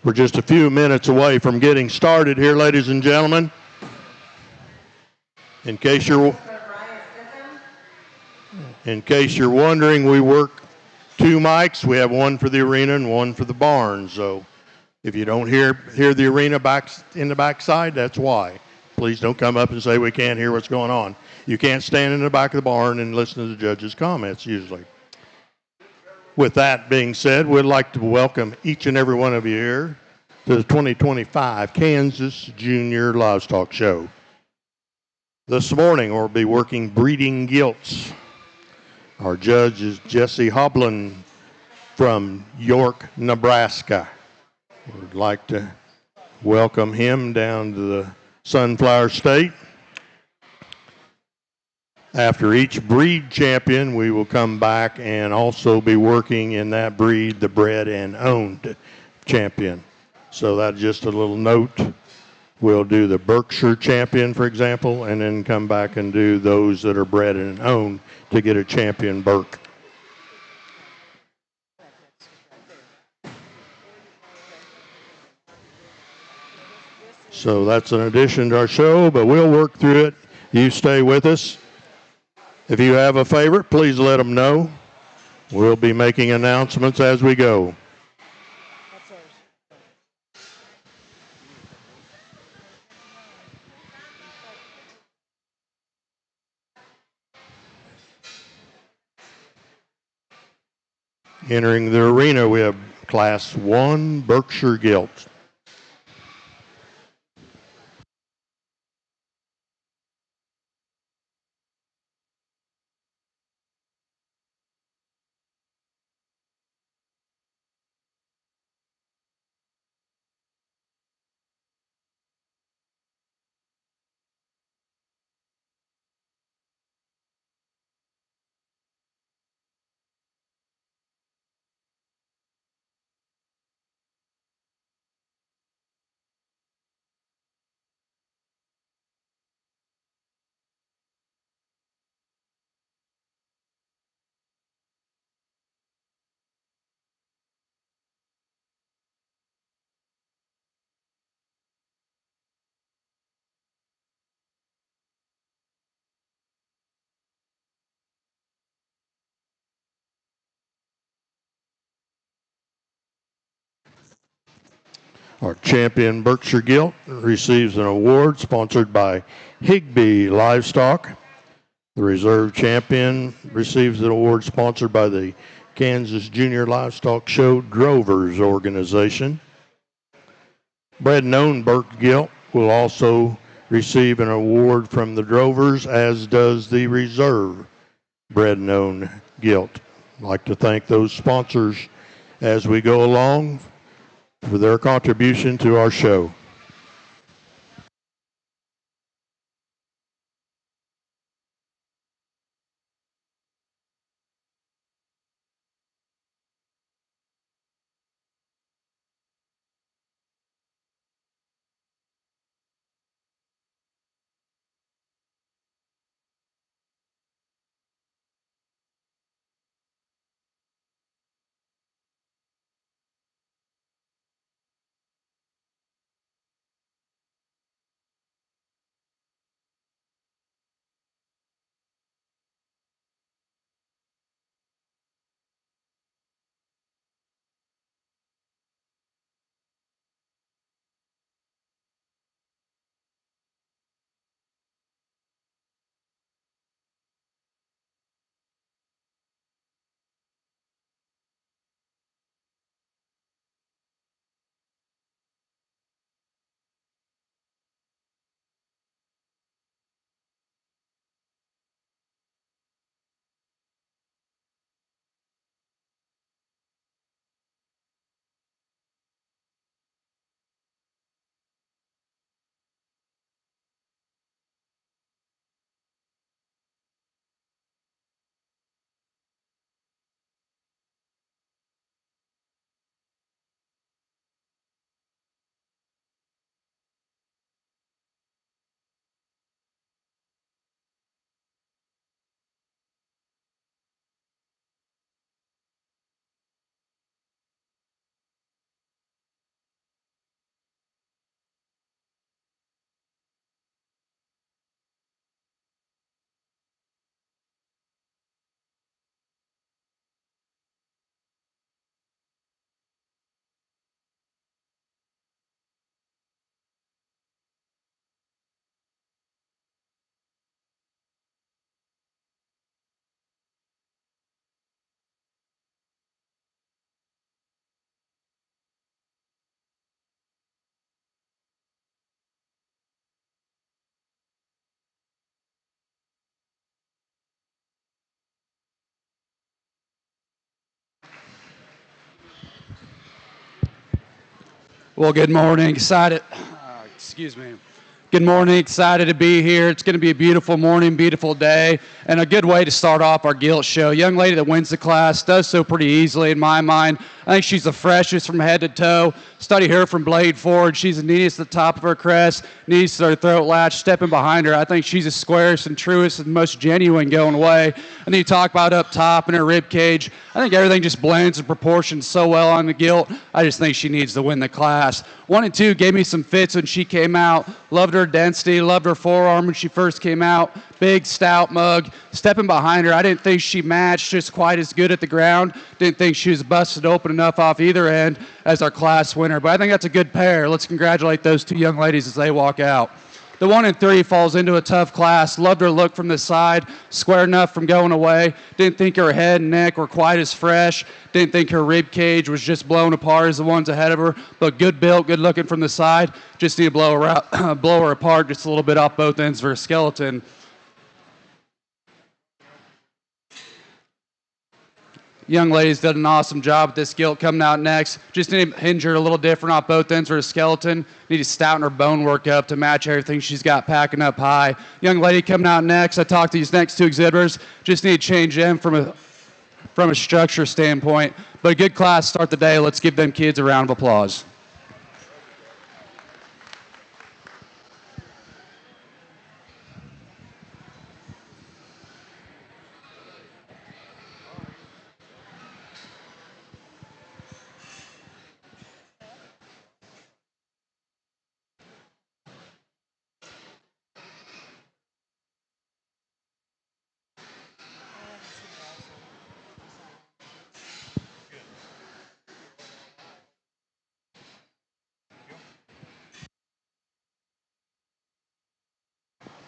We're just a few minutes away from getting started here, ladies and gentlemen. In case you're wondering, we work 2 mics. We have one for the arena and one for the barn. So if you don't hear the arena back in the backside, that's why. Please don't come up and say we can't hear what's going on. You can't stand in the back of the barn and listen to the judges' comments usually. With that being said, we'd like to welcome each and every one of you here to the 2025 Kansas Junior Livestock Show. This morning we'll be working breeding gilts. Our judge is Jesse Hoblin from York, Nebraska. We'd like to welcome him down to the Sunflower State. After each breed champion, we will come back and also be working in that breed the bred and owned champion. So that's just a little note. We'll do the Berkshire champion, for example, and then come back and do those that are bred and owned to get a champion Berk. So that's an addition to our show, but we'll work through it. You stay with us. If you have a favorite, please let them know. We'll be making announcements as we go. Entering the arena, we have Class 1 Berkshire Gilt. Our champion Berkshire Gilt receives an award sponsored by Higbee Livestock. The reserve champion receives an award sponsored by the Kansas Junior Livestock Show Drovers Organization. Bred and owned Berk Gilt will also receive an award from the Drovers, as does the reserve Bred and owned Gilt. I'd like to thank those sponsors as we go along for their contribution to our show. Well, good morning. Excited. Excuse me. Good morning. Excited to be here. It's going to be a beautiful morning, beautiful day, and a good way to start off our Gilt show. Young lady that wins the class does so pretty easily in my mind. I think she's the freshest from head to toe. Study her from blade forward. She's the neatest at the top of her crest, neatest at her throat latch, stepping behind her. I think she's the squarest and truest and most genuine going away. And then you talk about up top and her rib cage. I think everything just blends and proportions so well on the Gilt. I just think she needs to win the class. 1 and 2 gave me some fits when she came out. Loved her density, loved her forearm when she first came out. Big, stout mug. Stepping behind her, I didn't think she matched just quite as good at the ground. Didn't think she was busted open enough off either end as our class winner. But I think that's a good pair. Let's congratulate those two young ladies as they walk out. The 1 and 3 falls into a tough class. Loved her look from the side, square enough from going away. Didn't think her head and neck were quite as fresh. Didn't think her rib cage was just blown apart as the ones ahead of her. But good built, good looking from the side. Just need to blow her out, blow her apart just a little bit off both ends of her skeleton. Young ladies did an awesome job with this Gilt coming out next. Just need to hinge her a little different off both ends of her skeleton. Need to stouten her bone work up to match everything she's got packing up high. Young lady coming out next. I talked to these next two exhibitors. Just need to change them from a structure standpoint. But a good class to start the day. Let's give them kids a round of applause.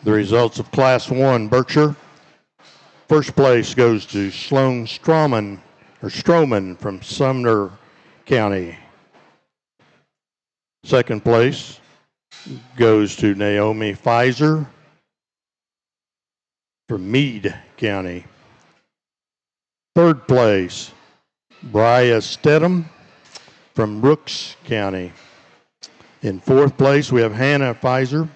The results of Class 1, Berkshire. First place goes to Sloan Stroman from Sumner County. Second place goes to Naomi Pfizer from Meade County. Third place, Bria Stedham from Brooks County. In fourth place, we have Hannah Pfizer,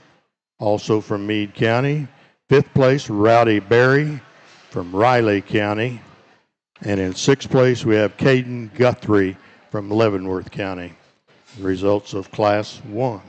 also from Meade County. Fifth place, Rowdy Berry from Riley County. And in sixth place, we have Caden Guthrie from Leavenworth County. The results of Class 1.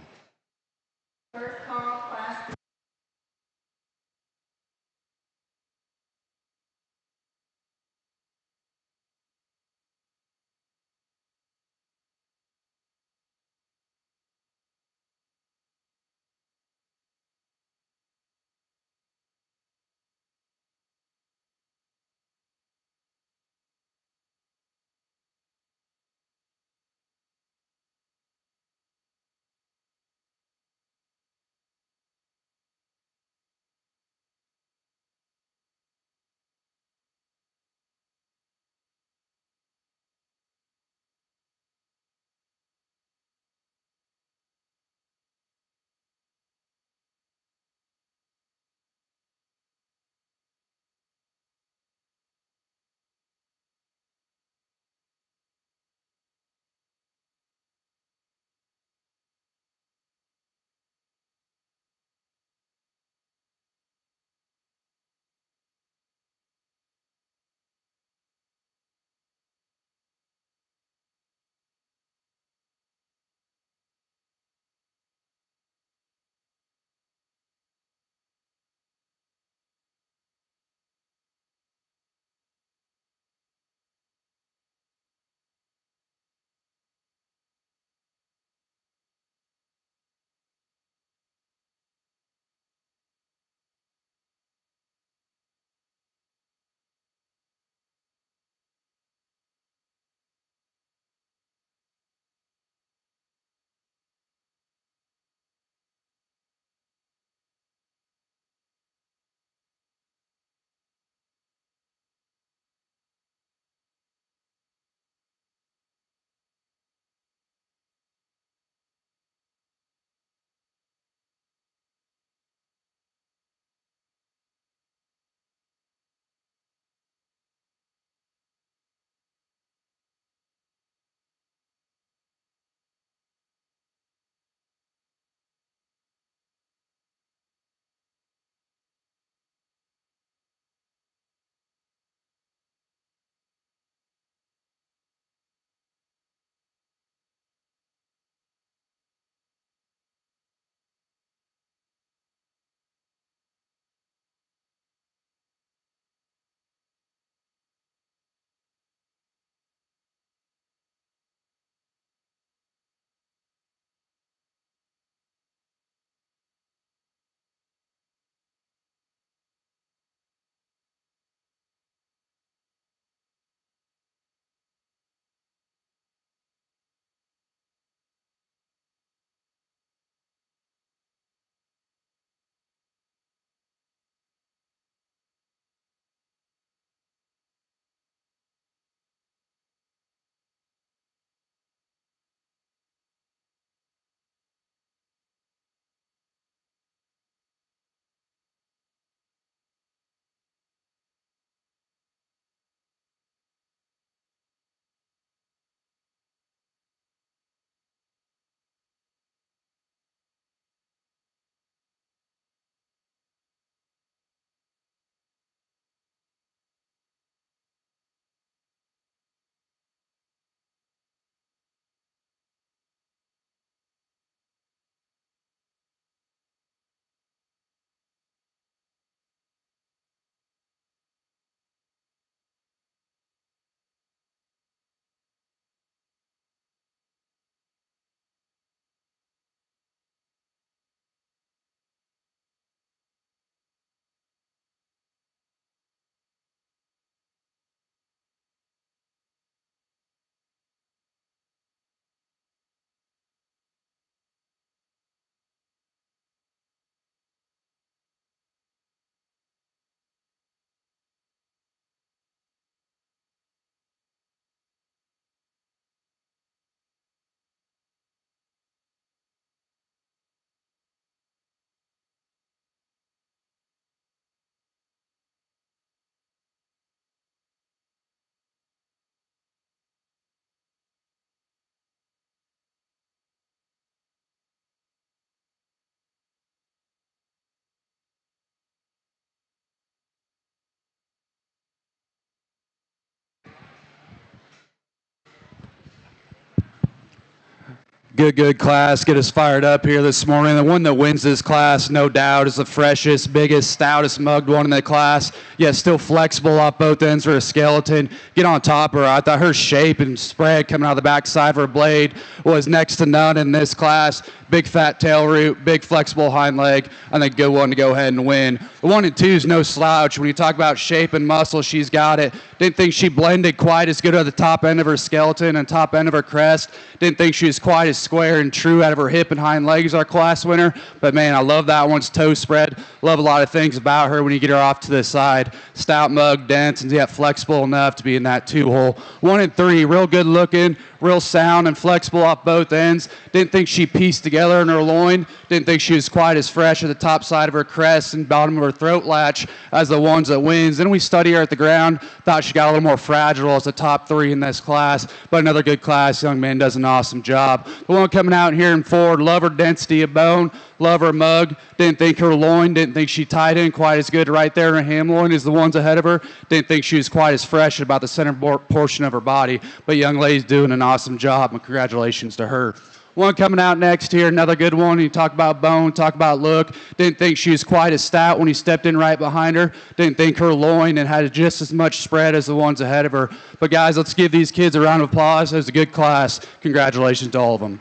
Good class. Get us fired up here this morning. The one that wins this class, no doubt, is the freshest, biggest, stoutest mugged one in the class, yet still flexible off both ends for a skeleton. Get on top of her. I thought her shape and spread coming out of the backside of her blade was next to none in this class. Big fat tail root, big flexible hind leg. I think good one to go ahead and win. The 1 and 2 is no slouch. When you talk about shape and muscle, she's got it. Didn't think she blended quite as good at the top end of her skeleton and top end of her crest. Didn't think she was quite as square and true out of her hip and hind legs, our class winner. But man, I love that one's toe spread. Love a lot of things about her when you get her off to the side. Stout mug, dense, and yet flexible enough to be in that 2-hole. 1 and 3, real good looking, real sound and flexible off both ends. Didn't think she pieced together in her loin. Didn't think she was quite as fresh at the top side of her crest and bottom of her throat latch as the ones that wins. Then we study her at the ground. Thought she got a little more fragile as the top 3 in this class, but another good class. Young man does an awesome job. The one coming out here in forward, love her density of bone, love her mug. Didn't think her loin, didn't think she tied in quite as good right there in her ham loin as the ones ahead of her. Didn't think she was quite as fresh about the center portion of her body, but young lady's doing an awesome job, and congratulations to her. One coming out next here, another good one. You talk about bone, talk about look. Didn't think she was quite as stout when he stepped in right behind her. Didn't think her loin and had just as much spread as the ones ahead of her. But guys, let's give these kids a round of applause. It was a good class. Congratulations to all of them.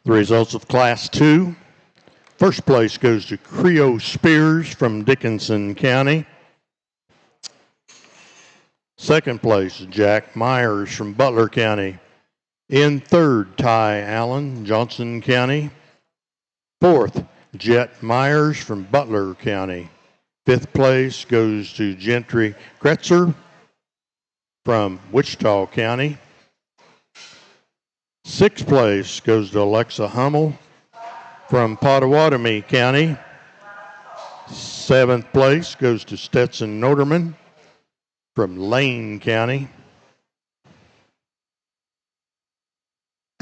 The results of Class 2. First place goes to Creo Spears from Dickinson County. Second place, Jack Myers from Butler County. In third, Ty Allen, Johnson County. Fourth, Jet Myers from Butler County. Fifth place goes to Gentry Kretzer from Wichita County. Sixth place goes to Alexa Hummel from Pottawatomie County. Seventh place goes to Stetson Noterman from Lane County.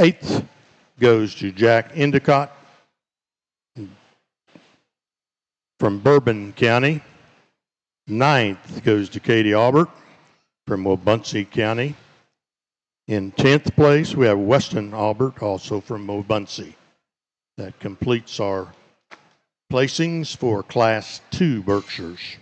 Eighth goes to Jack Endicott from Bourbon County. Ninth goes to Katie Albert from Wabaunsee County. In 10th place, we have Weston Albert, also from Wabaunsee. That completes our placings for Class 2 Berkshires.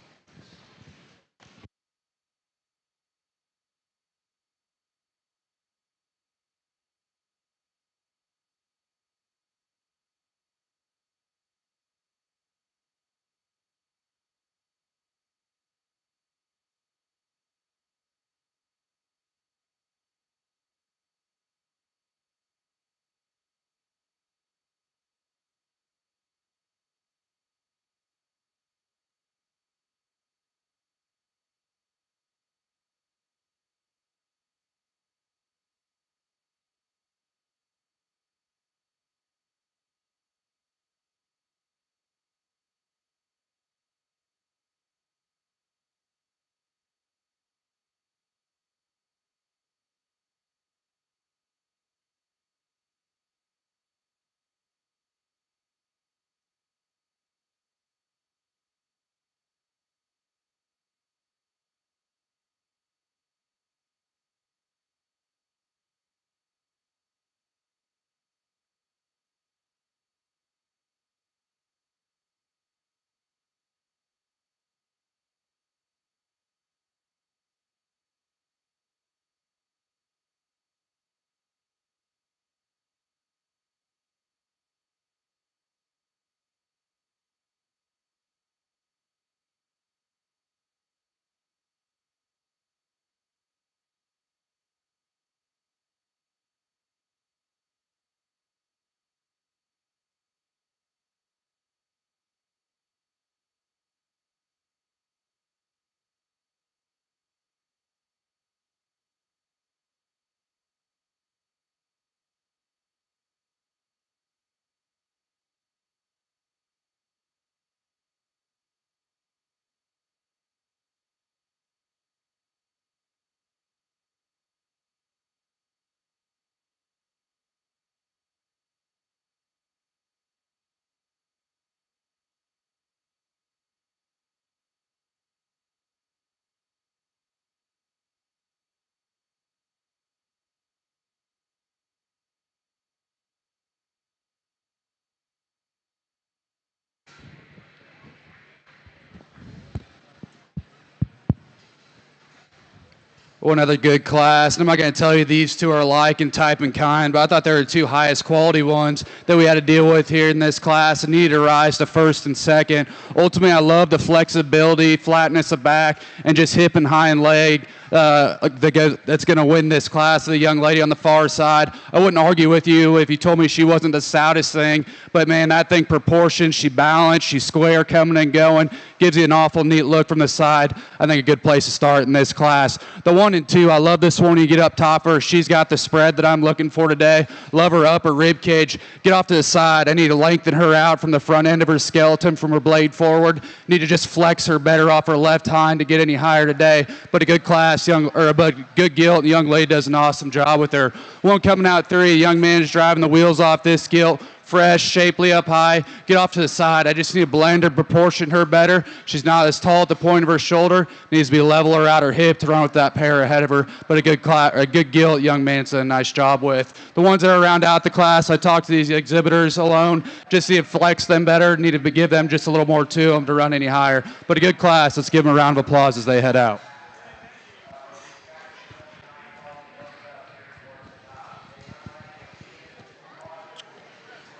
One other good class. And I'm not going to tell you these two are alike in type and kind, but I thought they were the two highest quality ones that we had to deal with here in this class and needed to rise to first and second. Ultimately, I love the flexibility, flatness of back, and just hip and hind leg that's going to win this class. The young lady on the far side, I wouldn't argue with you if you told me she wasn't the stoutest thing, but man, that thing proportioned, she balanced, she's square coming and going, gives you an awful neat look from the side. I think a good place to start in this class. The 1 and 2, I love this one. You get up top of her, she's got the spread that I'm looking for today. Love her upper rib cage. Get off to the side. I need to lengthen her out from the front end of her skeleton, from her blade forward. Need to just flex her better off her left hind to get any higher today. But a good class, good gilt. The young lady does an awesome job with her. One coming out 3, a young man is driving the wheels off this gilt. Fresh, shapely up high, get off to the side. I just need to blend her, proportion her better. She's not as tall at the point of her shoulder. Needs to be leveler out her hip to run with that pair ahead of her. But a good gilt young man's done a nice job with. The ones that are round out the class, I talked to these exhibitors alone, just see if flex them better. Need to give them just a little more to them to run any higher. But a good class. Let's give them a round of applause as they head out.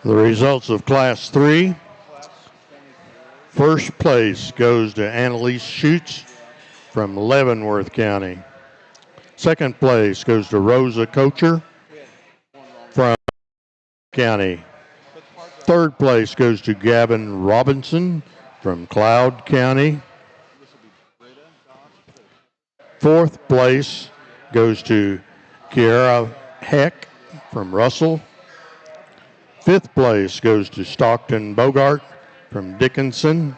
The results of Class 3. First place goes to Annalise Schutz from Leavenworth County. Second place goes to Rosa Kocher from County. Third place goes to Gavin Robinson from Cloud County. Fourth place goes to Kiara Heck from Russell. Fifth place goes to Stockton Bogart from Dickinson.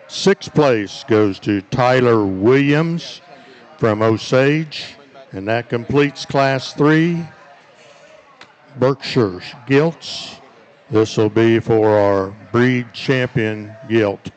Sixth place goes to Tyler Williams from Osage. And that completes Class 3 Berkshire Gilts. This will be for our breed champion gilt.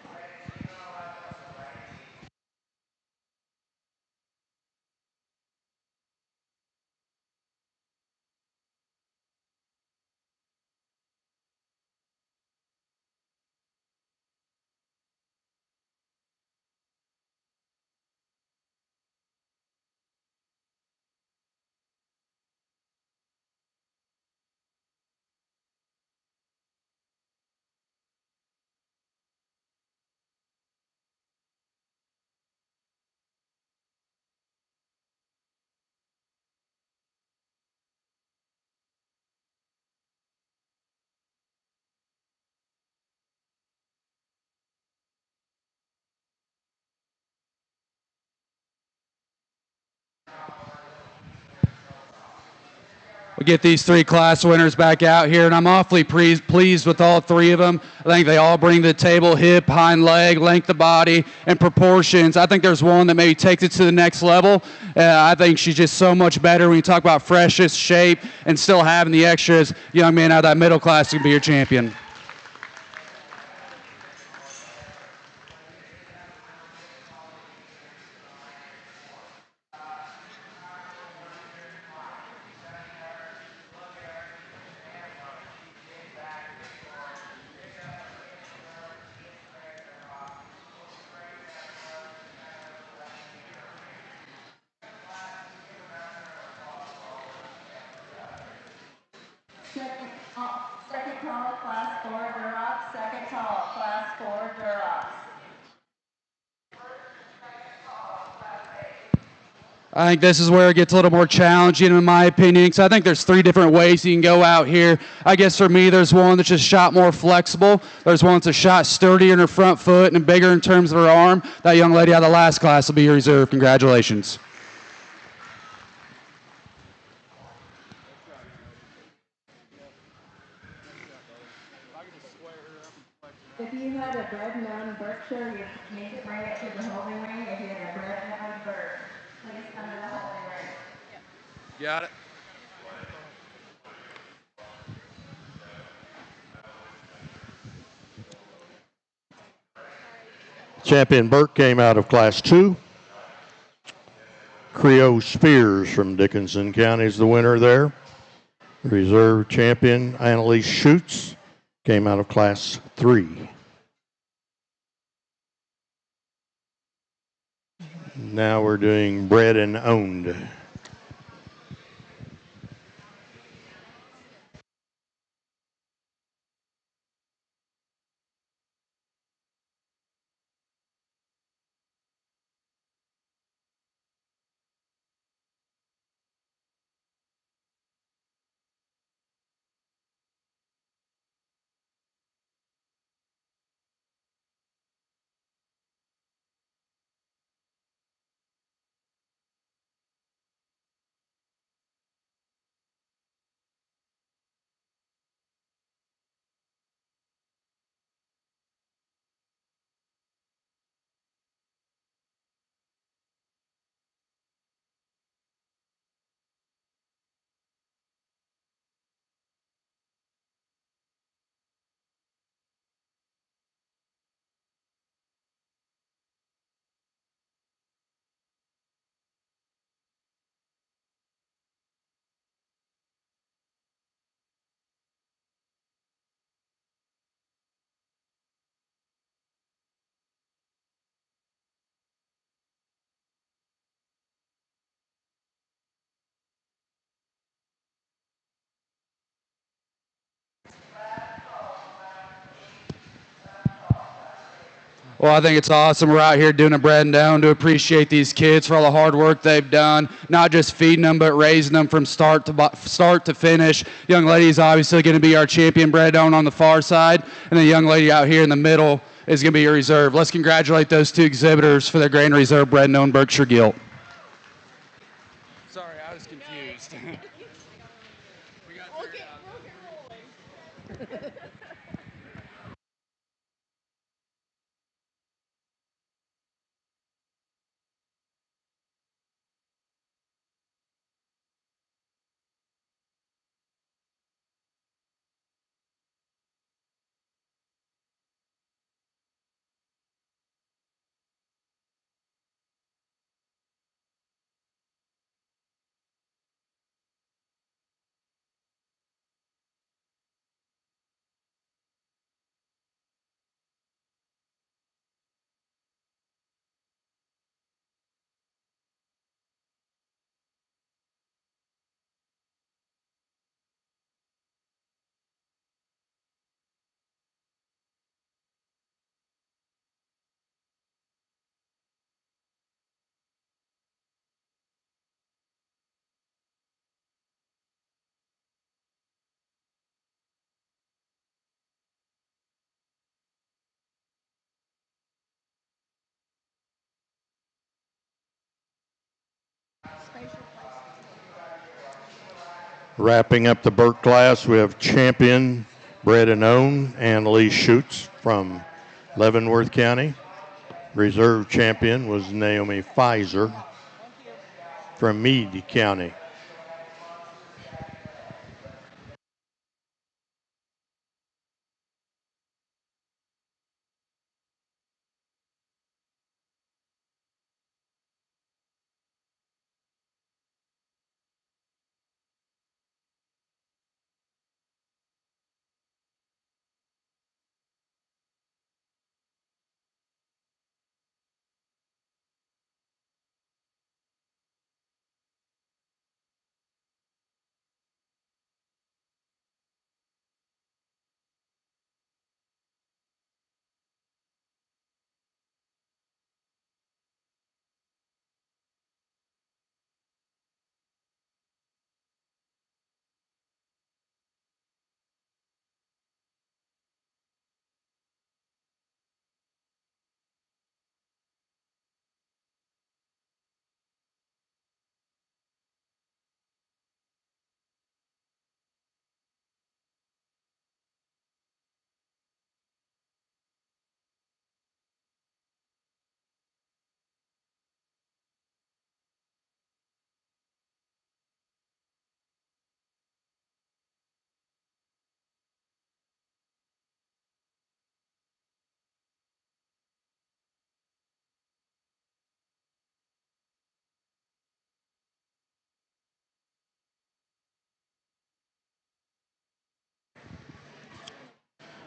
We'll get these 3 class winners back out here, and I'm awfully pleased with all 3 of them. I think they all bring to the table hip, hind leg, length of body, and proportions. I think there's one that maybe takes it to the next level. I think she's just so much better when you talk about freshness, shape, and still having the extras. Young man out of that middle class can be your champion. Second tall, class 4 Duroc. Second tall, class 4 Duroc. I think this is where it gets a little more challenging in my opinion. So I think there's 3 different ways you can go out here. I guess for me, there's one that's just shot more flexible. There's one that's a shot sturdier in her front foot and bigger in terms of her arm. That young lady out of the last class will be your reserve. Congratulations. If you had a bred known Berkshire, you need to bring it to the holding ring. If you had a bred known bird, please come to the holding ring. Got it. Champion Burke came out of Class 2. Creo Spears from Dickinson County is the winner there. Reserve champion Annalise Schutz came out of Class 3. Now we're doing bred and owned. Well, I think it's awesome. We're out here doing a bread and down to appreciate these kids for all the hard work they've done, not just feeding them, but raising them from start to finish. Young lady's obviously going to be our champion bread down on the far side, and the young lady out here in the middle is going to be your reserve. Let's congratulate those two exhibitors for their Grand Reserve bread known Berkshire Gilt. Sorry, I was confused. Wrapping up the Burke class, we have champion bred and owned Annalise Schutz from Leavenworth County. Reserve champion was Naomi Pfizer from Meade County.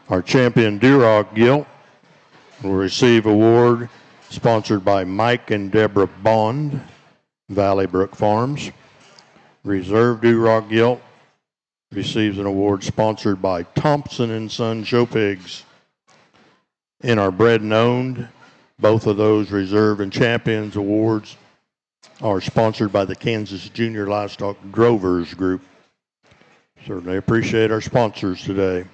Our champion Duroc Gilt will receive award sponsored by Mike and Deborah Bond, Valley Brook Farms. Reserve Durock Gilt receives an award sponsored by Thompson & Son Show Pigs. In our bred and owned, both of those Reserve and Champions awards are sponsored by the Kansas Junior Livestock Drovers Group. Certainly appreciate our sponsors today.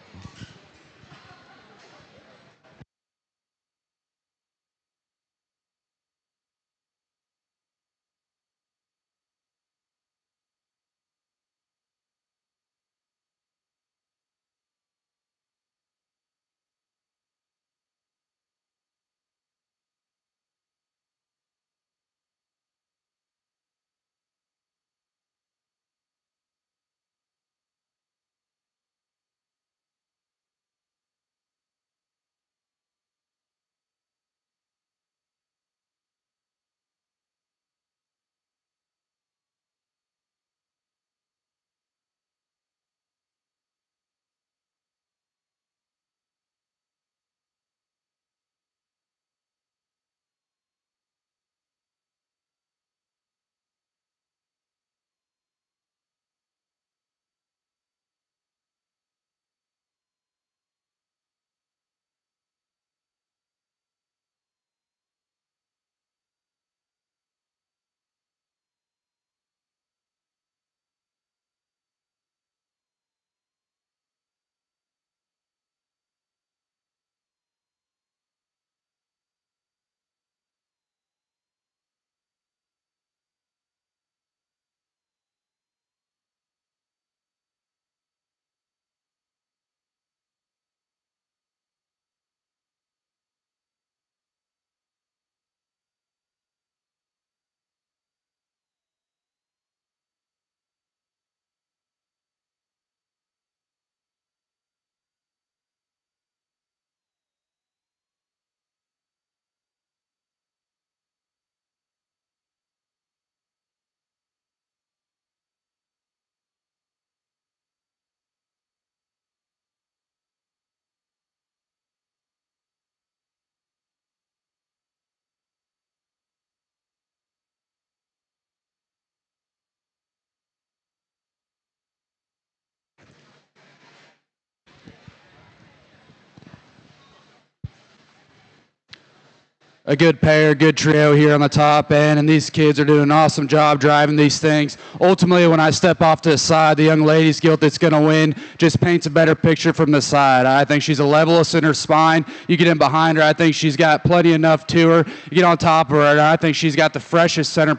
A good pair, good trio here on the top end, and these kids are doing an awesome job driving these things. Ultimately, when I step off to the side, the young lady's Gilt that's going to win just paints a better picture from the side. I think she's a levelist in her spine. You get in behind her, I think she's got plenty enough to her. You get on top of her, and I think she's got the freshest center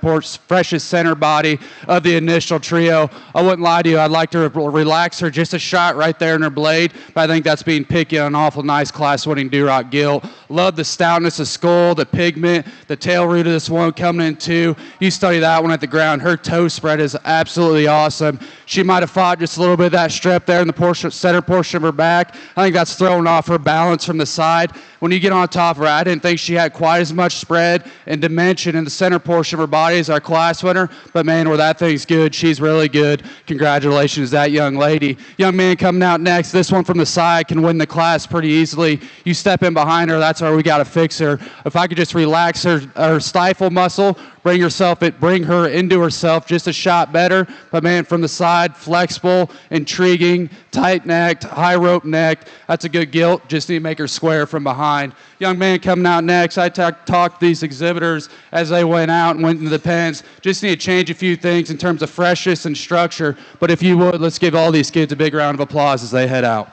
body of the initial trio. I wouldn't lie to you, I'd like to relax her just a shot right there in her blade, but I think that's being picky on an awful nice class-winning Durock Gilt. Love the stoutness of skull, the pigment, the tail root of this one coming in too. You study that one at the ground. Her toe spread is absolutely awesome. She might have fought just a little bit of that strep there in the center portion of her back. I think that's throwing off her balance from the side. When you get on top of her, I didn't think she had quite as much spread and dimension in the center portion of her body as our class winner, but man, where that thing's good, she's really good. Congratulations to that young lady. Young man coming out next, this one from the side can win the class pretty easily. You step in behind her, that's where we got to fix her. If I could just relax her stifle muscle, bring her into herself just a shot better. But man, from the side, flexible, intriguing, tight-necked, high-rope neck. That's a good Gilt. Just need to make her square from behind. Young man coming out next. I talked to these exhibitors as they went out and went into the pens. Just need to change a few things in terms of freshness and structure. But if you would, let's give all these kids a big round of applause as they head out.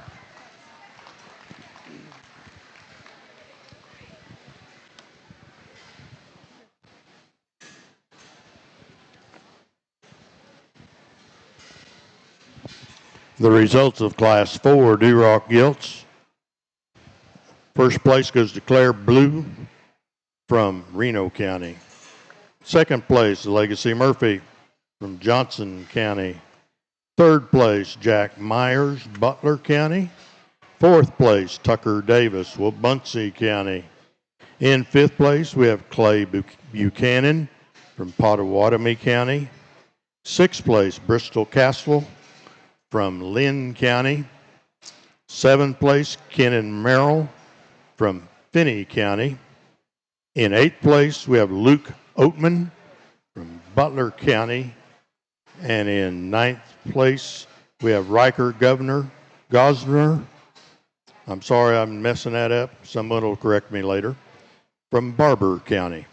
The results of Class 4 Durock Gilts. First place goes to Claire Blue from Reno County. Second place, Legacy Murphy from Johnson County. Third place, Jack Myers, Butler County. Fourth place, Tucker Davis, Wabaunsee County. In fifth place, we have Clay Buchanan from Pottawatomie County. Sixth place, Bristol Castle from Lynn County. Seventh place, Kenan Merrill from Finney County. In 8th place, we have Luke Oatman from Butler County. And in 9th place, we have Riker Gosner. I'm sorry I'm messing that up. Someone will correct me later. From Barber County.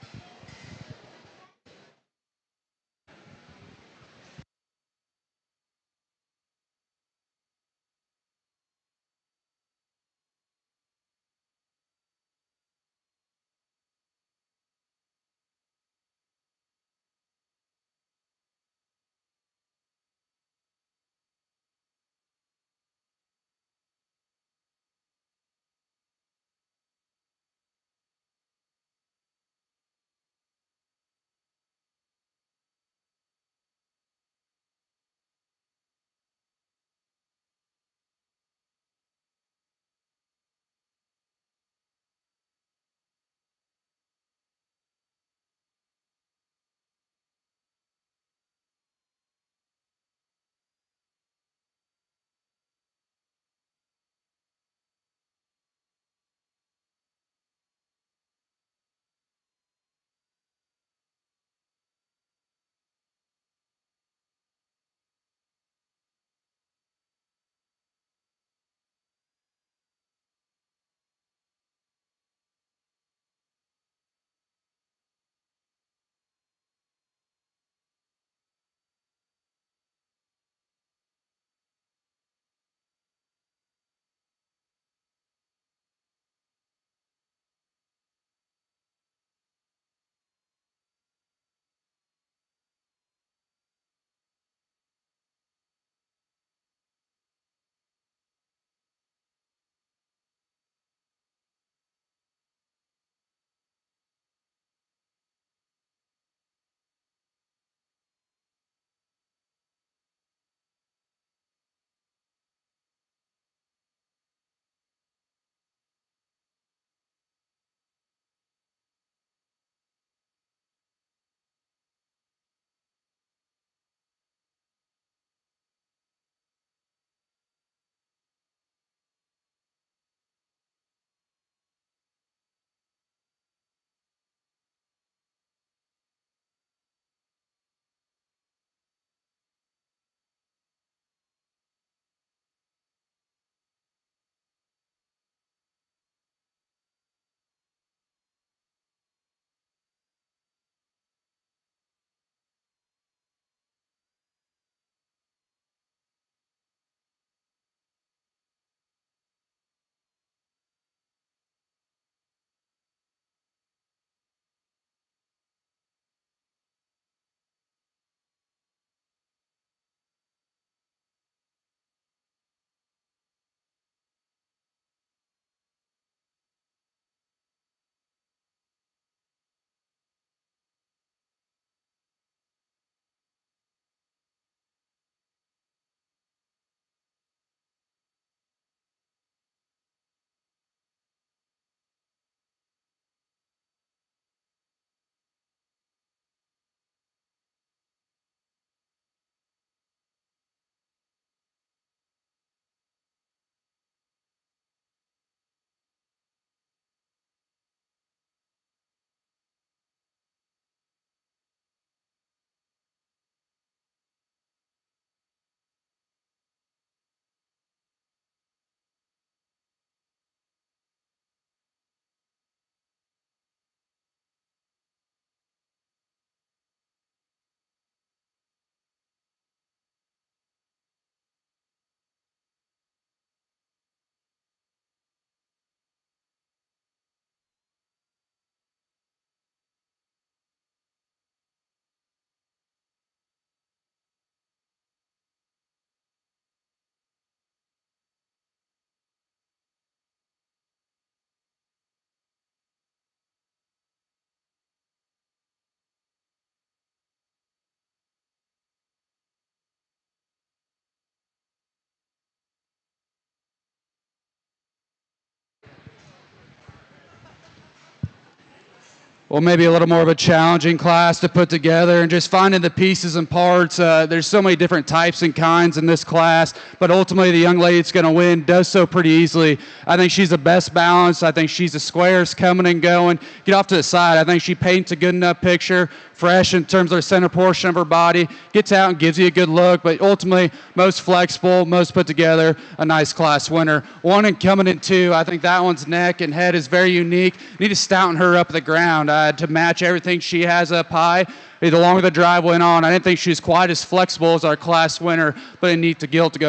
Well, maybe a little more of a challenging class to put together and just finding the pieces and parts. There's so many different types and kinds in this class, but ultimately the young lady that's going to win does so pretty easily. I think she's the best balanced. I think she's the squares coming and going. Get off to the side. I think she paints a good enough picture, fresh in terms of the center portion of her body, gets out and gives you a good look, but ultimately most flexible, most put together, a nice class winner. One and coming in two, I think that one's neck and head is very unique. You need to stouten her up the ground to match everything she has up high. The longer the drive went on, I didn't think she was quite as flexible as our class winner, but a neat Gilt to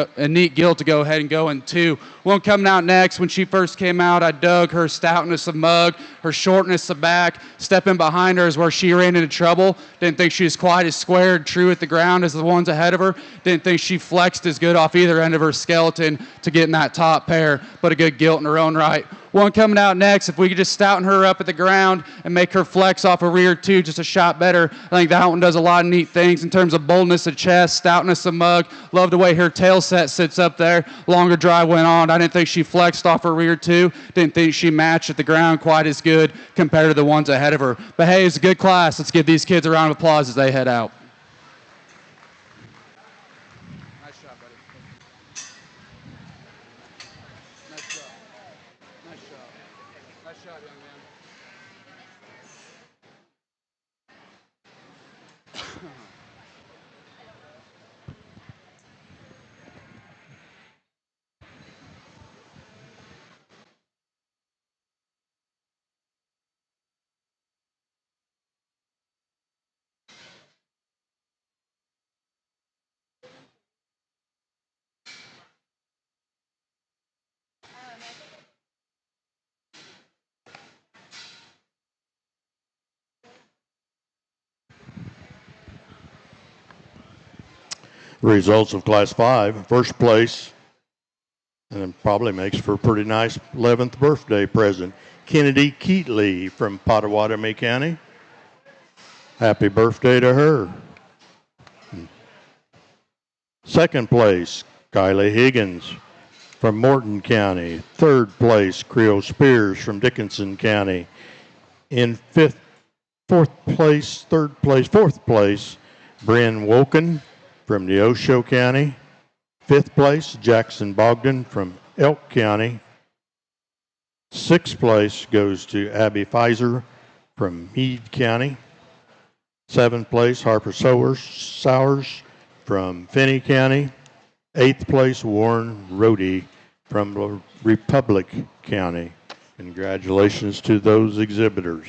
go ahead and go in two. One coming out next, when she first came out, I dug her stoutness of mug, her shortness of back. Stepping behind her is where she ran into trouble. Didn't think she was quite as square and true at the ground as the ones ahead of her. Didn't think she flexed as good off either end of her skeleton to get in that top pair, but a good Gilt in her own right. One coming out next, if we could just stouten her up at the ground and make her flex off a rear two just a shot better, I think that one does a lot of neat things in terms of boldness of chest, stoutness of mug. Love the way her tail set sits up there. Longer drive went on. I didn't think she flexed off her rear two. Didn't think she matched at the ground quite as good compared to the ones ahead of her. But hey, it's a good class. Let's give these kids a round of applause as they head out. Nice shot, buddy. Nice shot. Nice shot. Nice shot, young man. Results of Class 5, first place, and it probably makes for a pretty nice 11th birthday present. Kennedy Keatley from Pottawatomie County. Happy birthday to her. Second place, Kylie Higgins from Morton County. Third place, Creo Spears from Dickinson County. In fourth place, Bryn Woken from Neosho County. Fifth place, Jackson Bogdan from Elk County. Sixth place goes to Abby Pfizer from Meade County. Seventh place, Harper Sowers from Finney County. Eighth place, Warren Rohde from Republic County. Congratulations to those exhibitors.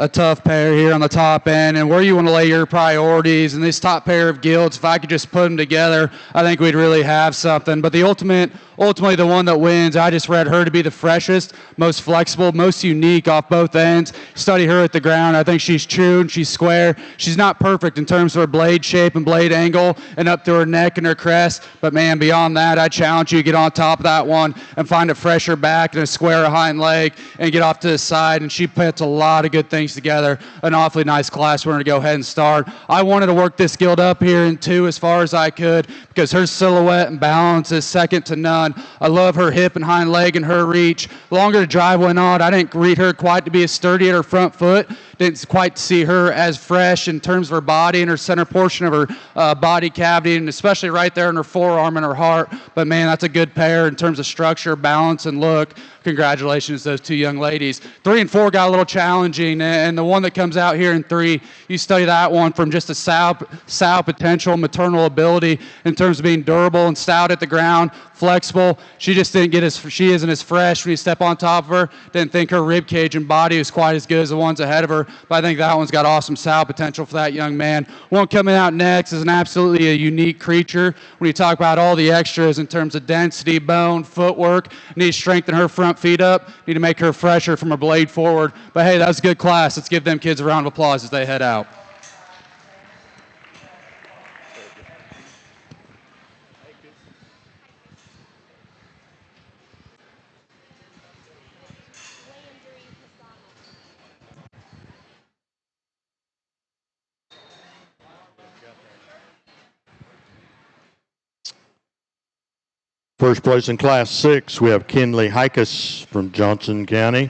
a tough pair here on the top end, and where you want to lay your priorities. And this top pair of Gilts, if I could just put them together, I think we'd really have something. But ultimately the one that wins, I just read her to be the freshest, most flexible, most unique off both ends. Study her at the ground. I think she's true and she's square. She's not perfect in terms of her blade shape and blade angle and up to her neck and her crest. But man, beyond that, I challenge you to get on top of that one and find a fresher back and a square hind leg and get off to the side. And she puts a lot of good things together. An awfully nice class. We're going to go ahead and start. I wanted to work this Gilt up here in 2 as far as I could because her silhouette and balance is second to none. I love her hip and hind leg and her reach. The longer the drive went on, I didn't read her quite to be as sturdy at her front foot. Didn't quite see her as fresh in terms of her body and her center portion of her body cavity, and especially right there in her forearm and her heart. But man, that's a good pair in terms of structure, balance, and look. Congratulations to those 2 young ladies. 3 and 4 got a little challenging, and the one that comes out here in 3, you study that one from just a sow potential, maternal ability in terms of being durable and stout at the ground, flexible. She just didn't get she isn't as fresh when you step on top of her. Didn't think her rib cage and body was quite as good as the ones ahead of her, but I think that one's got awesome sow potential for that young man. One coming out next is an absolutely a unique creature. When you talk about all the extras in terms of density, bone, footwork, need to strengthen her front feet up, need to make her fresher from her blade forward. But hey, that was a good class. Let's give them kids a round of applause as they head out. First place in Class 6, we have Kinley Hikus from Johnson County.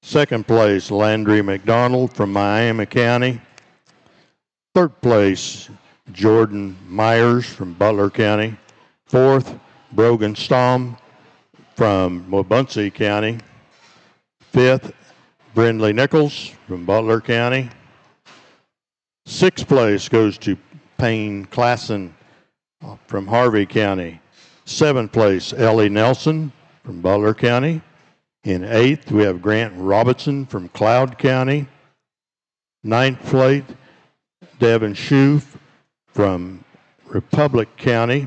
Second place, Landry McDonald from Miami County. Third place, Jordan Myers from Butler County. Fourth, Brogan Stom from Wabaunsee County. Fifth, Brindley Nichols from Butler County. Sixth place goes to Payne Klassen from Harvey County. Seventh place, Ellie Nelson from Butler County. In eighth, we have Grant Robertson from Cloud County. Ninth place, Devin Shue from Republic County.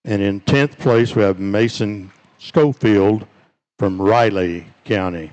And in 10th place, we have Mason Schofield from Riley County.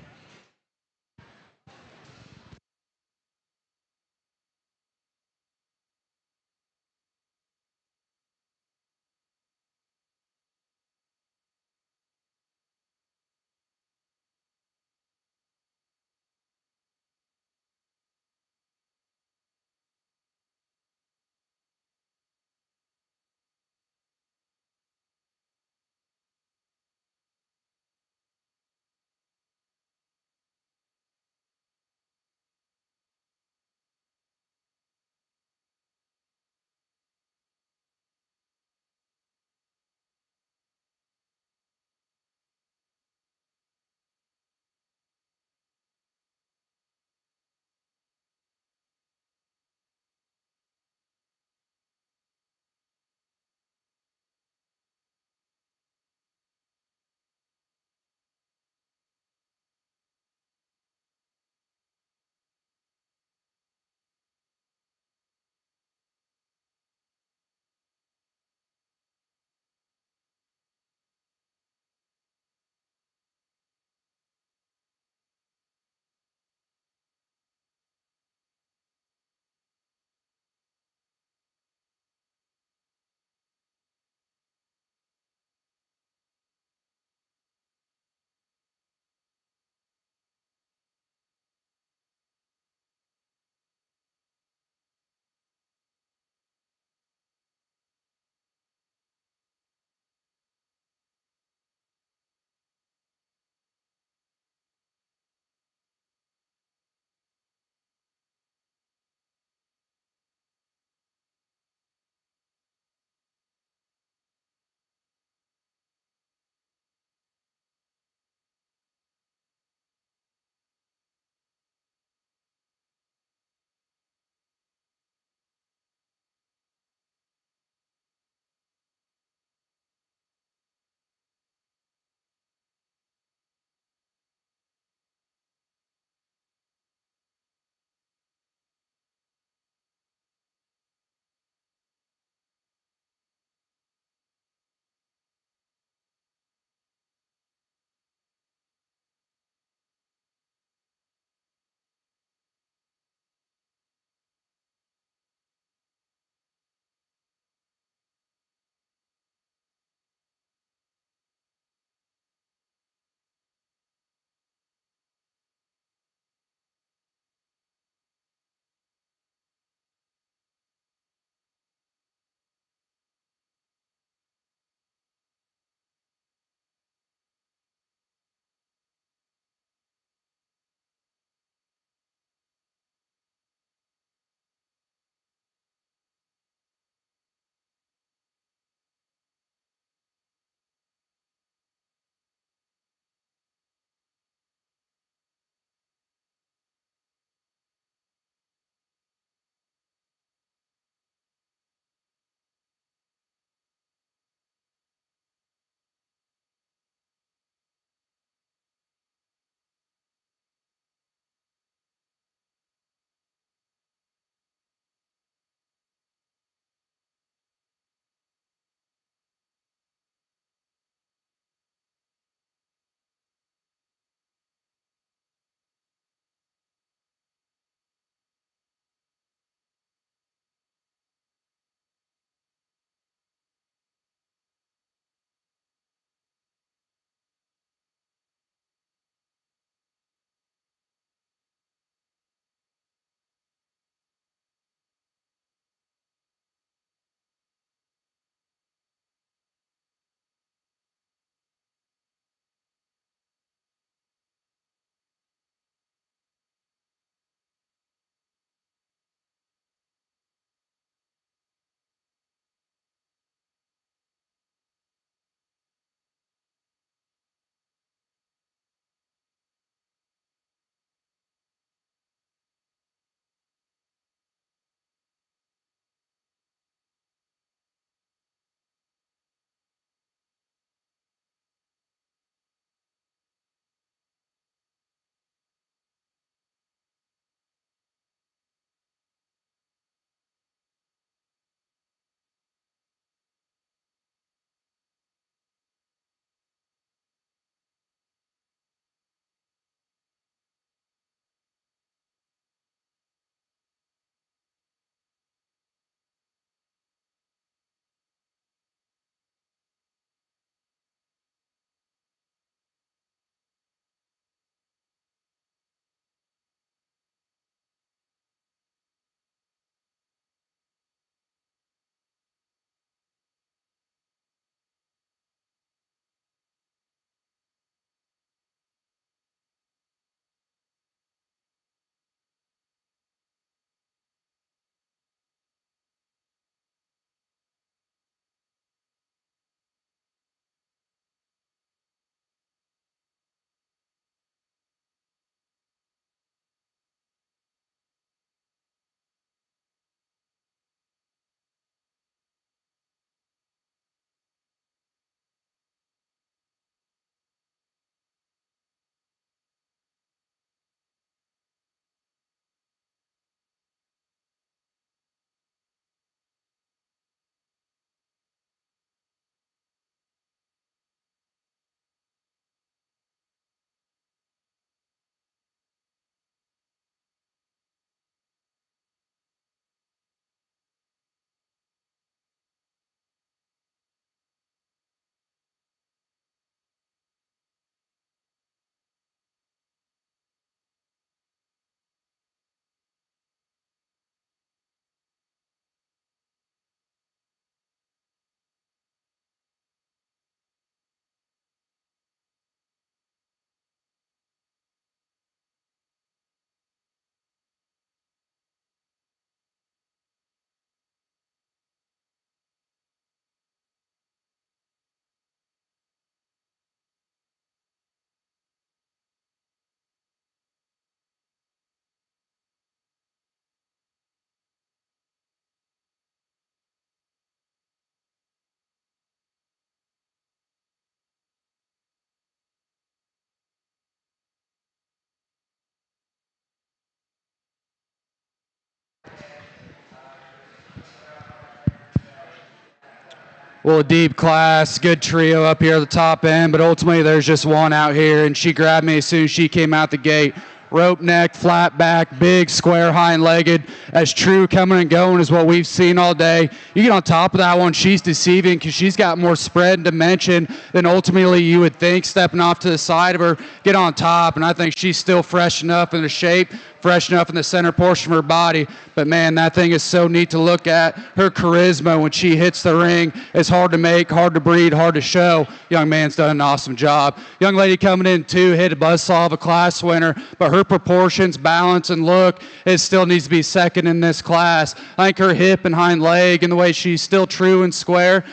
Well, a deep class, good trio up here at the top end, but ultimately there's just one out here, and she grabbed me as soon as she came out the gate. Rope neck, flat back, big, square, hind-legged, as true coming and going as what we've seen all day. You get on top of that one, she's deceiving because she's got more spread and dimension than ultimately you would think stepping off to the side of her. Get on top, and I think she's still fresh enough in the shape, fresh enough in the center portion of her body. But man, that thing is so neat to look at. Her charisma when she hits the ring is hard to make, hard to breed, hard to show. Young man's done an awesome job. Young lady coming in too, hit a buzzsaw of a class winner, but her proportions, balance, and look, it still needs to be second in this class. I think her hip and hind leg and the way she's still true and square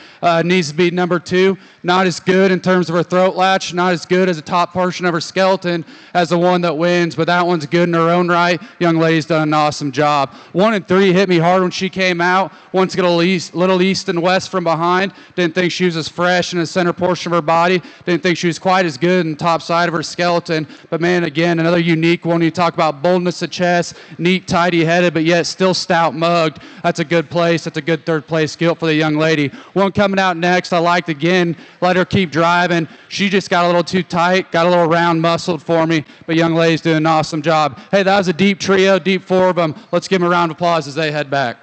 needs to be number 2. Not as good in terms of her throat latch, not as good as the top portion of her skeleton as the one that wins, but that one's good in her own right. Young lady's done an awesome job. 1 and 3 hit me hard when she came out. Once got a little east and west from behind. Didn't think she was as fresh in the center portion of her body. Didn't think she was quite as good in the top side of her skeleton. But man, again, another unique one. You talk about boldness of chest, neat, tidy headed, but yet still stout mugged. That's a good place. That's a good third place Gilt for the young lady. One coming out next, I liked again. Let her keep driving. She just got a little too tight, got a little round muscled for me, but young lady's doing an awesome job. Hey, that was a deep trio, deep 4 of them. Let's give them a round of applause as they head back.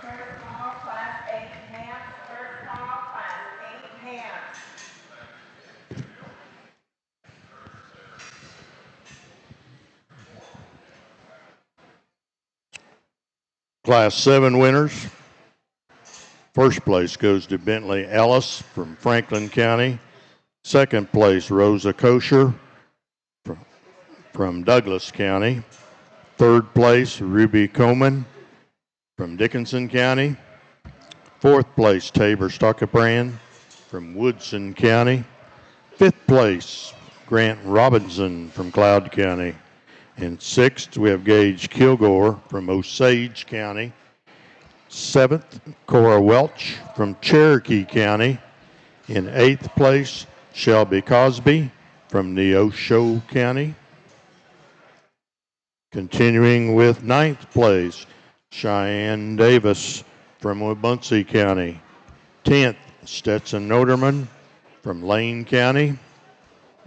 First call, class 8 hands. First call, class 8 hands. Class 7 winners. First place goes to Bentley Ellis from Franklin County. Second place, Rosa Kosher from Douglas County. Third place, Ruby Coleman from Dickinson County. Fourth place, Tabor Stockebrand from Woodson County. Fifth place, Grant Robinson from Cloud County. And sixth, we have Gage Kilgore from Osage County. Seventh, Cora Welch from Cherokee County. In eighth place, Shelby Cosby from Neosho County. Continuing with ninth place, Cheyenne Davis from Wabaunsee County. 10th, Stetson Noderman from Lane County.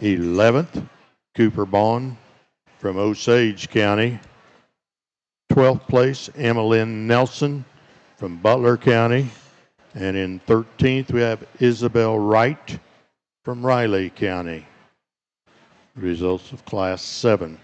11th, Cooper Bond from Osage County. 12th place, Emmeline Nelson from Butler County. And in 13th, we have Isabel Wright from Riley County. Results of Class 7.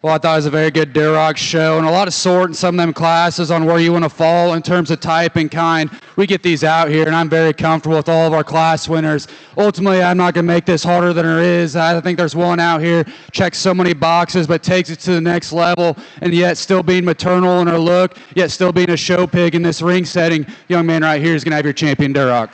Well, I thought it was a very good Duroc show and a lot of sort in some of them classes on where you want to fall in terms of type and kind. We get these out here, and I'm very comfortable with all of our class winners. Ultimately, I'm not going to make this harder than there is. I think there's one out here, checks so many boxes, but takes it to the next level, and yet still being maternal in her look, yet still being a show pig in this ring setting. Young man right here is going to have your champion Duroc.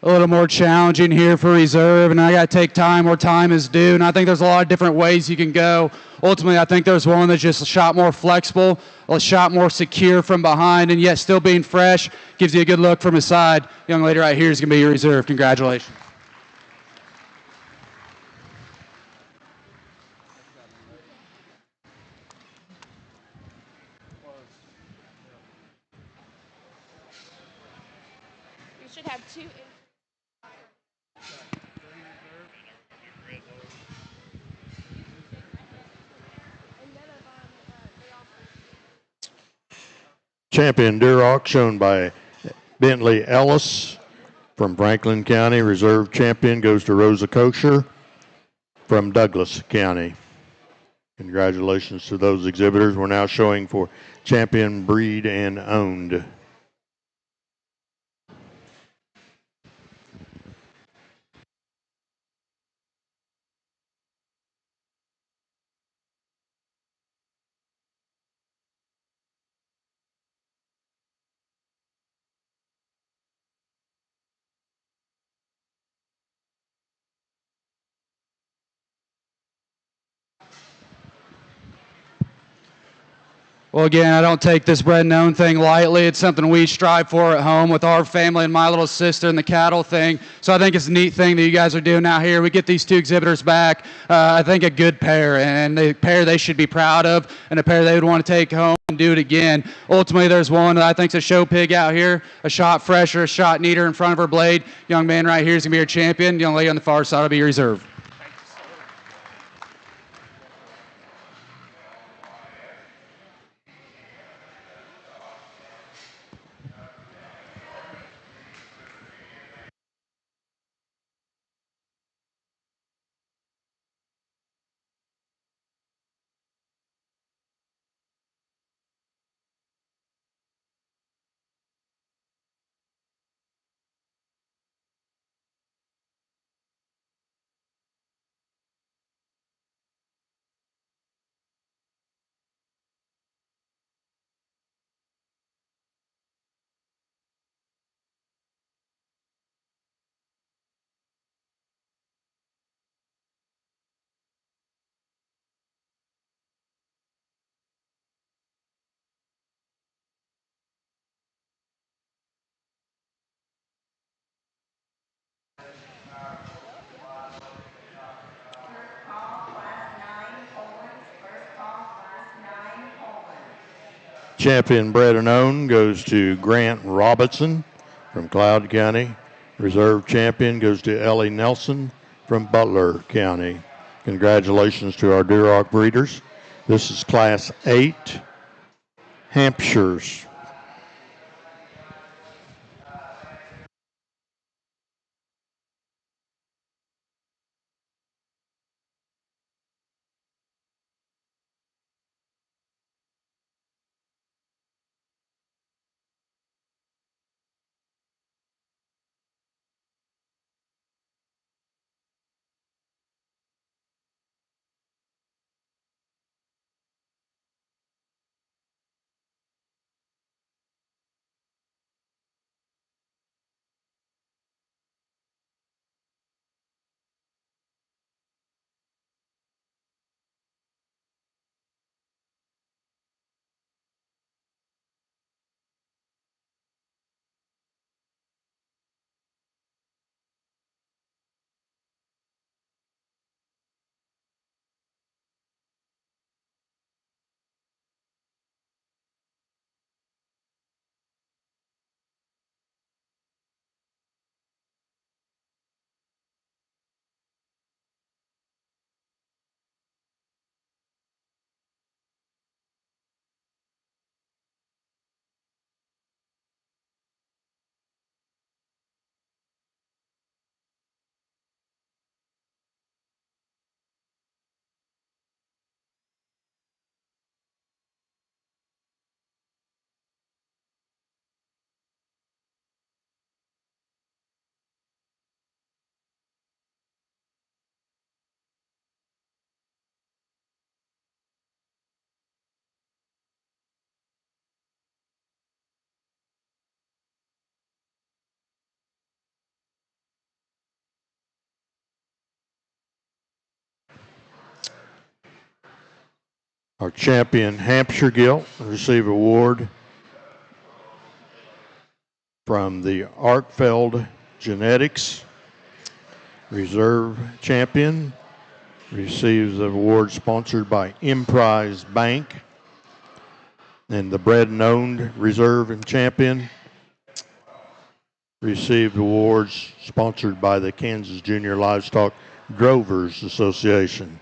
A little more challenging here for reserve, and I got to take time where time is due. And I think there's a lot of different ways you can go. Ultimately, I think there's one that's just a shot more flexible, a shot more secure from behind, and yet still being fresh gives you a good look from his side. Young lady right here is going to be your reserve. Congratulations. You should have two. Champion Duroc shown by Bentley Ellis from Franklin County. Reserve champion goes to Rosa Kosher from Douglas County. Congratulations to those exhibitors. We're now showing for champion breed and owned. Well, again, I don't take this bred and owned thing lightly. It's something we strive for at home with our family and my little sister and the cattle thing. So I think it's a neat thing that you guys are doing out here. We get these two exhibitors back. I think a good pair, and a pair they should be proud of, and a pair they would want to take home and do it again. Ultimately, there's one that I think's a show pig out here, a shot fresher, a shot neater in front of her blade. Young man right here is going to be your champion. Young lady on the far side will be your reserve. Champion bred and owned goes to Grant Robinson from Cloud County. Reserve champion goes to Ellie Nelson from Butler County. Congratulations to our Duroc breeders. This is Class 8 Hampshires. Our champion Hampshire Gilt receive award from the Artfeld Genetics. Reserve champion receives an award sponsored by Emprise Bank. And the bred and owned reserve and champion received awards sponsored by the Kansas Junior Livestock Drovers Association.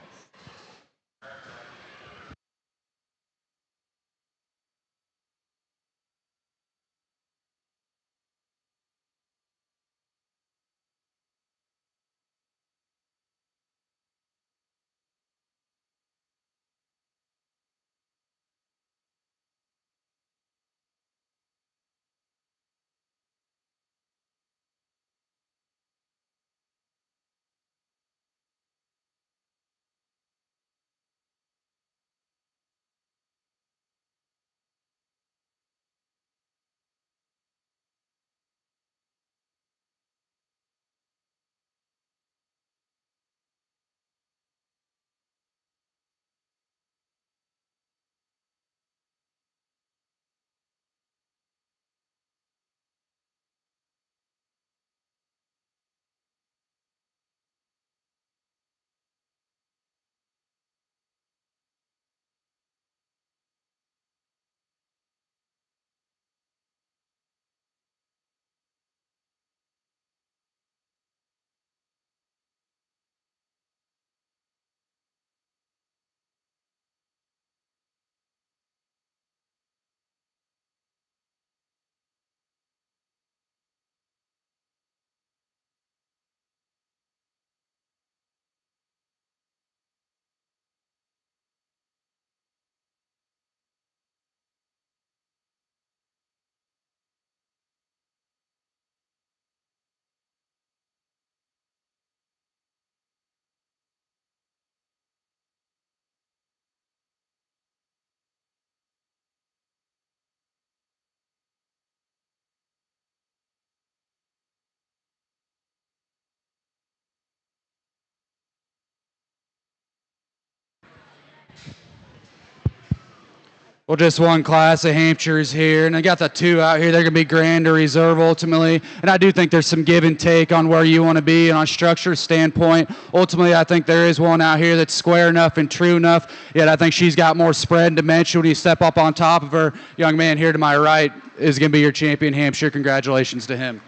Well, just one class of Hampshires here, and I got the two out here. They're going to be grand or reserve ultimately, and I do think there's some give and take on where you want to be and on structure standpoint. Ultimately, I think there is one out here that's square enough and true enough, yet I think she's got more spread and dimension when you step up on top of her. Young man here to my right is going to be your champion, Hampshire. Congratulations to him.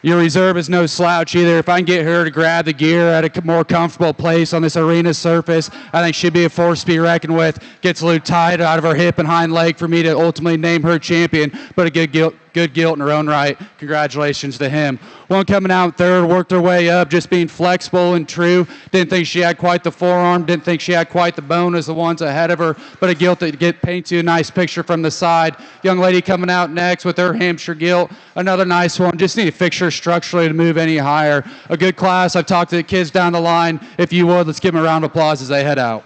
Your reserve is no slouch either. If I can get her to grab the gear at a more comfortable place on this arena surface, I think she'd be a force to be reckoned with. Gets a little tight out of her hip and hind leg for me to ultimately name her champion, but a good Gilt in her own right. Congratulations to him. One coming out third, worked her way up, just being flexible and true. Didn't think she had quite the forearm, didn't think she had quite the bone as the ones ahead of her, but a Gilt that paints you a nice picture from the side. Young lady coming out next with her Hampshire Gilt. Another nice one. Just need to fix her structurally to move any higher. A good class. I've talked to the kids down the line. If you would, let's give them a round of applause as they head out.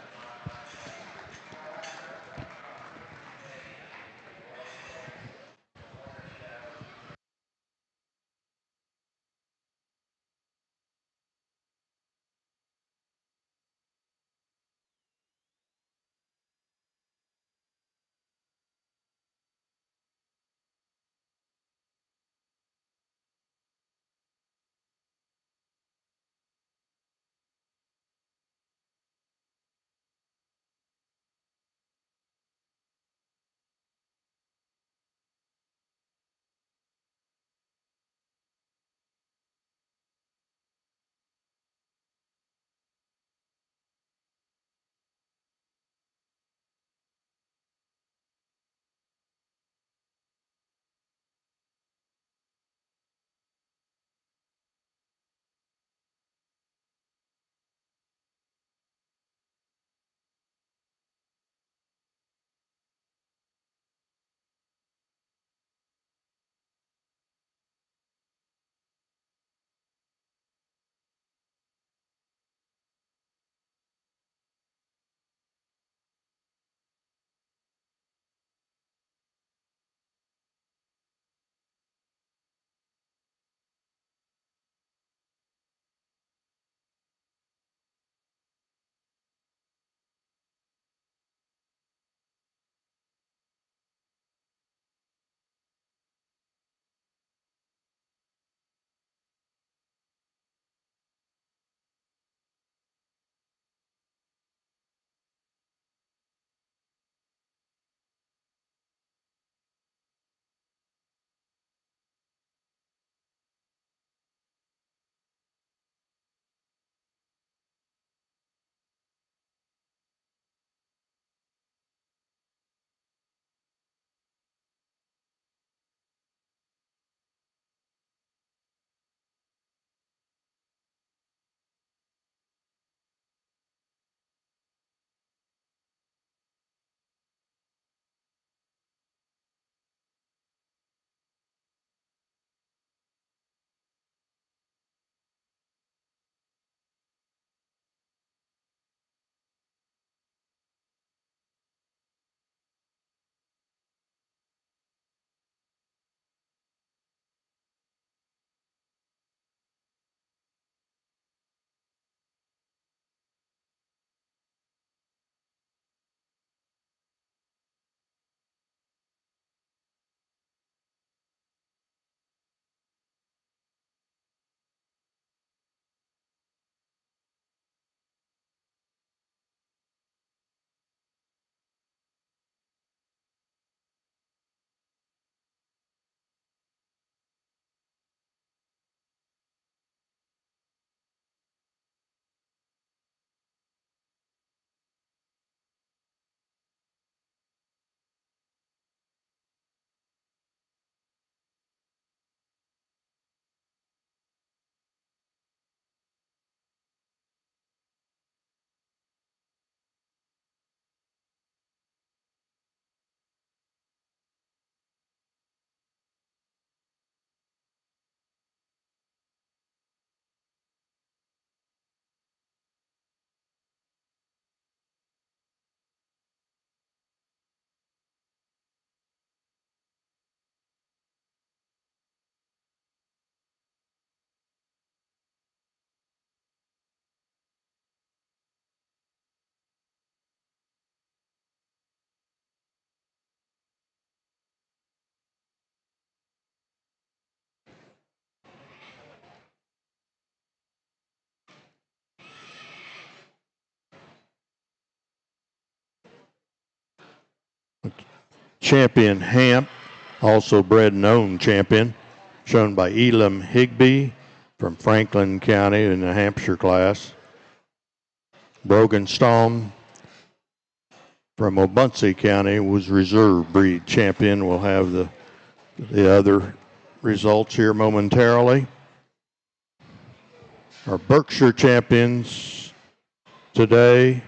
champion Hamp, also bred and owned champion, shown by Elam Higby from Franklin County in the Hampshire class. Brogenstorm from Obunsey County was reserve breed champion. We'll have the other results here momentarily. Our Berkshire champions today.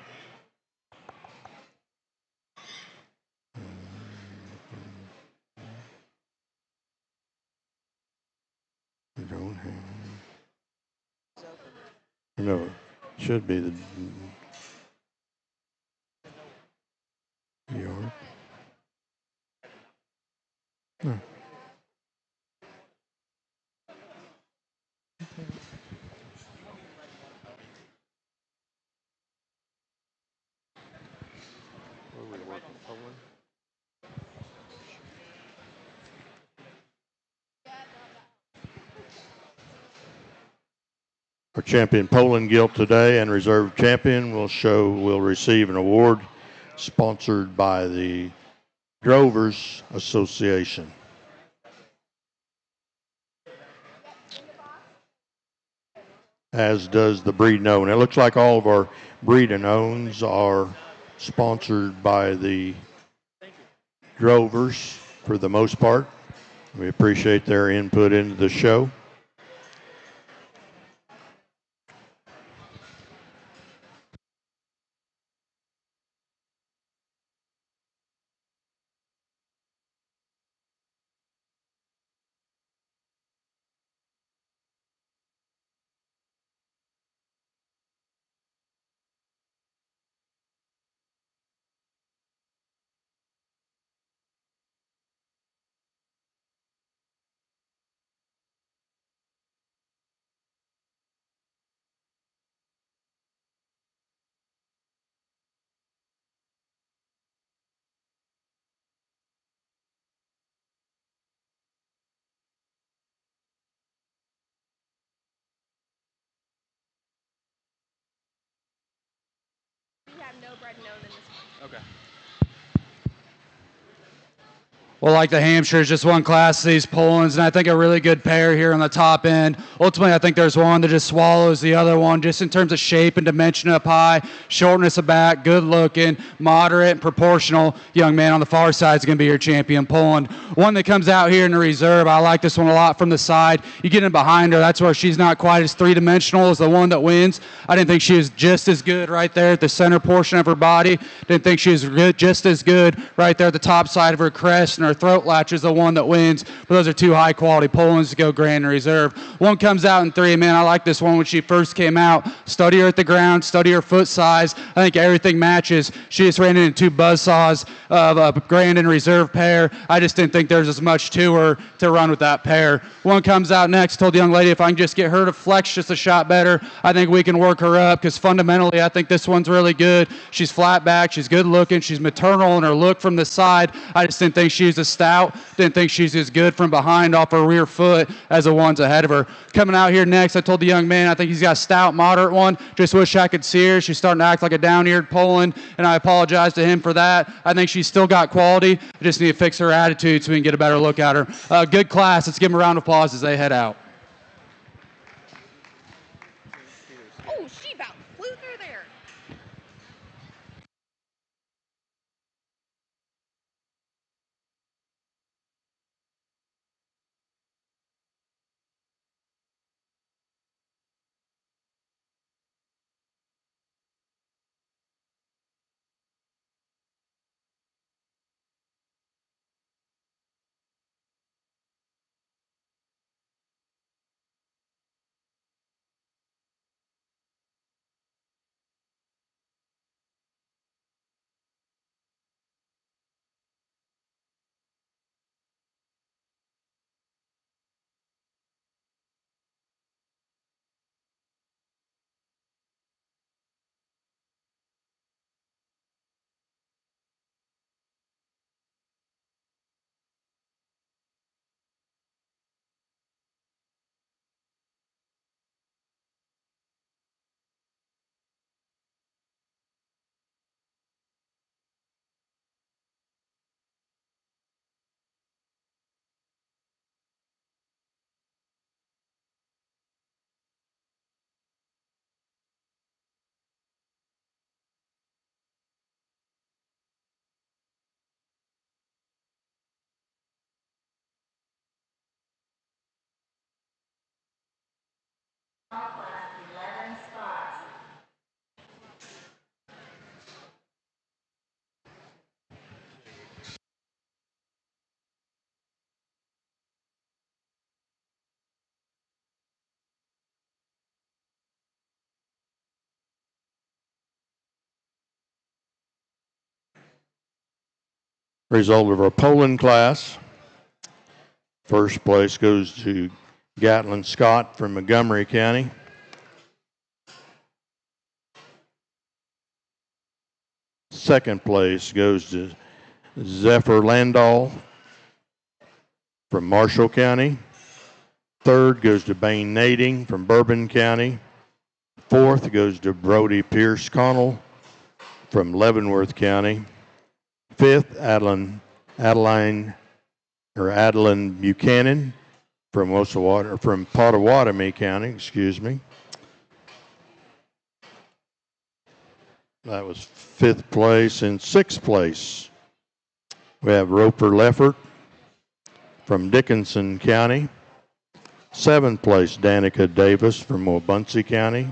No, it should be the York. No. Our champion Poland Gilt today and reserve champion will receive an award sponsored by the Drovers Association. As does the breed and own. It looks like all of our breed and owns are sponsored by the Drovers for the most part. We appreciate their input into the show. We have no bred known in this one. Okay. Well, like the Hampshires, just one class of these Polands, and I think a really good pair here on the top end. Ultimately, I think there's one that just swallows the other one, just in terms of shape and dimension up high, shortness of back, good looking, moderate, and proportional. Young man on the far side is going to be your champion Poland. One that comes out here in the reserve, I like this one a lot from the side. You get in behind her, that's where she's not quite as three-dimensional as the one that wins. I didn't think she was just as good right there at the center portion of her body. Didn't think she was just as good right there at the top side of her crest, and her throat latch is the one that wins. But those are two high-quality Polands to go grand in reserve. One comes out in 3. Man, I like this one when she first came out. Study her at the ground, study her foot size. I think everything matches. She just ran into 2 buzzsaws of a grand in reserve pair. I just didn't think there's as much to her to run with that pair. One comes out next. Told the young lady if I can just get her to flex just a shot better, I think we can work her up, because fundamentally I think this one's really good. She's flat back. She's good looking. She's maternal in her look from the side. I just didn't think she was as stout. Didn't think she's as good from behind off her rear foot as the ones ahead of her. Coming out here next, I told the young man I think he's got a stout, moderate one. Just wish I could see her. She's starting to act like a down-eared Poland, and I apologize to him for that. I think she's still got quality. I just need to fix her attitude so we can get a better look at her. Good class. Let's give them a round of applause as they head out. Oh, she about flew through there. class 11 spots. Result of our Poland class. First place goes to Gatlin Scott from Montgomery County. Second place goes to Zephyr Landau from Marshall County. Third goes to Bain Nading from Bourbon County. Fourth goes to Brody Pierce Connell from Leavenworth County. Fifth, Adeline Buchanan from Pottawatomie County, excuse me. That was fifth place. In sixth place, we have Roper Leffert from Dickinson County. Seventh place, Danica Davis from Wabaunsee County.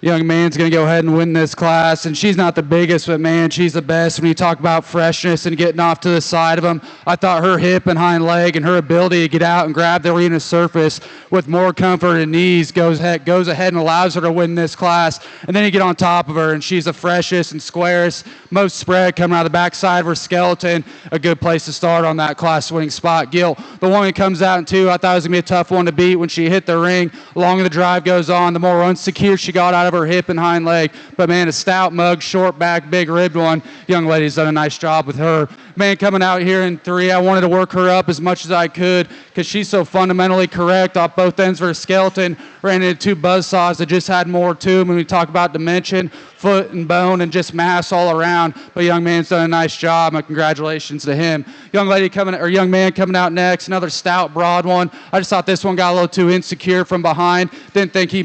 Young man's going to go ahead and win this class, and she's not the biggest, but man, she's the best. When you talk about freshness and getting off to the side of them, I thought her hip and hind leg and her ability to get out and grab the arena surface with more comfort and ease goes ahead and allows her to win this class. And then you get on top of her, and she's the freshest and squarest, most spread coming out of the backside of her skeleton. A good place to start on that class winning spot. Gilt, the one that comes out in 2, I thought it was going to be a tough one to beat when she hit the ring. The longer the drive goes on, the more unsecure she got out of her hip and hind leg. But man, a stout mug, short back, big ribbed one. Young lady's done a nice job with her. Man, coming out here in 3, I wanted to work her up as much as I could because she's so fundamentally correct off both ends of her skeleton. Ran into 2 buzzsaws that just had more to them when we talk about dimension, foot and bone, and just mass all around. But young man's done a nice job. My congratulations to him. Young man coming out next, another stout, broad one. I just thought this one got a little too insecure from behind. Didn't think she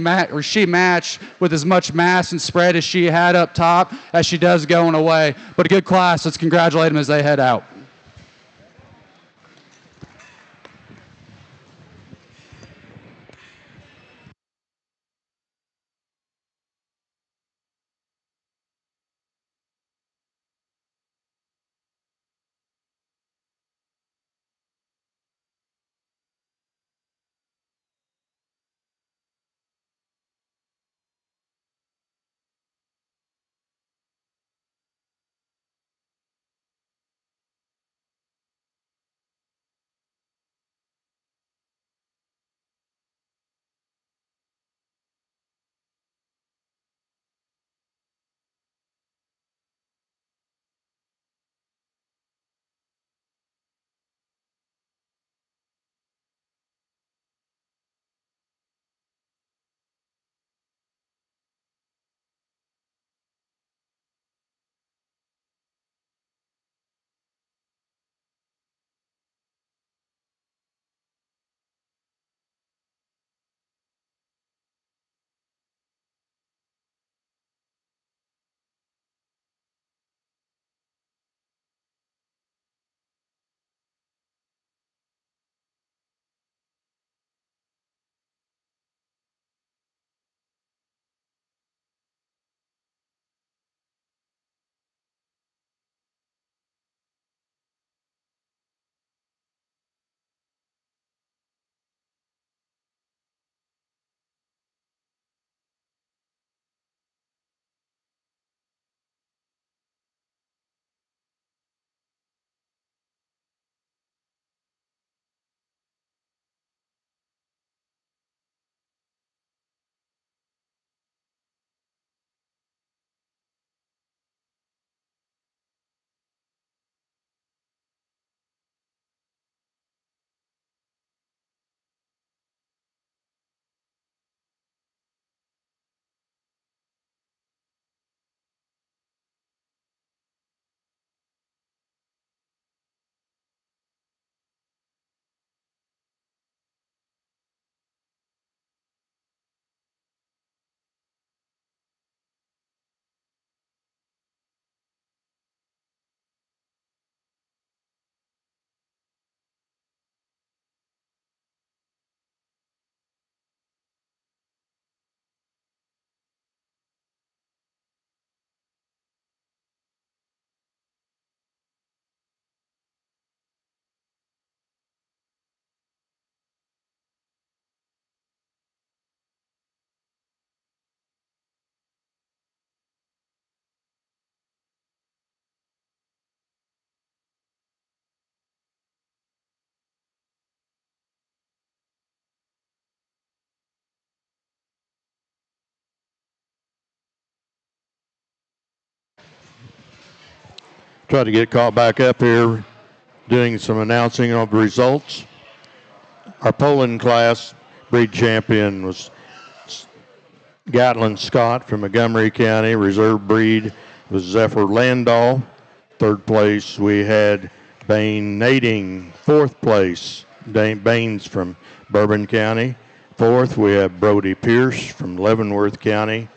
matched with as much mass and spread as she had up top as she does going away. But a good class. Let's congratulate them as they head out. Try to get caught back up here doing some announcing of the results. Our Poland class breed champion was Gatlin Scott from Montgomery County. Reserve breed was Zephyr Landahl. 3rd place, we had Bain Nading. 4th place, Baines from Bourbon County. 4th, we have Brody Pierce from Leavenworth County.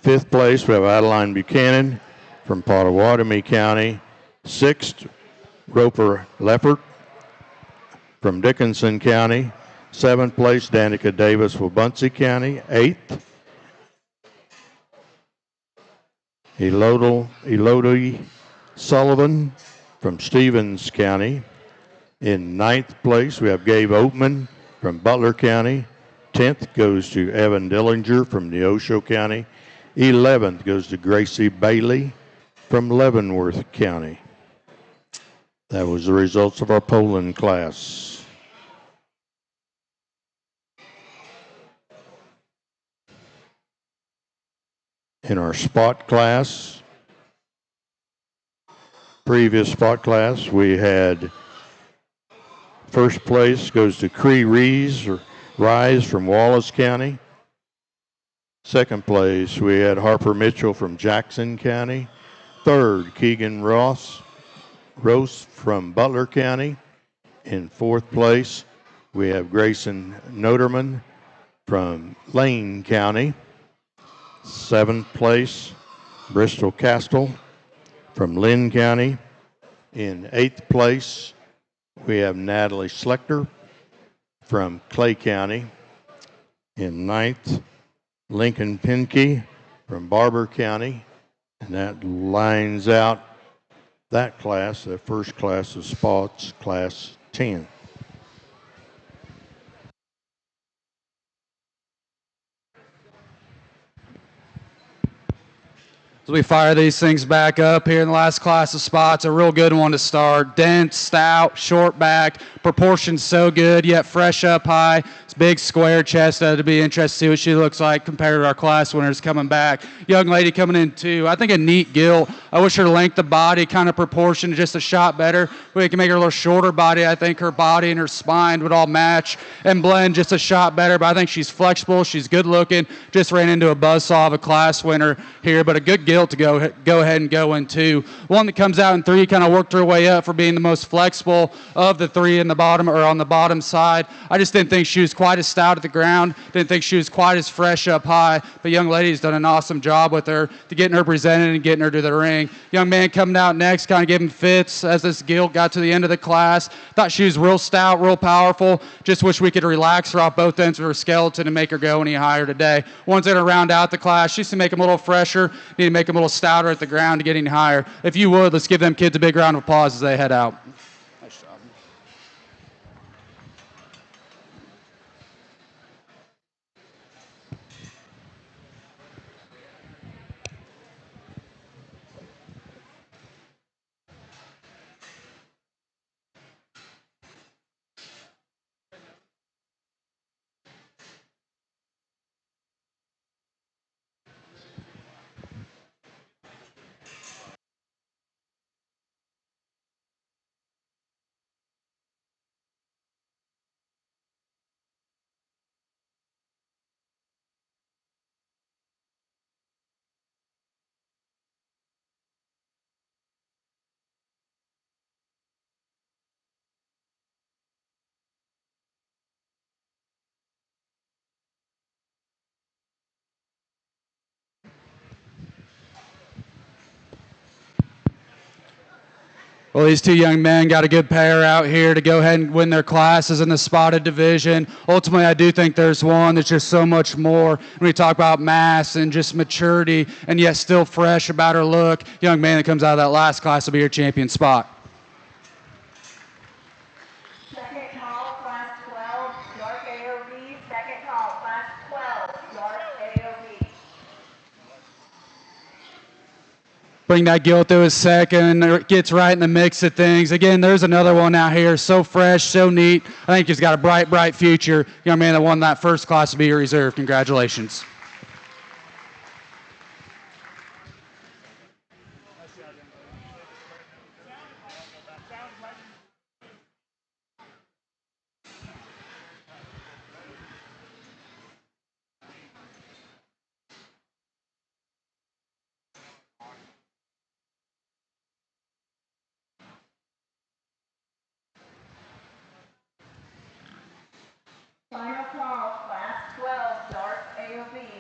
Fifth place, we have Adeline Buchanan from Pottawatomie County. 6th, Roper Leffert from Dickinson County. 7th place, Danica Davis from Buncey County. 8th, Elodie Sullivan from Stevens County. In 9th place, we have Gabe Oatman from Butler County. 10th goes to Evan Dillinger from Neosho County. 11th goes to Gracie Bailey from Leavenworth County. That was the results of our Poland class. In our spot class, previous spot class, we had first place goes to Cree Rise from Wallace County. Second place, we had Harper Mitchell from Jackson County. Third, Keegan Rose from Butler County. In 4th place, we have Grayson Noterman from Lane County. 7th place, Bristol Castle from Lynn County. In 8th place, we have Natalie Schlechter from Clay County. In 9th, Lincoln Pinkey from Barber County. And that lines out that class, the first class of spots, class 10. As we fire these things back up here in the last class of spots, a real good one to start. Dense, stout, short back, proportions so good, yet fresh up high. It's big square chest. That'd be interesting to see what she looks like compared to our class winners coming back. Young lady coming in too. I think a neat gilt. I wish her length of body kind of proportion just a shot better. We can make her a little shorter body. I think her body and her spine would all match and blend just a shot better. But I think she's flexible. She's good looking. Just ran into a buzzsaw of a class winner here, but a good gilt to go ahead and go into. One that comes out in 3, kind of worked her way up for being the most flexible of the 3 in the bottom or on the bottom side. I just didn't think she was quite as stout at the ground. Didn't think she was quite as fresh up high. But young lady's done an awesome job with her to getting her presented and getting her to the ring. Young man coming out next, kind of giving fits as this gilt got to the end of the class. Thought she was real stout, real powerful. Just wish we could relax her off both ends of her skeleton and make her go any higher today. One's going to round out the class. She's to make them a little fresher. Need to make them a little stouter at the ground to get any higher. If you would, let's give them kids a big round of applause as they head out. Nice job. Well, these two young men got a good pair out here to go ahead and win their classes in the spotted division. Ultimately, I do think there's one that's just so much more. When we talk about mass and just maturity and yet still fresh about her look, young man that comes out of that last class will be your champion spot. Second call, class 12, dark AOV. Second call, class 12, dark AOV. Bring that gilt to his second, gets right in the mix of things. Again, there's another one out here, so fresh, so neat. I think he's got a bright, bright future. Young man that won that first class will be your reserve. Congratulations. Final call, class 12, dark AOV.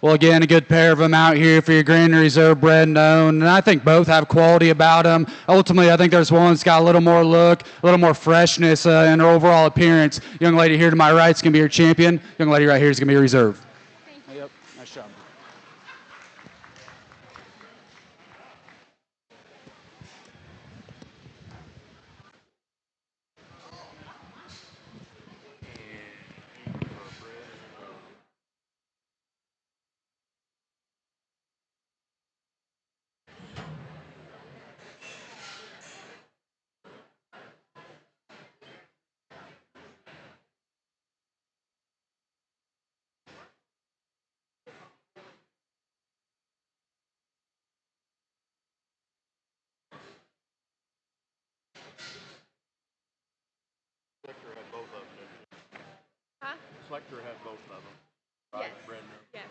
Well, again, a good pair of them out here for your Grand Reserve bred and owned, and I think both have quality about them. Ultimately, I think there's one that's got a little more look, a little more freshness in her overall appearance. Young lady here to my right is going to be your champion. Young lady right here is going to be your reserve. Thank you. Yep, nice job. Huh? Selector had both of them. Yes. Yes.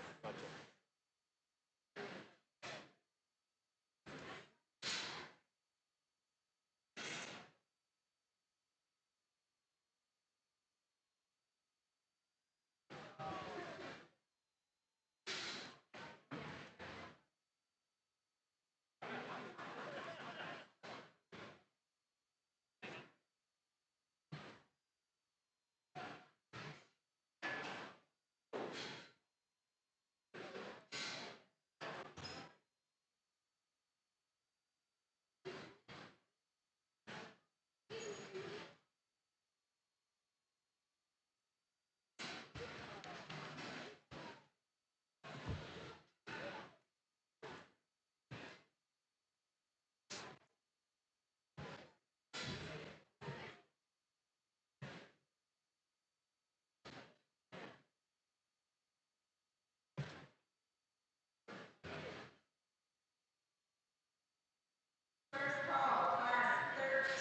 First call, class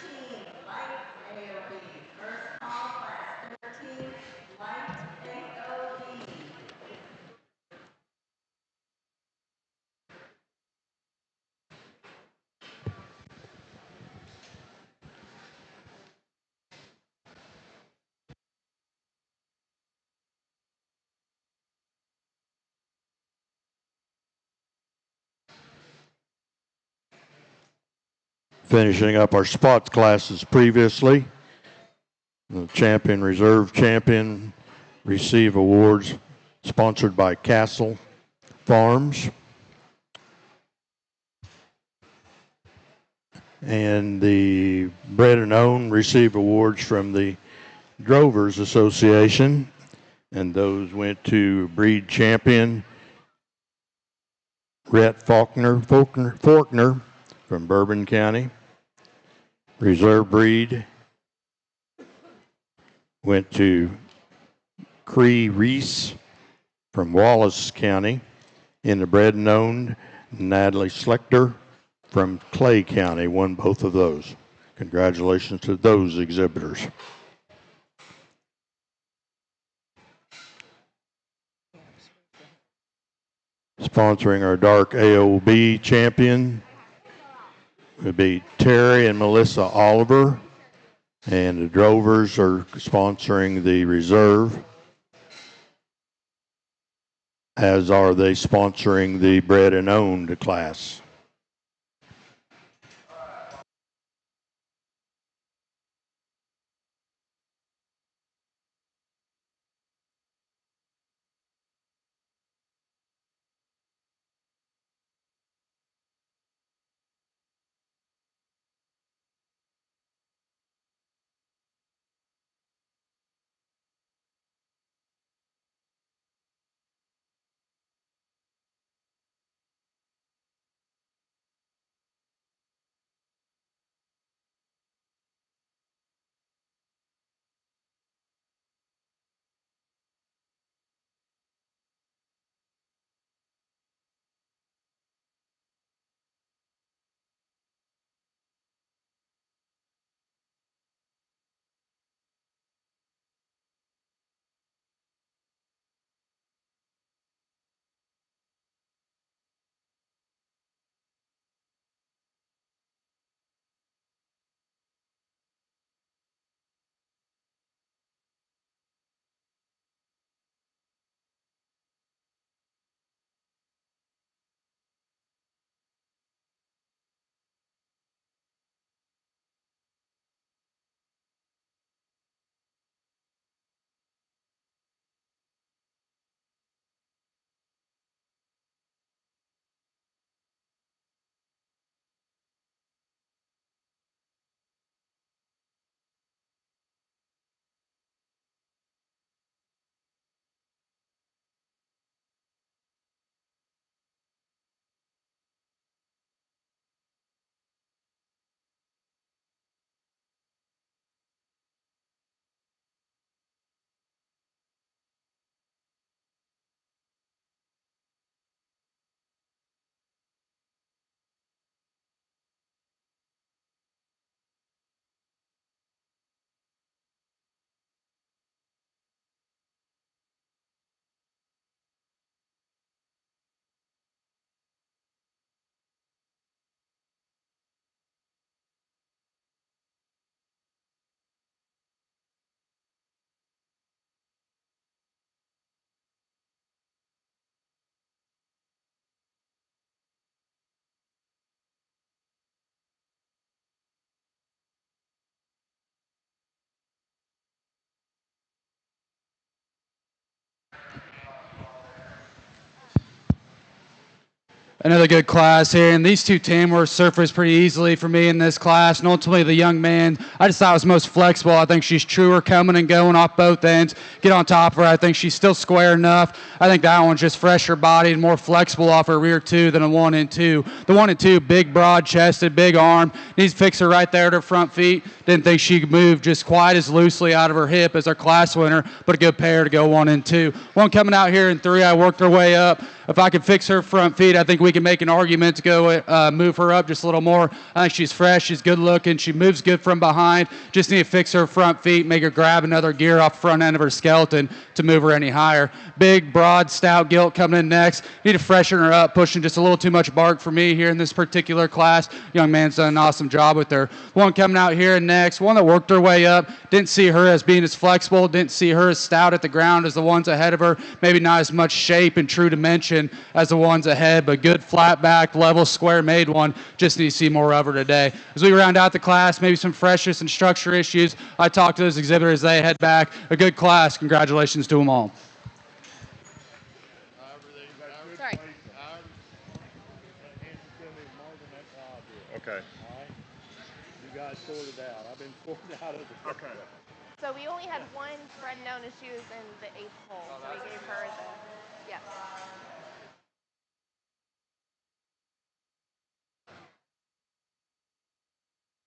13, light AOB. First call, class 13, light AOB. Finishing up our spots classes previously, the champion, reserve champion, receive awards sponsored by Castle Farms. And the bred and owned receive awards from the Drovers Association. And those went to breed champion Rhett Faulkner from Bourbon County. Reserve breed went to Cree Reese from Wallace County. In the bred and owned, Natalie Schlechter from Clay County won both of those. Congratulations to those exhibitors. Sponsoring our dark AOB champion would be Terry and Melissa Oliver. And the Drovers are sponsoring the reserve, as are they sponsoring the bred and owned class. Another good class here, and these two tamers surfaced pretty easily for me in this class. And ultimately, the young man, I just thought was most flexible. I think she's truer coming and going off both ends. Get on top of her. I think she's still square enough. I think that one's just fresher bodied and more flexible off her rear two than a 1 and 2. The 1 and 2, big, broad chested, big arm. Needs to fix her right there at her front feet. Didn't think she could move just quite as loosely out of her hip as our class winner, but a good pair to go 1 and 2. One coming out here in 3. I worked her way up. If I could fix her front feet, I think we can make an argument to go move her up just a little more. I think she's fresh, she's good looking, she moves good from behind. Just need to fix her front feet, make her grab another gear off the front end of her skeleton to move her any higher. Big, broad, stout gilt coming in next. Need to freshen her up, pushing just a little too much bark for me here in this particular class. Young man's done an awesome job with her. One coming out here next, one that worked her way up. Didn't see her as being as flexible, didn't see her as stout at the ground as the ones ahead of her. Maybe not as much shape and true dimension as the ones ahead, but good flat back, level, square made one. Just need to see more of her today. As we round out the class, maybe some freshness and structure issues. I talked to those exhibitors, they head back. A good class. Congratulations to them all. Sorry. Okay. All right. You guys sorted out. I've been sorted out of the. Okay. So we only had one Fred known as she was in the 8th hole, so we gave her the, yes.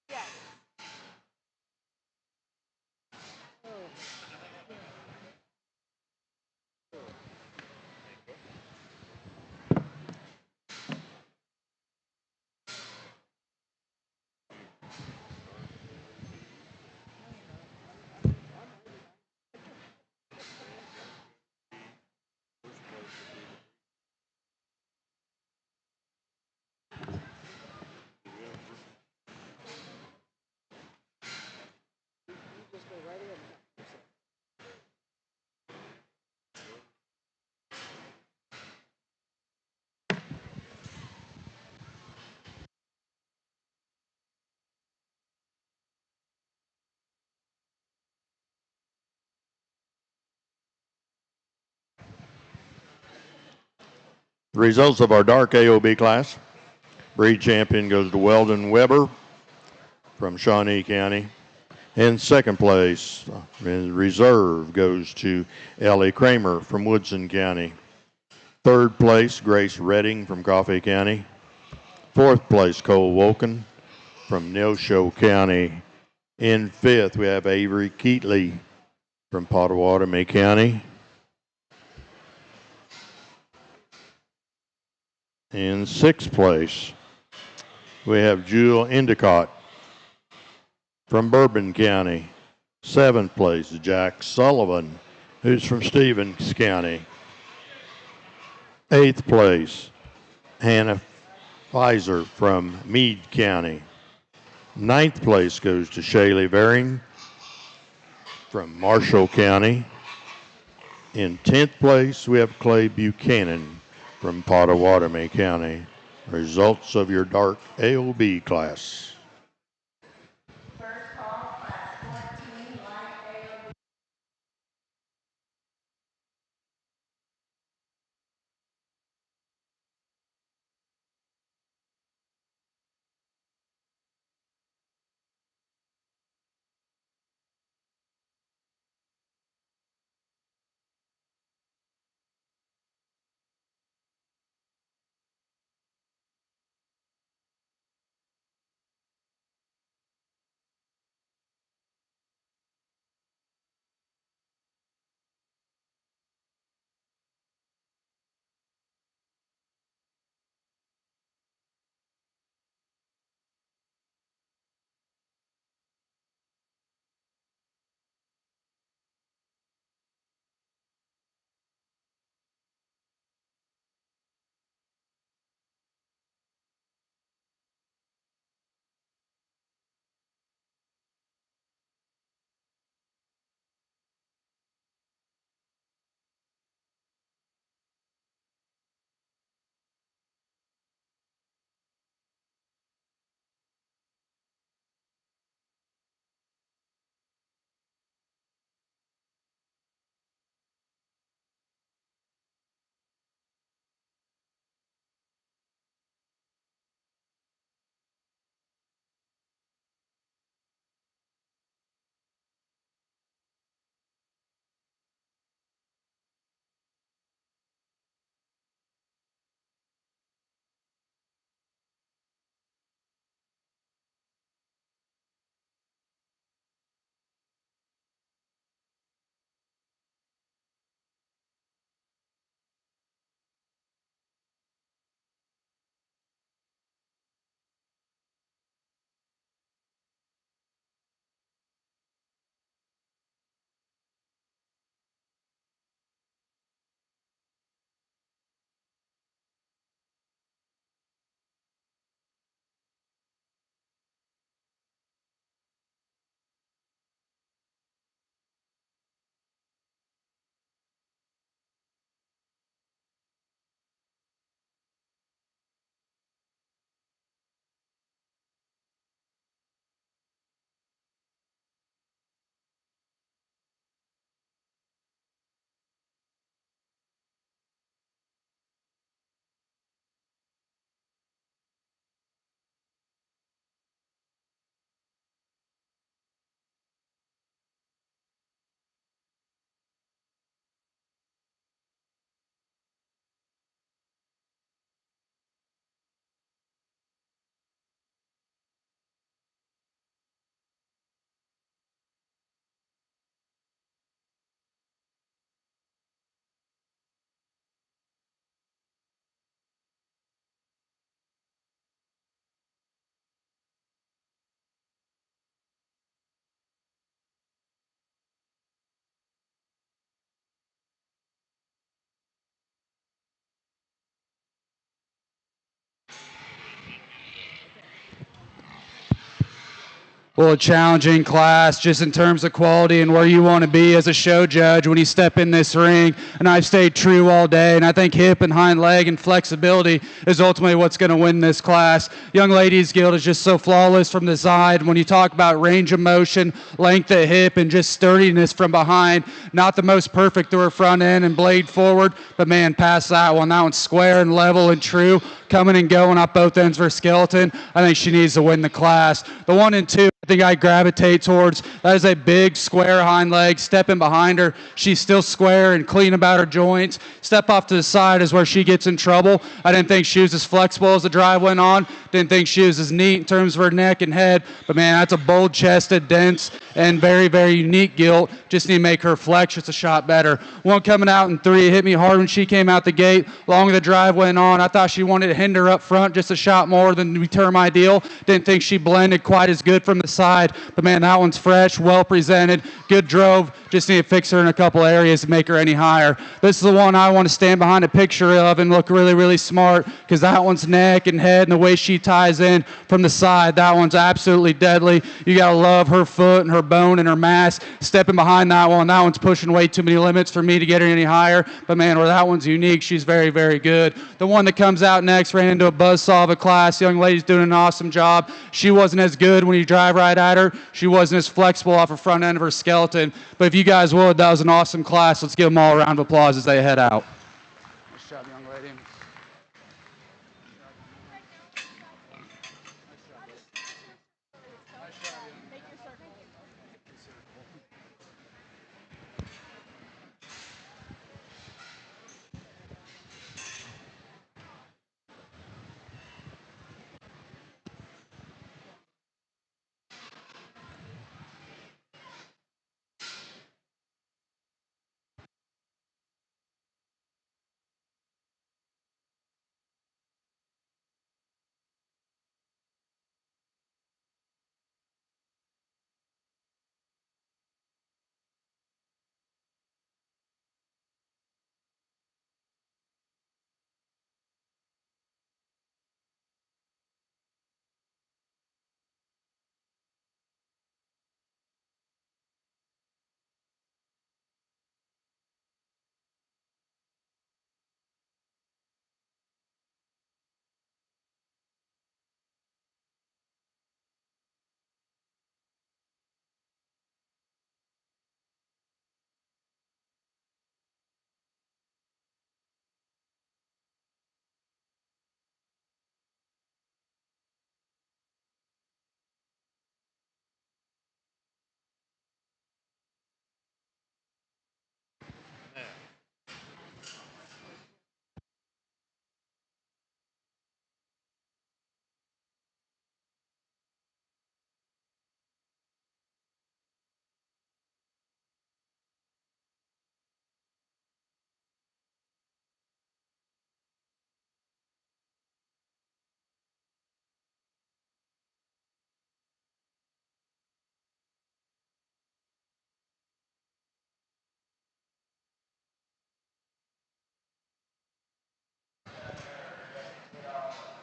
Yes. The results of our dark AOB class. Breed champion goes to Weldon Weber from Shawnee County. In second place, in reserve, goes to Ellie Kramer from Woodson County. Third place, Grace Redding from Coffee County. Fourth place, Cole Woken from Neosho County. In fifth, we have Avery Keatley from Pottawatomie County. In sixth place, we have Jewel Endicott from Bourbon County. Seventh place, Jack Sullivan, who's from Stevens County. Eighth place, Hannah Pfizer from Meade County. Ninth place goes to Shaylee Varing from Marshall County. In 10th place, we have Clay Buchanan from Pottawatomie County. Results of your dark AOB class. Well, a challenging class just in terms of quality and where you want to be as a show judge when you step in this ring. And I've stayed true all day. And I think hip and hind leg and flexibility is ultimately what's going to win this class. Young ladies Gilt is just so flawless from the side. When you talk about range of motion, length of hip, and just sturdiness from behind, not the most perfect through her front end and blade forward, but man, past that one. That one's square and level and true, coming and going up both ends for Skeleton. I think she needs to win the class. The 1 and 2, I think I gravitate towards. That is a big square hind leg. Stepping behind her, she's still square and clean about her joints. Step off to the side is where she gets in trouble. I didn't think she was as flexible as the drive went on. Didn't think she was as neat in terms of her neck and head. But man, that's a bold-chested, dense, and very, very unique Gilt. Just need to make her flex just a shot better. One coming out in 3. It hit me hard when she came out the gate. Long as the drive went on, I thought she wanted to hinder up front just a shot more than we term ideal. Didn't think she blended quite as good from the side. But man, that one's fresh, well presented, good drove. Just need to fix her in a couple areas to make her any higher. This is the one I want to stand behind a picture of and look really, really smart, because that one's neck and head and the way she ties in from the side, that one's absolutely deadly. You got to love her foot and her bone and her mass. Stepping behind that one's pushing way too many limits for me to get her any higher. But man, where that one's unique, she's very, very good. The one that comes out next ran into a buzzsaw of a class. Young lady's doing an awesome job. She wasn't as good when you drive right at her. She wasn't as flexible off her front end of her Skeleton. But if you guys would, that was an awesome class. Let's give them all a round of applause as they head out. Nice job, young lady.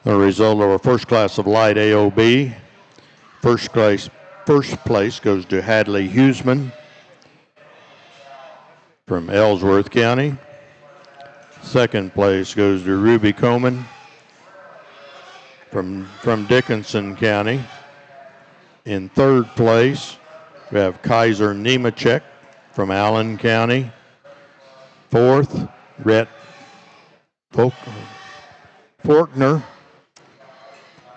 The result of our first class of light AOB. First place goes to Hadley Huseman from Ellsworth County. Second place goes to Ruby Coman from Dickinson County. In third place, we have Kaiser Nemechek from Allen County. Fourth, Rhett Faulkner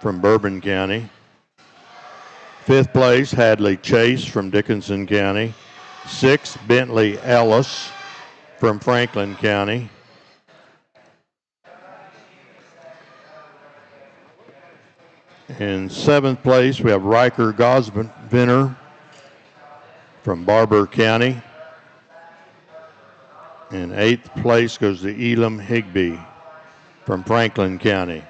from Bourbon County. Fifth place, Hadley Chase from Dickinson County. Sixth, Bentley Ellis from Franklin County. In seventh place, we have Riker Gosviner from Barber County. In eighth place goes to Elam Higby from Franklin County.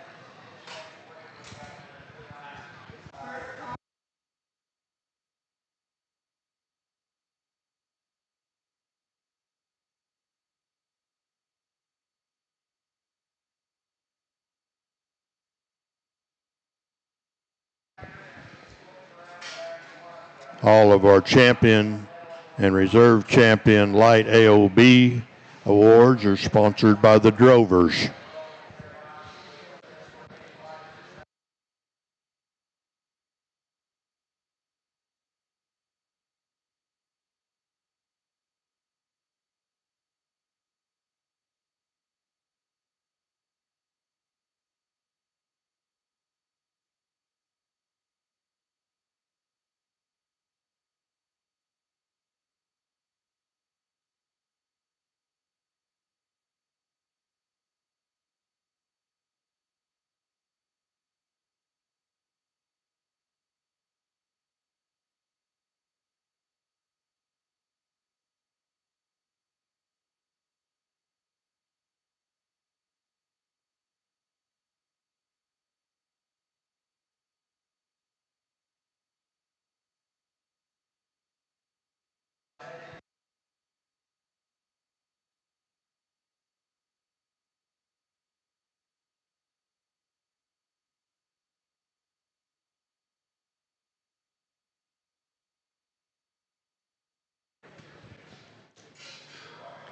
All of our champion and reserve champion light AOB awards are sponsored by the Drovers.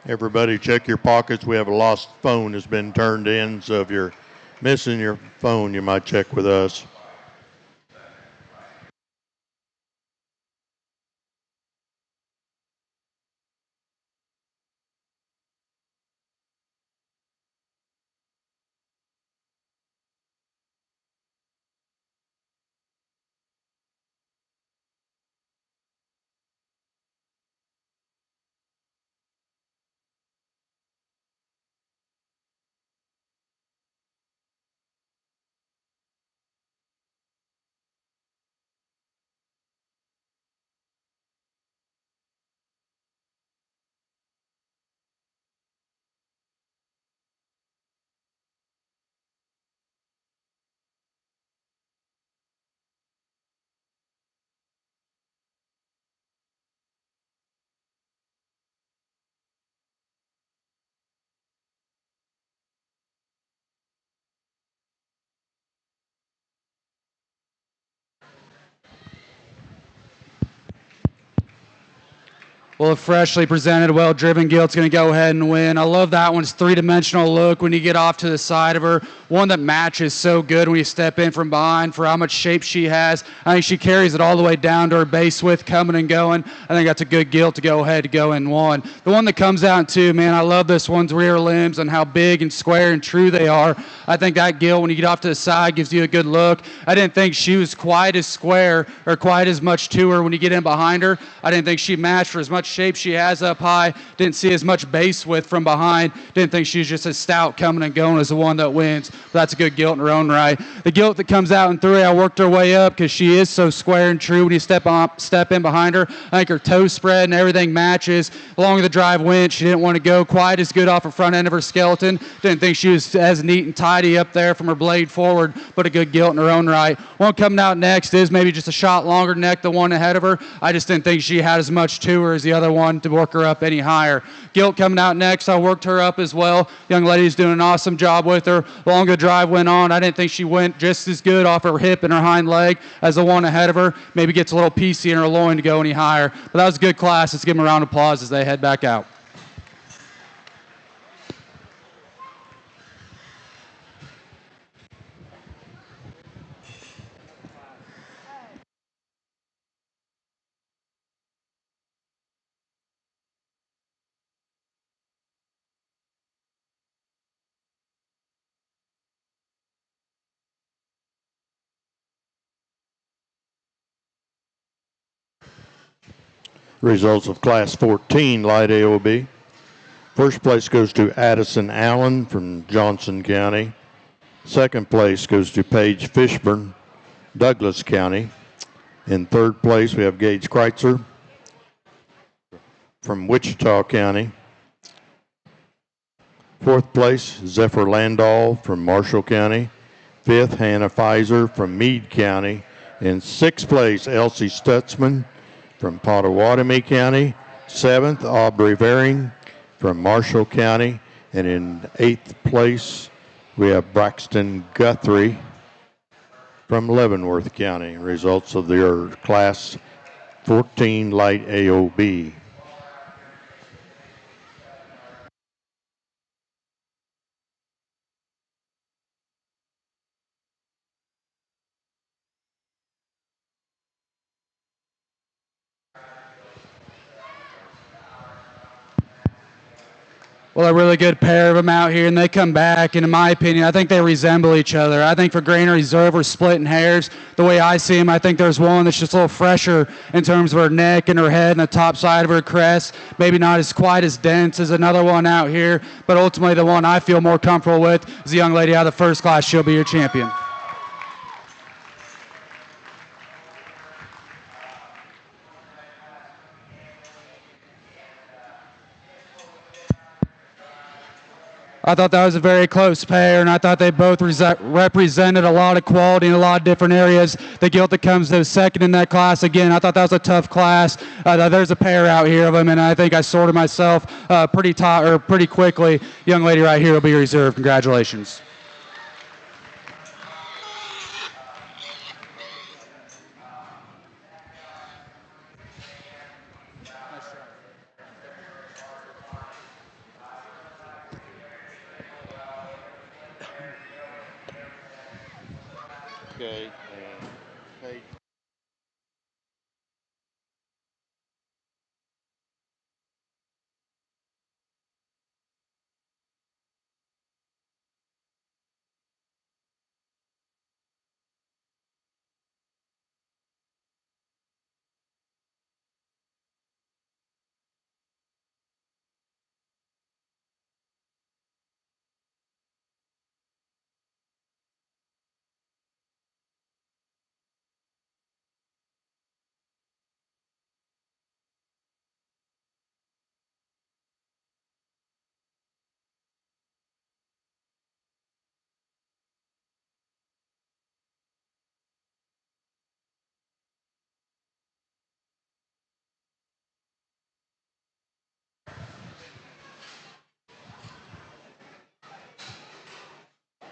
Everybody check your pockets. We have a lost phone has been turned in, so if you're missing your phone, you might check with us. Well, a freshly presented, well-driven Gilt's going to go ahead and win. I love that one's three-dimensional look when you get off to the side of her. One that matches so good when you step in from behind for how much shape she has. I think she carries it all the way down to her base width coming and going. I think that's a good Gilt to go ahead to go in one. The one that comes out in two, man, I love this one's rear limbs and how big and square and true they are. I think that Gilt, when you get off to the side, gives you a good look. I didn't think she was quite as square or quite as much to her when you get in behind her. I didn't think she matched for as much shape she has up high. Didn't see as much base width from behind. Didn't think she was just as stout coming and going as the one that wins. But that's a good Gilt in her own right. The Gilt that comes out in three, I worked her way up because she is so square and true when you step in behind her. I think her toe spread and everything matches. Along the drive went, she didn't want to go quite as good off the front end of her skeleton. Didn't think she was as neat and tidy up there from her blade forward, but a good Gilt in her own right. One coming out next is maybe just a shot longer neck, the one ahead of her. I just didn't think she had as much to her as the other one to work her up any higher. Gilt coming out next, I worked her up as well. Young lady's doing an awesome job with her. Long the drive went on, I didn't think she went just as good off her hip and her hind leg as the one ahead of her. Maybe gets a little piecey in her loin to go any higher. But that was a good class. Let's give them a round of applause as they head back out. Results of Class 14 Light AOB. First place goes to Addison Allen from Johnson County. Second place goes to Paige Fishburne, Douglas County. In third place, we have Gage Kreitzer from Wichita County. Fourth place, Zephyr Landau from Marshall County. Fifth, Hannah Pfizer from Meade County. In sixth place, Elsie Stutzman from Pottawatomie County. Seventh, Aubrey Varing from Marshall County. And in eighth place, we have Braxton Guthrie from Leavenworth County. Results of their Class 14 light AOB. Well, a really good pair of them out here, and they come back. And in my opinion, I think they resemble each other. I think for Granary Reserve, we're splitting hairs. The way I see them, I think there's one that's just a little fresher in terms of her neck and her head and the top side of her crest. Maybe not as quite as dense as another one out here, but ultimately the one I feel more comfortable with is the young lady out of the first class. She'll be your champion. I thought that was a very close pair, and I thought they both represented a lot of quality in a lot of different areas. The Gilt that comes to second in that class, again, I thought that was a tough class. There's a pair out here of them, and I think I sorted myself pretty quickly. Young lady right here will be reserved. Congratulations. Okay. Page.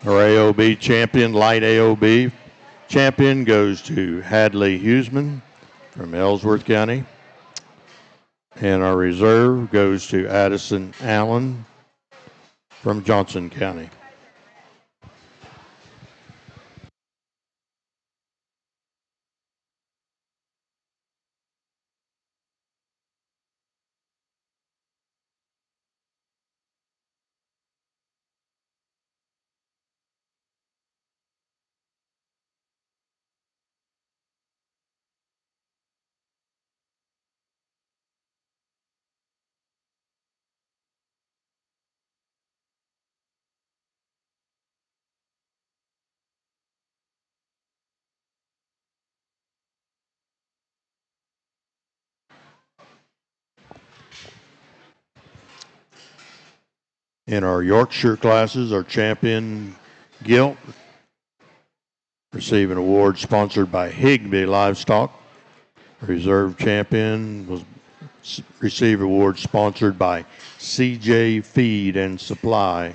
Our AOB champion, light AOB champion, goes to Hadley Huseman from Ellsworth County. And our reserve goes to Addison Allen from Johnson County. In our Yorkshire classes, our champion, Gilt, receive an award sponsored by Higbee Livestock. Reserve champion was receive award sponsored by CJ Feed and Supply.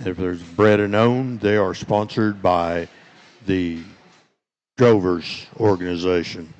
If there's bred and owned, they are sponsored by the Drovers organization.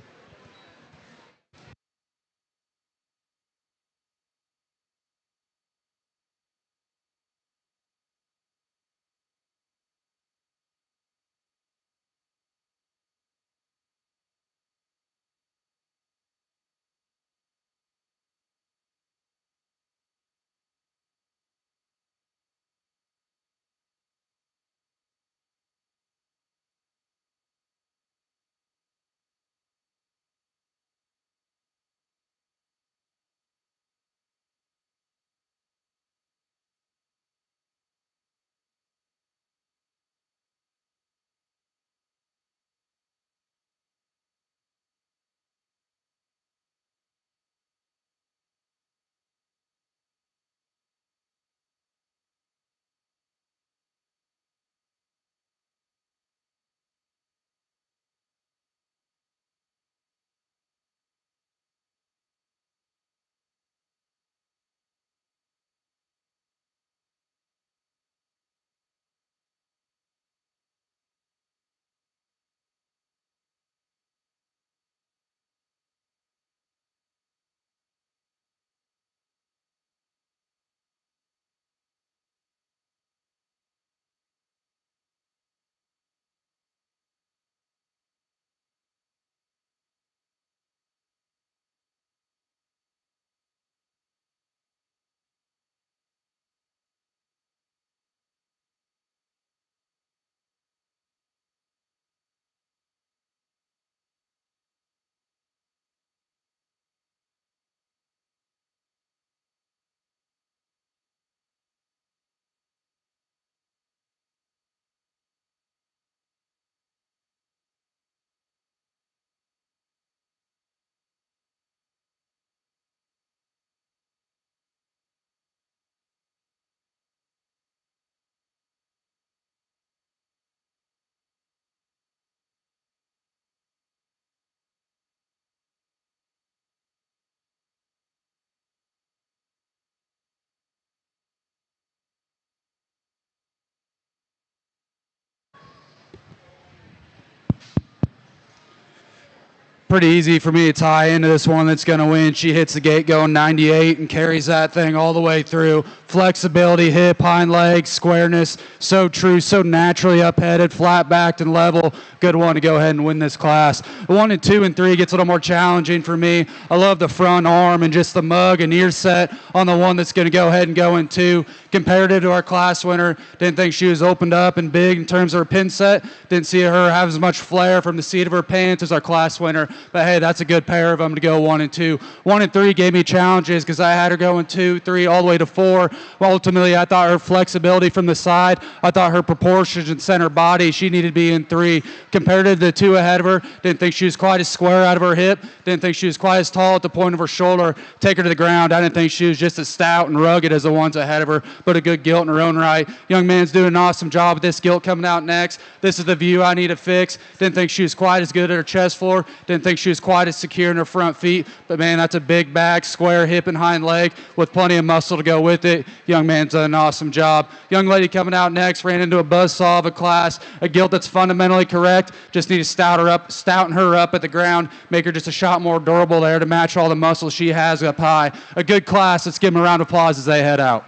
pretty easy for me to tie into this one that's going to win. She hits the gate going 98 and carries that thing all the way through. Flexibility, hip, hind legs, squareness, so true, so naturally up-headed, flat-backed, and level. Good one to go ahead and win this class. 1 and 2 and 3 gets a little more challenging for me. I love the front arm and just the mug and ear set on the one that's going to go ahead and go in 2. Comparative to our class winner, didn't think she was opened up and big in terms of her pin set. Didn't see her have as much flair from the seat of her pants as our class winner. But hey, that's a good pair of them to go 1 and 2. 1 and 3 gave me challenges because I had her going 2, 3, all the way to 4. Well, ultimately, I thought her flexibility from the side, I thought her proportions and center body, she needed to be in 3. Compared to the 2 ahead of her, didn't think she was quite as square out of her hip. Didn't think she was quite as tall at the point of her shoulder. Take her to the ground. I didn't think she was just as stout and rugged as the ones ahead of her, but a good gilt in her own right. Young man's doing an awesome job with this gilt coming out next. This is the view I need to fix. Didn't think she was quite as good at her chest floor. Didn't think she was quite as secure in her front feet. But, man, that's a big back, square hip and hind leg with plenty of muscle to go with it. Young man's done an awesome job. Young lady coming out next ran into a buzzsaw of a class, a gilt that's fundamentally correct. Just need to stouten her up at the ground, make her just a shot more durable there to match all the muscles she has up high. A good class. Let's give them a round of applause as they head out.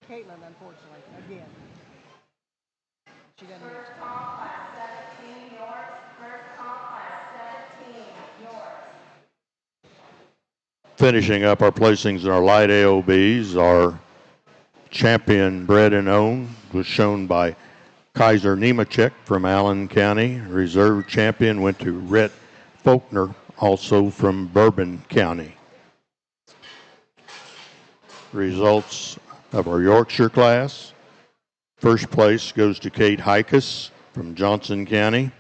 Caitlin, unfortunately, again. She doesn't First call, class 17, yours. First call, class 17, yours. Finishing up our placings in our light AOBs, our champion bred and owned was shown by Kaiser Nemechek from Allen County. Reserve champion went to Rhett Faulkner, also from Bourbon County. Results of our Yorkshire class. First place goes to Kate Hikus from Johnson County.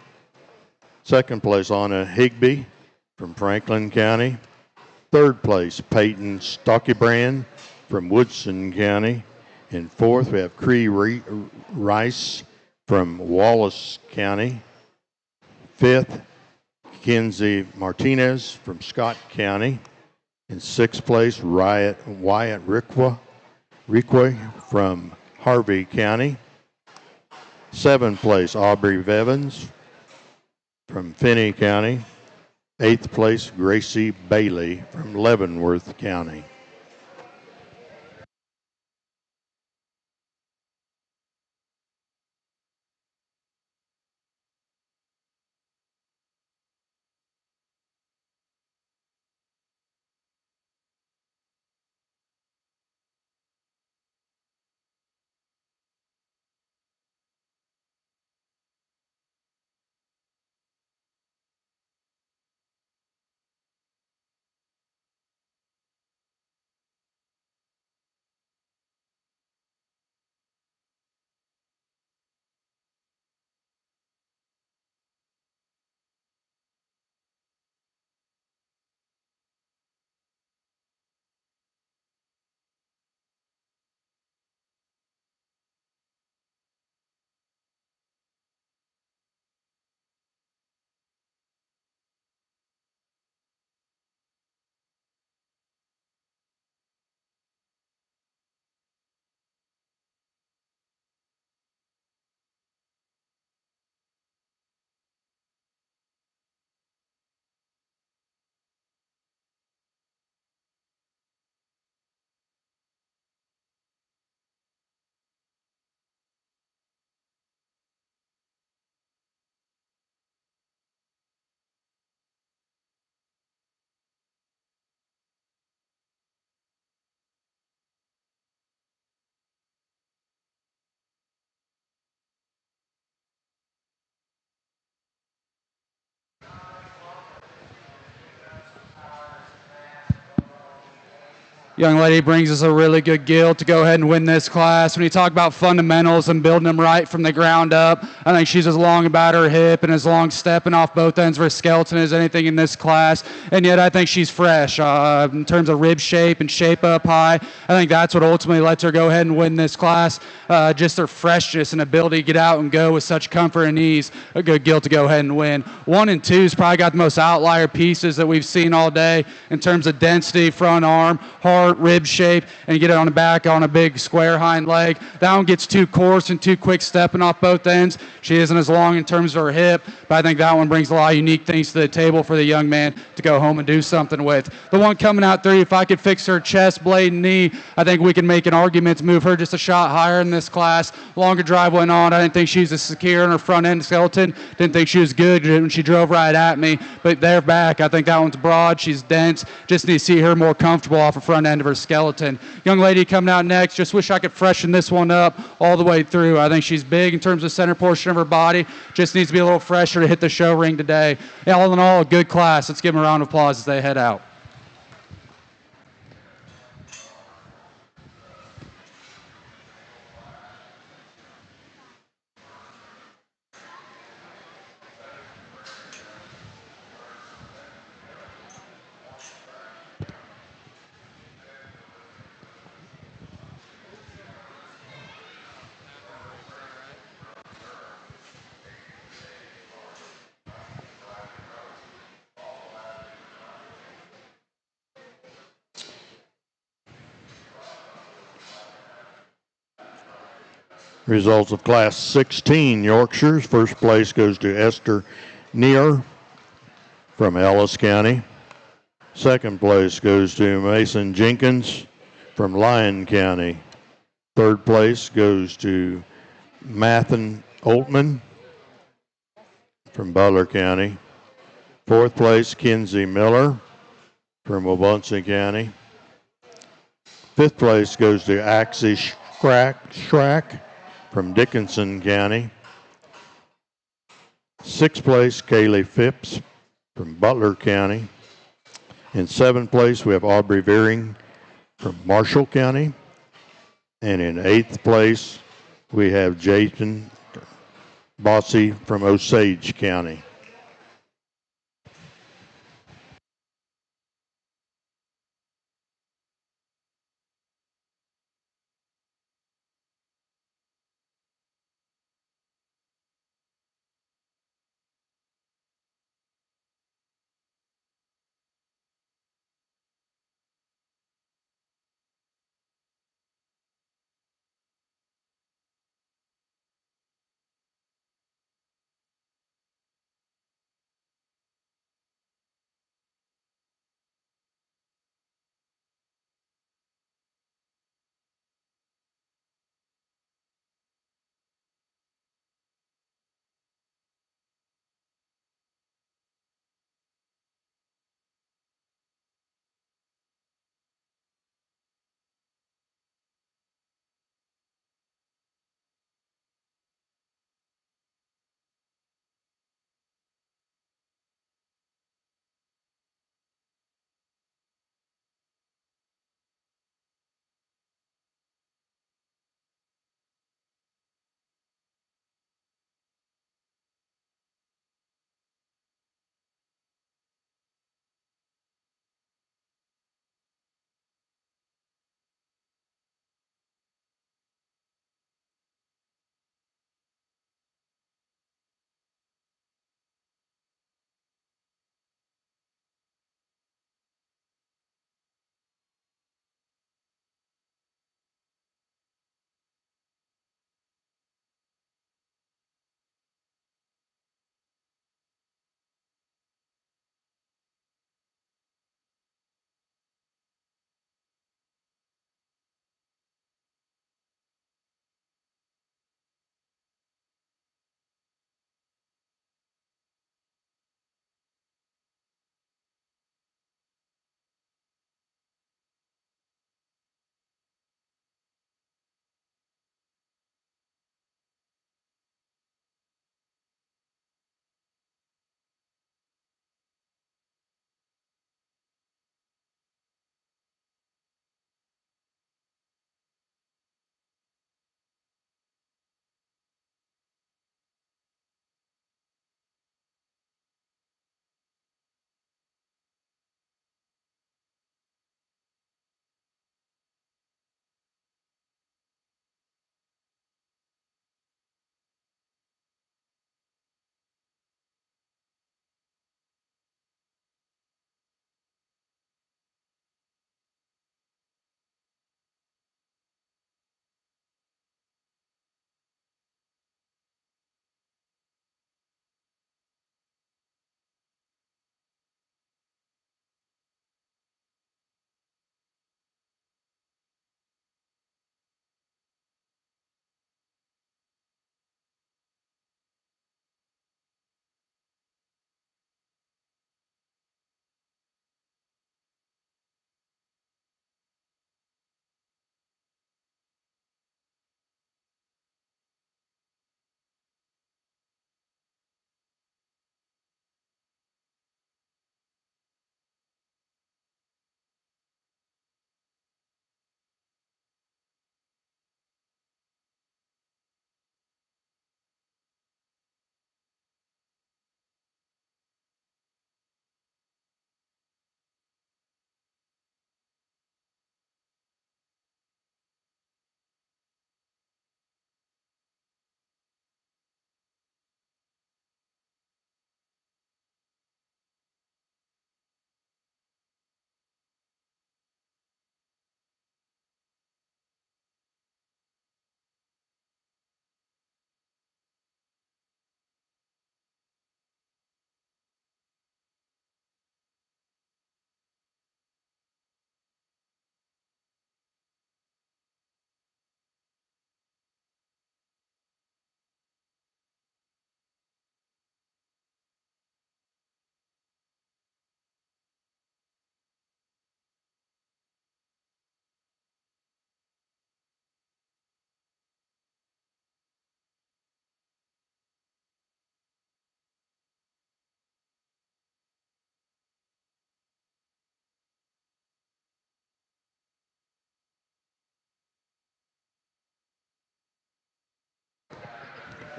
Second place, Anna Higby from Franklin County. Third place, Peyton Stockybrand from Woodson County. And fourth, we have Cree Rice from Wallace County. Fifth, Kenzie Martinez from Scott County. In sixth place, Wyatt Riqua from Harvey County. Seventh place, Aubrey Bevins from Finney County. Eighth place, Gracie Bailey from Leavenworth County. Young lady brings us a really good Gilt to go ahead and win this class. When you talk about fundamentals and building them right from the ground up, I think she's as long about her hip and as long stepping off both ends of her skeleton as anything in this class. And yet I think she's fresh in terms of rib shape and shape up high. I think that's what ultimately lets her go ahead and win this class. Just her freshness and ability to get out and go with such comfort and ease. A good Gilt to go ahead and win. 1 and 2's probably got the most outlier pieces that we've seen all day in terms of density, front arm, heart, rib shape, and get it on the back on a big square hind leg. That one gets too coarse and too quick stepping off both ends. She isn't as long in terms of her hip, but I think that one brings a lot of unique things to the table for the young man to go home and do something with. The one coming out 3, if I could fix her chest, blade, and knee, I think we can make an argument to move her just a shot higher in this class. Longer drive went on. I didn't think she was as secure in her front end skeleton. Didn't think she was good when she drove right at me, but they're back. I think that one's broad. She's dense. Just need to see her more comfortable off the front end of her skeleton. Young lady coming out next. Just wish I could freshen this one up all the way through. I think she's big in terms of center portion of her body. Just needs to be a little fresher to hit the show ring today. Yeah, all in all, a good class. Let's give them a round of applause as they head out. Results of Class 16 Yorkshires. First place goes to Esther Neer from Ellis County. Second place goes to Mason Jenkins from Lyon County. Third place goes to Mathen Oltman from Butler County. Fourth place, Kinsey Miller from Wabaunsee County. Fifth place goes to Axie Schrack from Dickinson County. Sixth place, Kaylee Phipps from Butler County. In seventh place, we have Aubrey Veering from Marshall County. And in eighth place, we have Jason Bossy from Osage County.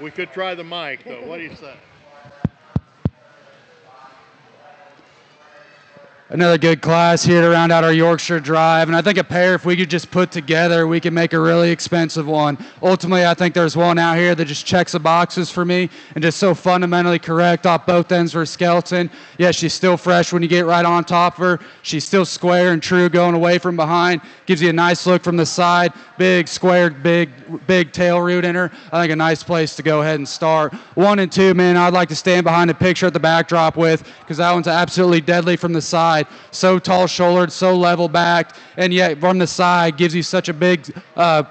We could try the mic, though. What do you say? Another good class here to round out our Yorkshire drive. And I think a pair, if we could just put together, we can make a really expensive one. Ultimately, I think there's one out here that just checks the boxes for me and just so fundamentally correct off both ends for a skeleton. Yeah, she's still fresh when you get right on top of her. She's still square and true going away from behind. Gives you a nice look from the side. Big, square, big tail root in her. I think a nice place to go ahead and start. 1 and 2, man, I'd like to stand behind the picture at the backdrop with, because that one's absolutely deadly from the side. So tall shouldered, so level backed, and yet from the side gives you such a big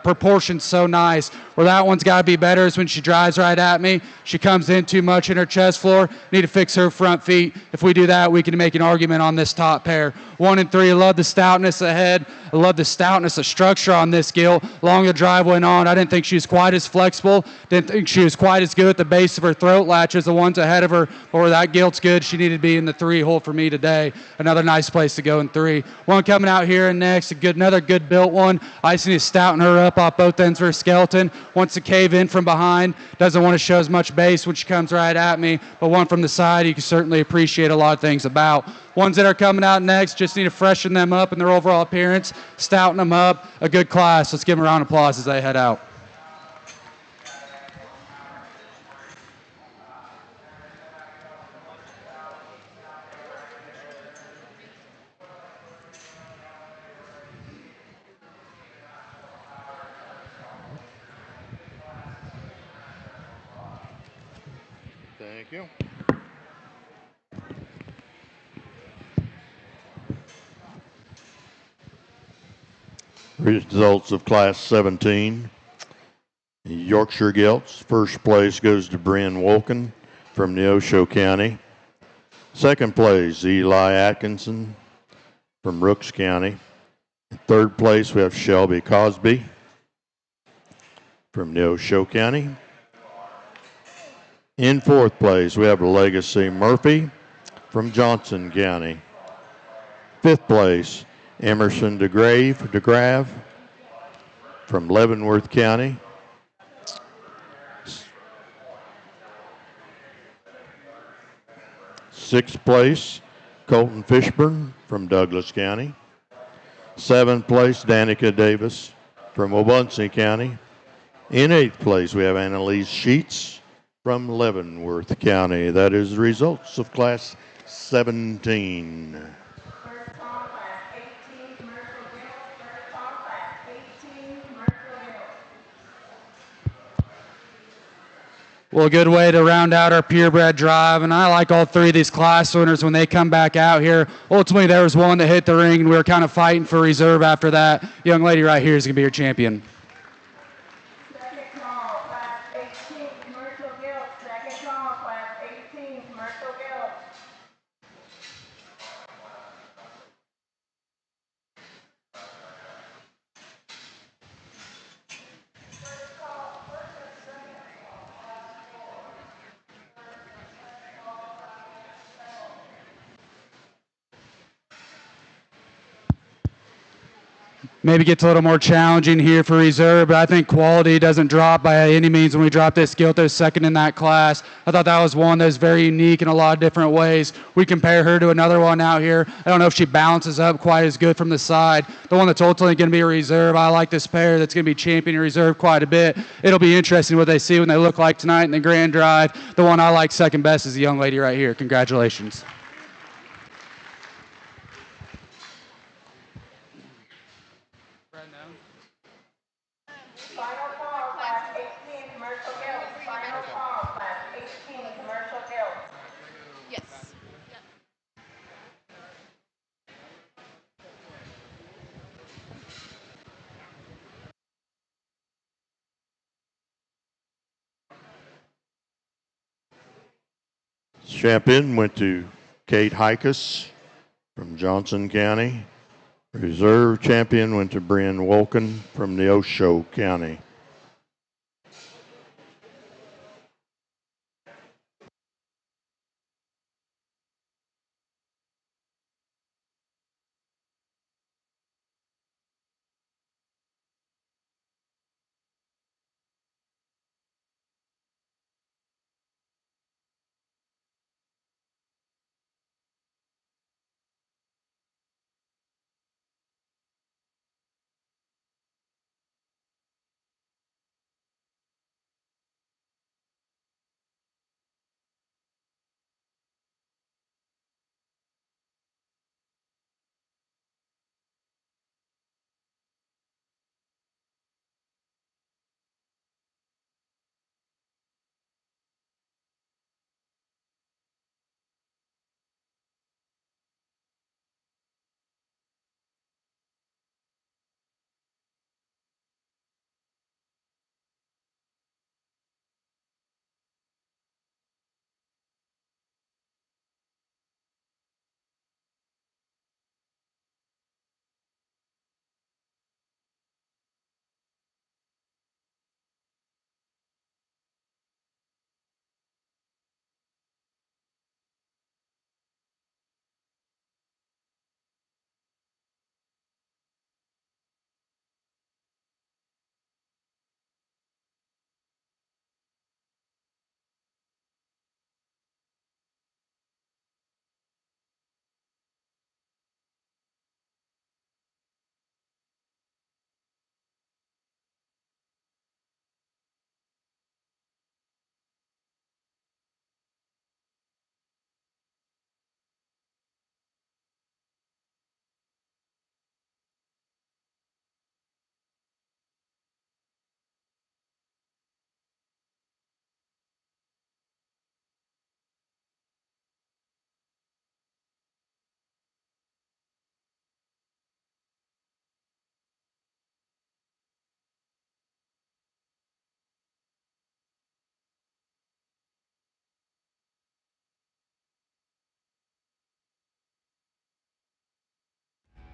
proportion, so nice. Where that one's got to be better is when she drives right at me. She comes in too much in her chest floor. Need to fix her front feet. If we do that, we can make an argument on this top pair. 1 and 3, I love the stoutness ahead. I love the stoutness of structure on this Gilt. Long the drive went on, I didn't think she was quite as flexible. Didn't think she was quite as good at the base of her throat latch as the ones ahead of her. But where that Gilt's good, she needed to be in the 3 hole for me today. Another nice place to go in 3. One coming out here and next, another good built one. I just need to stouten her up off both ends of her skeleton. Wants to cave in from behind. Doesn't want to show as much base when she comes right at me. But one from the side, you can certainly appreciate a lot of things about. Ones that are coming out next, just need to freshen them up in their overall appearance, stouten them up. A good class. Let's give them a round of applause as they head out. Thank you. Results of Class 17. Yorkshire Gilts. First place goes to Bryn Wolken from Neosho County. Second place, Eli Atkinson from Rooks County. In third place, we have Shelby Cosby from Neosho County. In fourth place, we have Legacy Murphy from Johnson County. Fifth place, Emerson DeGrave from Leavenworth County. Sixth place, Colton Fishburne from Douglas County. Seventh place, Danica Davis from Wabaunsee County. In eighth place, we have Annalise Sheets from Leavenworth County. That is the results of Class 17. First call, class 18, commercial Gilt. First call, class 18, commercial Gilt. Well, a good way to round out our purebred drive, and I like all 3 of these class winners when they come back out here. Ultimately, there was one that hit the ring, and we were kind of fighting for reserve after that. Young lady right here is going to be your champion. Second call, class 18, commercial Gilt. Second call, class 18, commercial Gilt. Maybe gets a little more challenging here for reserve, but I think quality doesn't drop by any means when we drop this Gilt as second in that class. I thought that was one that was very unique in a lot of different ways. We compare her to another one out here. I don't know if she balances up quite as good from the side. The one that's ultimately going to be a reserve, I like this pair that's going to be champion in reserve quite a bit. It'll be interesting what they see when they look like tonight in the grand drive. The one I like second best is the young lady right here. Congratulations. Final call, class 18, commercial Gilt. Final call, class 18, commercial Gilt. Yes. Yep. Champion went to Kate Hikus from Johnson County. Reserve champion went to Bryn Wolken from Neosho County.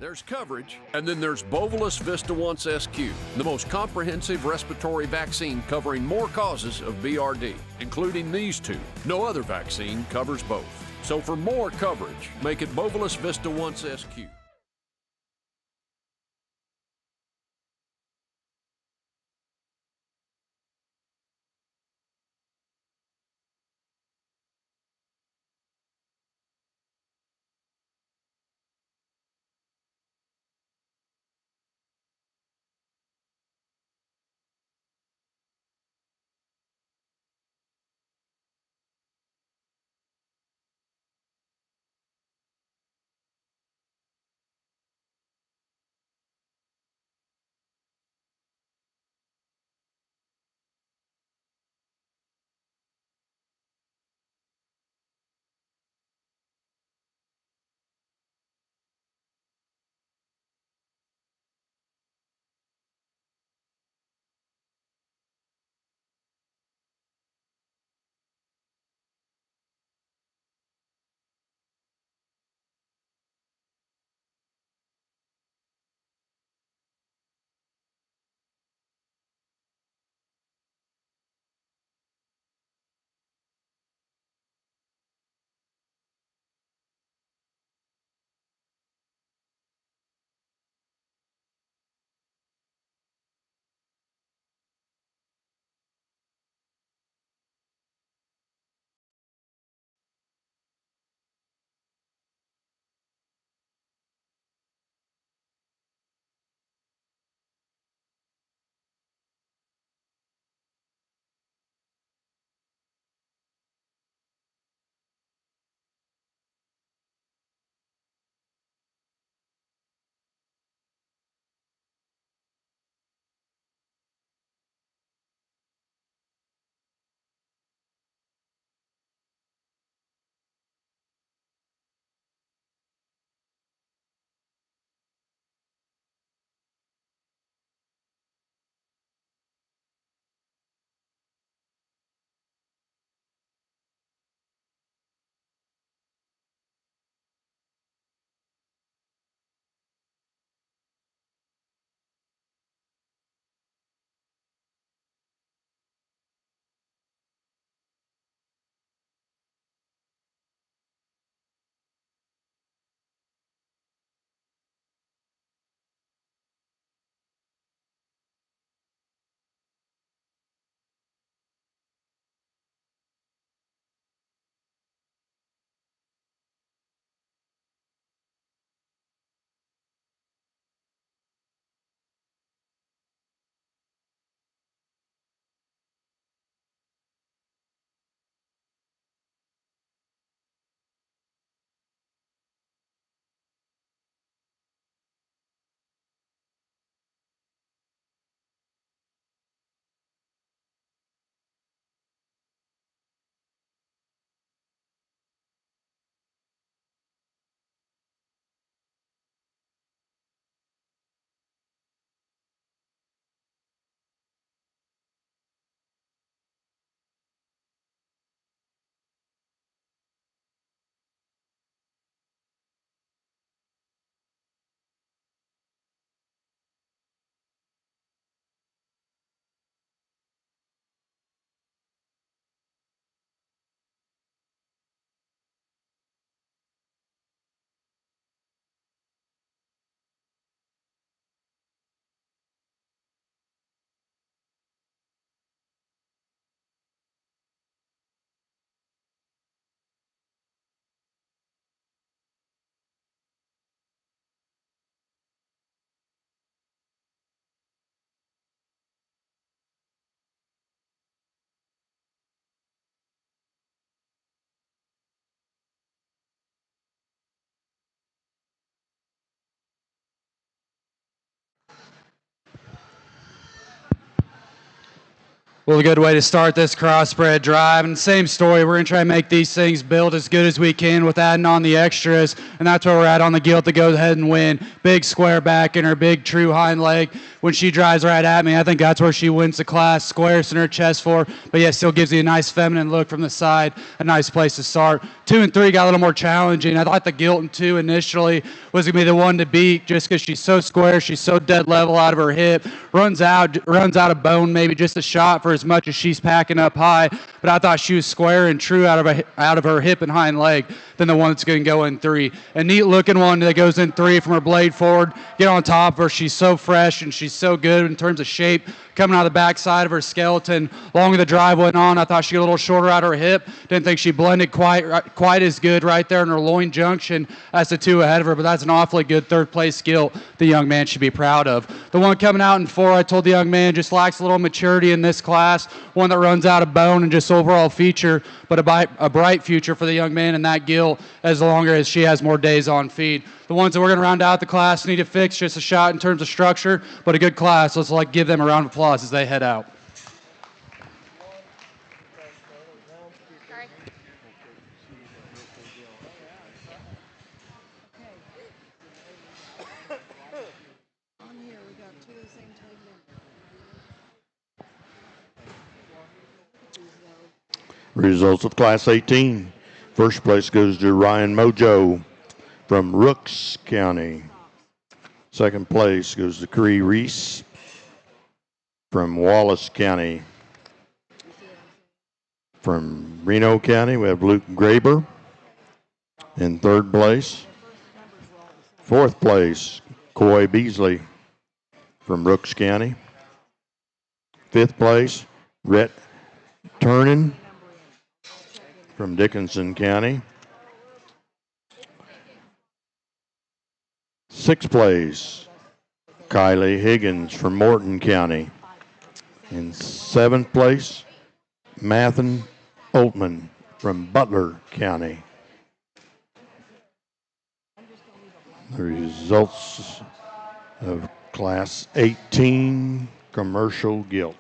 There's coverage, and then there's Bovolus Vista Once SQ, the most comprehensive respiratory vaccine covering more causes of BRD, including these two. No other vaccine covers both. So for more coverage, make it Bovolus Vista Once SQ. Well, a good way to start this crossbred drive. And same story, we're going to try and make these things build as good as we can with adding on the extras. And that's where we're at on the Gilt to go ahead and win. Big square back in her big true hind leg. When she drives right at me, I think that's where she wins the class. Squares in her chest for, but yeah, still gives you a nice feminine look from the side. A nice place to start. 2 and 3 got a little more challenging. I thought the Gilt in 2 initially was going to be the one to beat just because she's so square. She's so dead level out of her hip. Runs out of bone, maybe just a shot for as much as she's packing up high. But I thought she was square and true out of her hip and hind leg than the one that's going to go in 3. A neat looking one that goes in 3 from her blade forward. Get on top of her. She's so fresh and she's so good in terms of shape. Coming out of the backside of her skeleton, longer the drive went on. I thought she got a little shorter out her hip. Didn't think she blended quite as good right there in her loin junction as the 2 ahead of her. But that's an awfully good third place skill the young man should be proud of. The one coming out in 4, I told the young man just lacks a little maturity in this class. One that runs out of bone and just overall feature, but a bright future for the young man in that Gilt as longer as she has more days on feed. The ones that we're going to round out the class need to fix just a shot in terms of structure, but a good class. Let's give them a round of applause as they head out. Sorry. On here, we got 2 of the same type number. Results of Class 18. First place goes to Ryan Mojo from Rooks County. Second place goes to Cree Reese from Wallace County. From Reno County, we have Luke Graber in third place. Fourth place, Coy Beasley from Rooks County. Fifth place, Rhett Turnin from Dickinson County. Sixth place, Kylie Higgins from Morton County. In seventh place, Mathen Oltman from Butler County. The results of Class 18 commercial gilts.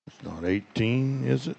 It's not 18, is it?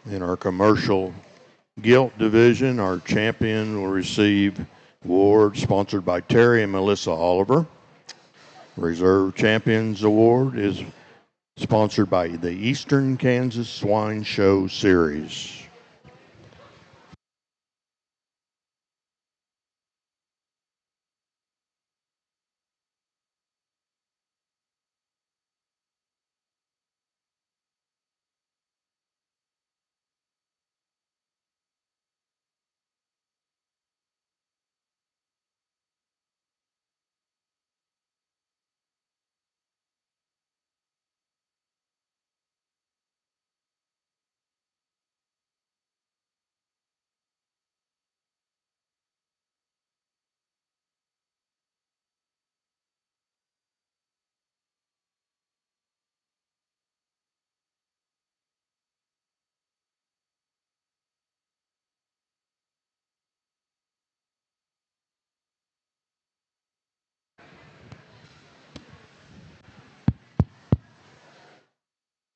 In our commercial Gilt division, our champion will receive award sponsored by Terry and Melissa Oliver. Reserve Champions Award is sponsored by the Eastern Kansas Swine Show Series.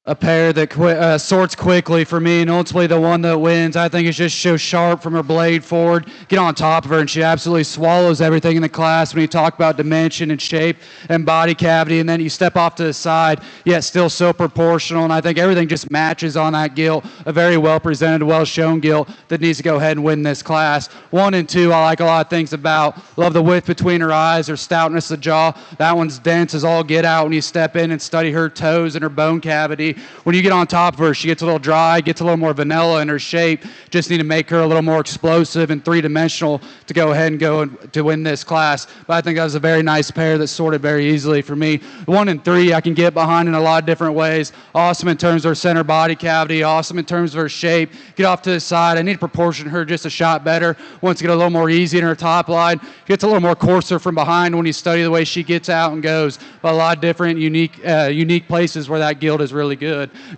A pair that sorts quickly for me, and ultimately the one that wins. I think is just so sharp from her blade forward. Get on top of her, and she absolutely swallows everything in the class when you talk about dimension and shape and body cavity, and then you step off to the side, yet still so proportional, and I think everything just matches on that gilt. A very well-presented, well-shown gilt that needs to go ahead and win this class. 1 and 2, I like a lot of things about. Love the width between her eyes, her stoutness of jaw. That one's dense as all get out when you step in and study her toes and her bone cavity. When you get on top of her, she gets a little dry, gets a little more vanilla in her shape. Just need to make her a little more explosive and three-dimensional to go ahead and go to win this class. But I think that was a very nice pair that sorted very easily for me. 1 and 3 I can get behind in a lot of different ways. Awesome in terms of her center body cavity, awesome in terms of her shape. Get off to the side. I need to proportion her just a shot better. Wants to get a little more easy in her top line. Gets a little more coarser from behind when you study the way she gets out and goes. But a lot of different unique places where that gilt is really good.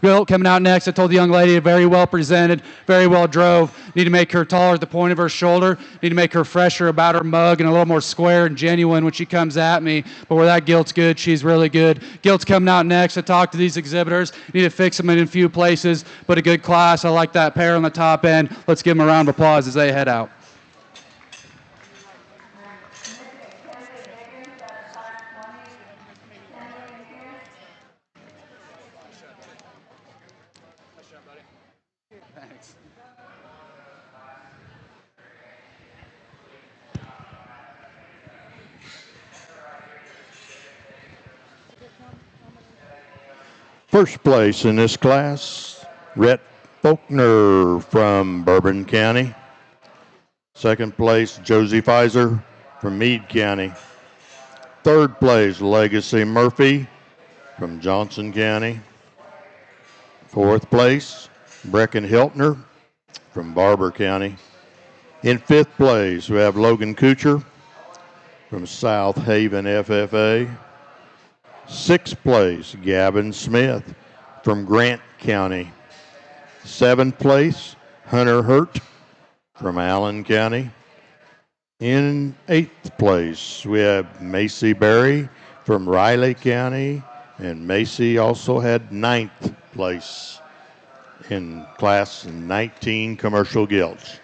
Gilt coming out next. I told the young lady, very well presented, very well drove. Need to make her taller at the point of her shoulder. Need to make her fresher about her mug and a little more square and genuine when she comes at me. But where that gilt's good, she's really good. Gilt's coming out next. I talked to these exhibitors. Need to fix them in a few places, but a good class. I like that pair on the top end. Let's give them a round of applause as they head out. First place in this class, Rhett Faulkner from Bourbon County. Second place, Josie Pfizer from Meade County. Third place, Legacy Murphy from Johnson County. Fourth place, Brecken Hiltner from Barber County. In fifth place, we have Logan Kuchar from South Haven FFA. Sixth place, Gavin Smith from Grant County. Seventh place, Hunter Hurt from Allen County. In eighth place, we have Macy Berry from Riley County, and Macy also had ninth place in class 19 commercial gilts.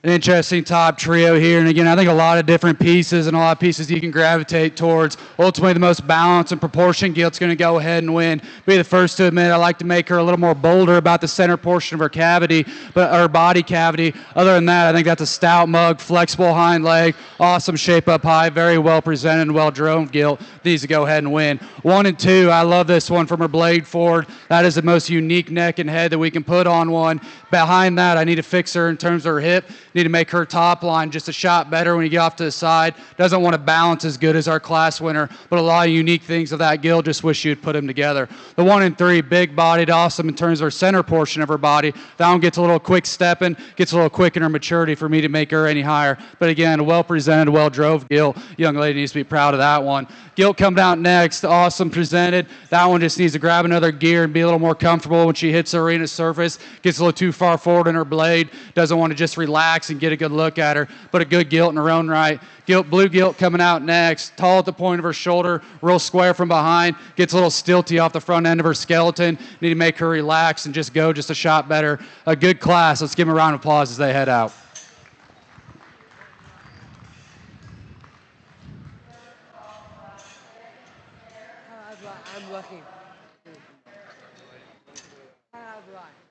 An interesting top trio here. And again, I think a lot of different pieces and a lot of pieces you can gravitate towards. Ultimately, the most balanced and proportion Gilt's going to go ahead and win. Be the first to admit I like to make her a little more bolder about the center portion of her cavity, but her body cavity. Other than that, I think that's a stout mug, flexible hind leg, awesome shape up high, very well presented and well drove Gilt. Needs to go ahead and win. 1 and 2, I love this one from her blade forward. That is the most unique neck and head that we can put on one. Behind that, I need to fix her in terms of her hip. Need to make her top line just a shot better when you get off to the side. Doesn't want to balance as good as our class winner, but a lot of unique things of that Gilt. Just wish you'd put them together. The 1 and 3, big bodied, awesome in terms of her center portion of her body. That one gets a little quick stepping, gets a little quick in her maturity for me to make her any higher. But again, a well presented, well drove Gilt. Young lady needs to be proud of that one. Gilt coming out next, awesome presented. That one just needs to grab another gear and be a little more comfortable when she hits the arena surface. Gets a little too far forward in her blade. Doesn't want to just relax and get a good look at her, but a good Gilt in her own right. Blue Gilt coming out next, tall at the point of her shoulder, real square from behind, gets a little stilty off the front end of her skeleton. Need to make her relax and just go just a shot better. A good class. Let's give them a round of applause as they head out. I'm lucky. I'm lucky.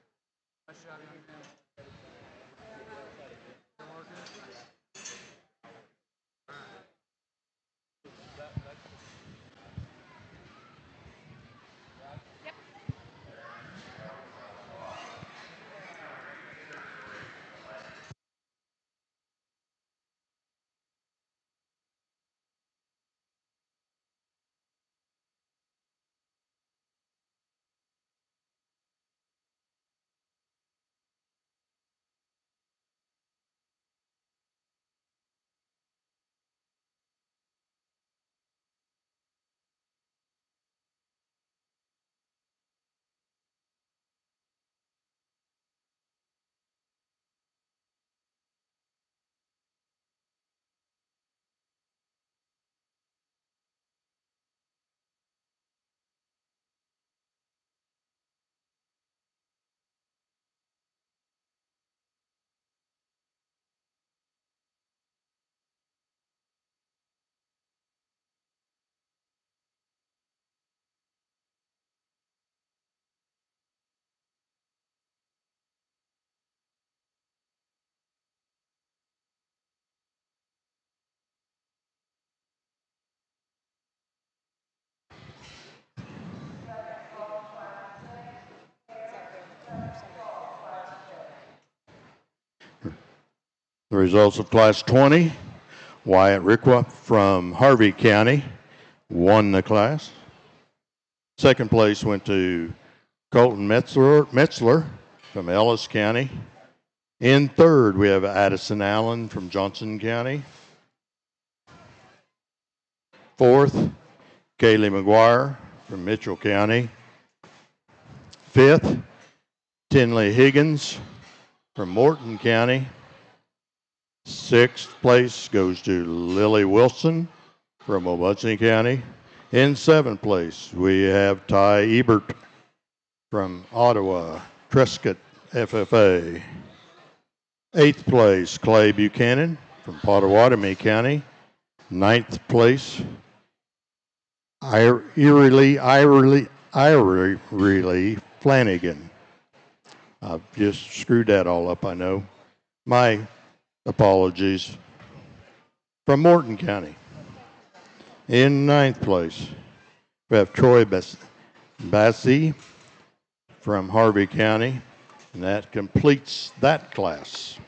The results of Class 20, Wyatt Rickwa from Harvey County won the class. Second place went to Colton Metzler from Ellis County. In third, we have Addison Allen from Johnson County. Fourth, Kaylee McGuire from Mitchell County. Fifth, Tinley Higgins from Morton County. Sixth place goes to Lily Wilson from Wabunsee County. In seventh place, we have Ty Ebert from Ottawa, Trescott FFA. Eighth place, Clay Buchanan from Pottawatomie County. Ninth place, Irelie Flanagan. I've just screwed that all up, I know. My apologies. From Morton County. In ninth place, we have Troy Bassey from Harvey County, and that completes that class.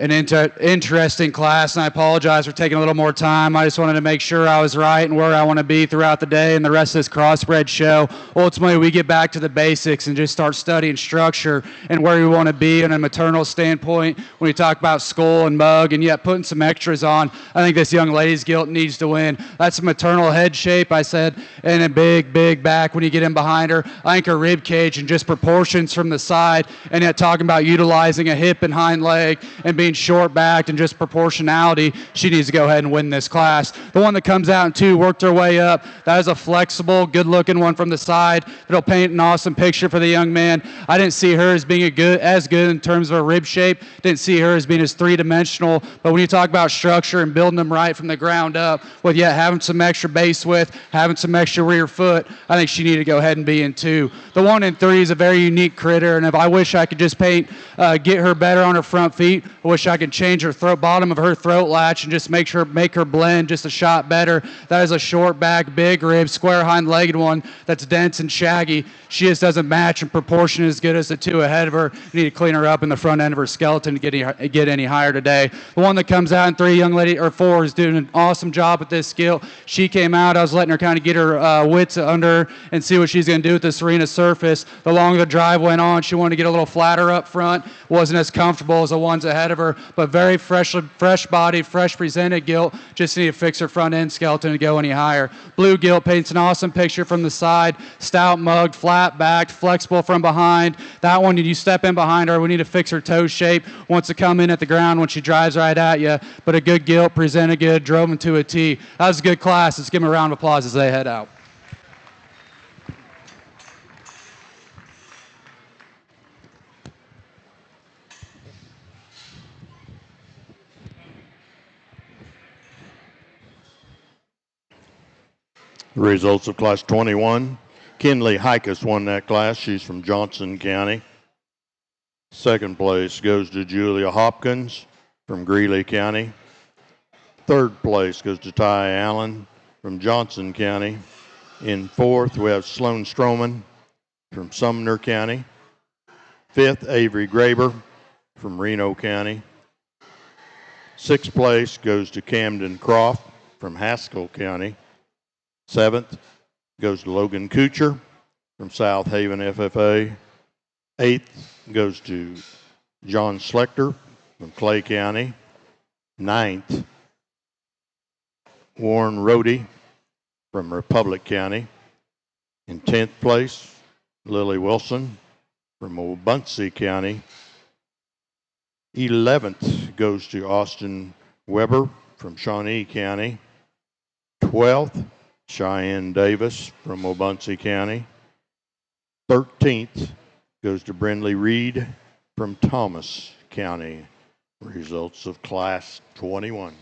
An interesting class, and I apologize for taking a little more time. I just wanted to make sure I was right and where I want to be throughout the day and the rest of this crossbred show. Ultimately, we get back to the basics and just start studying structure and where we want to be in a maternal standpoint when we talk about skull and mug and yet putting some extras on. I think this young lady's gilt needs to win. That's a maternal head shape, I said, and a big, big back when you get in behind her. I think her rib cage and just proportions from the side, and yet talking about utilizing a hip and hind leg and being short backed and just proportionality, she needs to go ahead and win this class. The one that comes out in 2 worked her way up. That is a flexible, good looking one from the side that'll paint an awesome picture for the young man. I didn't see her as being as good in terms of a rib shape. Didn't see her as being as 3-dimensional. But when you talk about structure and building them right from the ground up, with yet having some extra base width, having some extra rear foot, I think she needed to go ahead and be in 2. The 1 in 3 is a very unique critter, and if I wish I could just get her better on her front feet, I wish I could change her bottom of her throat latch and just make her blend just a shot better. That is a short back, big rib, square hind-legged one that's dense and shaggy. She just doesn't match in proportion as good as the 2 ahead of her. You need to clean her up in the front end of her skeleton to get any higher today. The one that comes out in 3, young lady, or 4, is doing an awesome job with this skill. She came out. I was letting her kind of get her wits under her and see what she's going to do with this arena surface. The longer the drive went on, she wanted to get a little flatter up front. Wasn't as comfortable as the ones ahead of her, but very fresh bodied, fresh presented gilt. Just need to fix her front end skeleton to go any higher. Blue gilt paints an awesome picture from the side. Stout mugged, flat backed, flexible from behind. That one, you step in behind her, we need to fix her toe shape. Wants to come in at the ground when she drives right at you, but a good gilt, presented good, drove him to a T. That was a good class. Let's give them a round of applause as they head out. The results of Class 21. Kinley Hikus won that class. She's from Johnson County. Second place goes to Julia Hopkins from Greeley County. Third place goes to Ty Allen from Johnson County. In 4th, we have Sloan Stroman from Sumner County. 5th, Avery Graber from Reno County. 6th place goes to Camden Croft from Haskell County. 7th goes to Logan Kuchar from South Haven FFA. 8th goes to John Schlechter from Clay County. 9th, Warren Rohde from Republic County. In 10th place, Lily Wilson from Obunsey County. 11th goes to Austin Weber from Shawnee County. 12th, Cheyenne Davis from Obunsey County. 13th goes to Brindley Reed from Thomas County. Results of Class 21.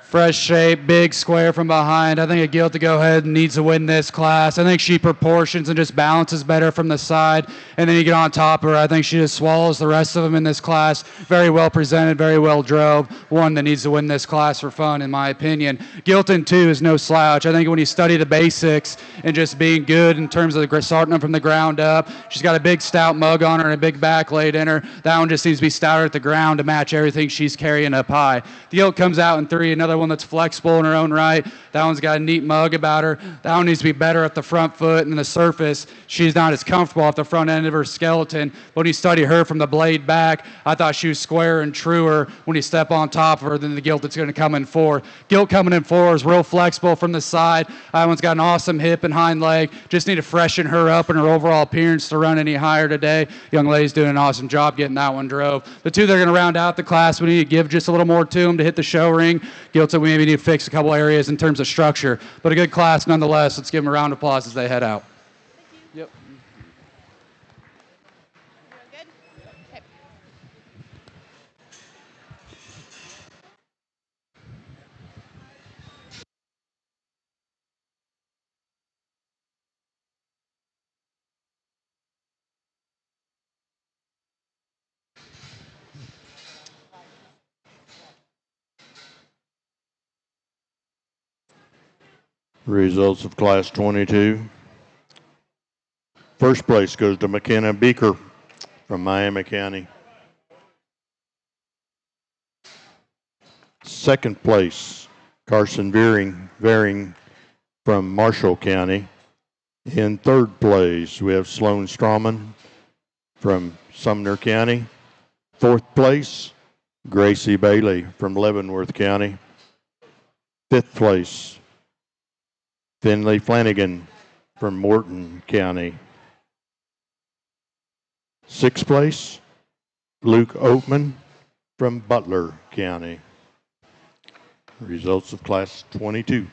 Fresh shape, big square from behind. I think a Gilt to go ahead and needs to win this class. I think she proportions and just balances better from the side. And then you get on top of her. I think she just swallows the rest of them in this class. Very well presented, very well drove. One that needs to win this class for fun, in my opinion. Gilton, too, is no slouch. I think when you study the basics and just being good in terms of starting them from the ground up, she's got a big stout mug on her and a big back laid in her. That one just needs to be stouter at the ground to match everything she's carrying up high. The Gilt comes out in 3, another one that's flexible in her own right. That one's got a neat mug about her. That one needs to be better at the front foot and the surface. She's not as comfortable at the front end of her skeleton. But when you study her from the blade back, I thought she was square and truer when you step on top of her than the Gilt that's going to come in 4. Gilt coming in 4 is real flexible from the side. That one's got an awesome hip and hind leg. Just need to freshen her up and her overall appearance to run any higher today. Young lady's doing an awesome job getting that one drove. The 2 that are going to round out the class, we need to give just a little more to them to hit the show ring. Gilt said we maybe need to fix a couple areas in terms of structure, but a good class nonetheless. Let's give them a round of applause as they head out. Yep. Good? Okay. Results of Class 22. First place goes to McKenna Beaker from Miami County. Second place, Carson Varing from Marshall County. In third place, we have Sloan Strawman from Sumner County. Fourth place, Gracie Bailey from Leavenworth County. Fifth place, Finley Flanagan from Morton County. Sixth place, Luke Oatman from Butler County. Results of Class 22.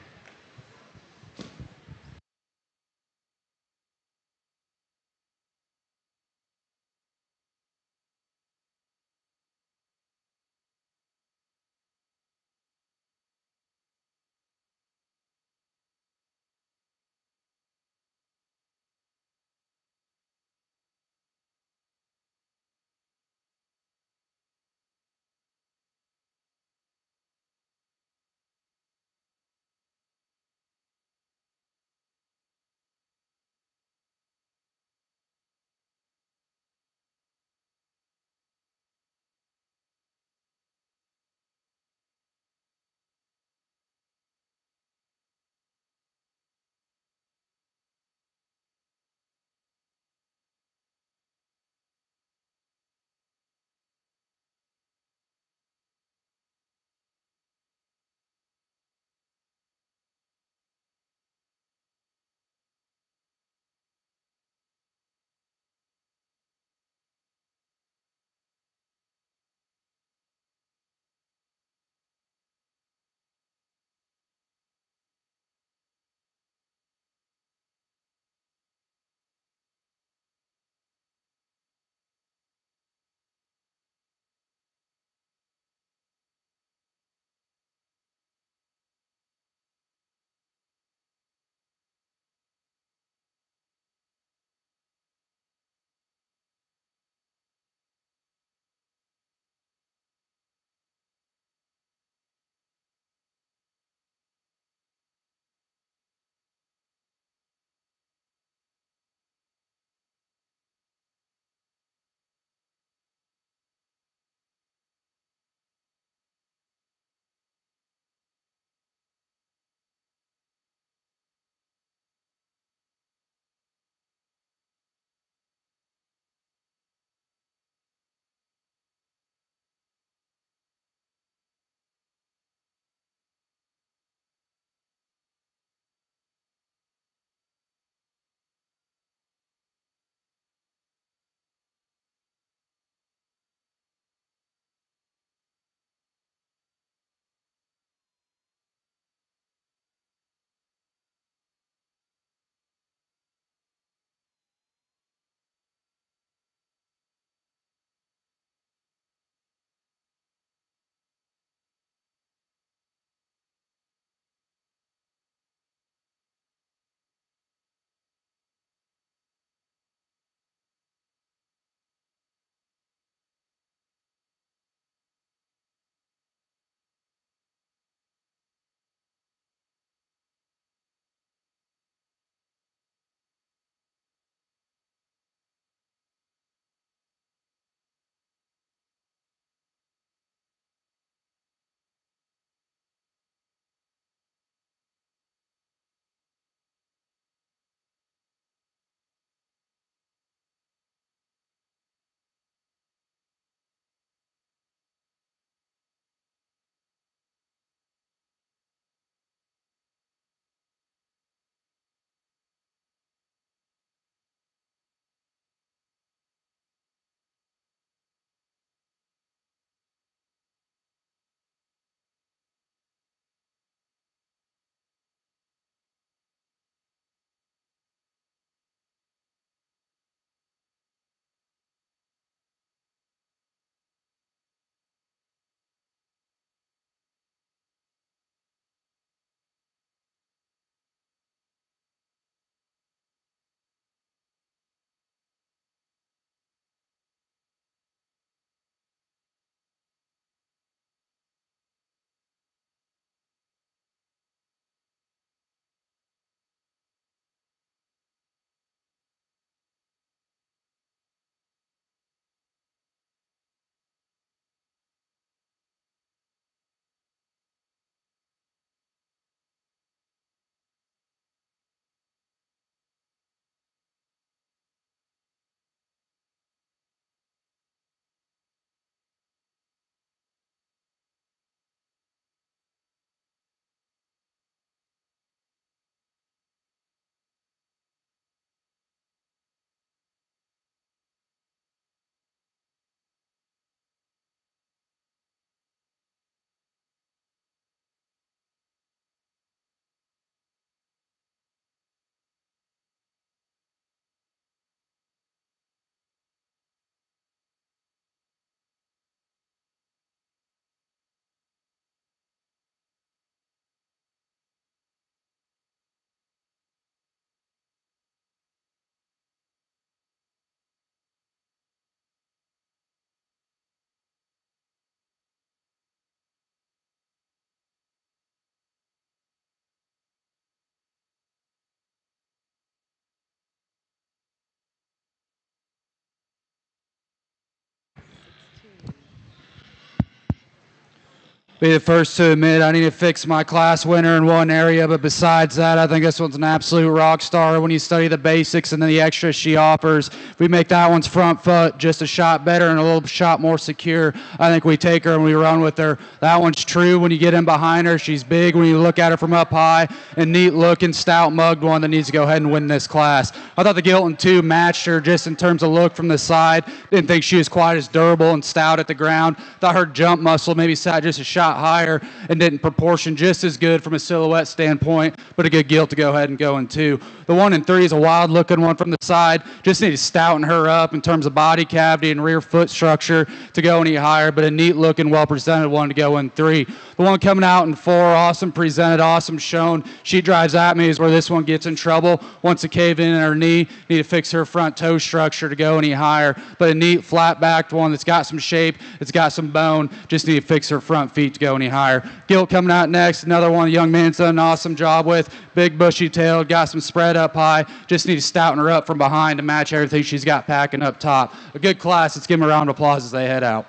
be the first to admit I need to fix my class winner in one area, but besides that, I think this one's an absolute rock star when you study the basics and then the extras she offers. If we make that one's front foot just a shot better and a little shot more secure, I think we take her and we run with her. That one's true when you get in behind her. She's big when you look at her from up high, and neat looking, stout mugged one that needs to go ahead and win this class. I thought the Gilt 2 matched her just in terms of look from the side. Didn't think she was quite as durable and stout at the ground. Thought her jump muscle maybe sat just a shot higher and didn't proportion just as good from a silhouette standpoint, but a good Gilt to go ahead and go in 2. The 1 and 3 is a wild looking one from the side. Just need to stouten her up in terms of body cavity and rear foot structure to go any higher, but a neat looking, well presented one to go in 3. The one coming out in 4, awesome presented, awesome shown. She drives at me is where this one gets in trouble. Wants to cave in her knee, need to fix her front toe structure to go any higher, but a neat flat backed one that's got some shape, it's got some bone, just need to fix her front feet to go any higher. Gilt coming out next, another one the young man's done an awesome job with. Big bushy tailed, got some spread up high, just need to stouten her up from behind to match everything she's got packing up top. A good class, let's give them a round of applause as they head out.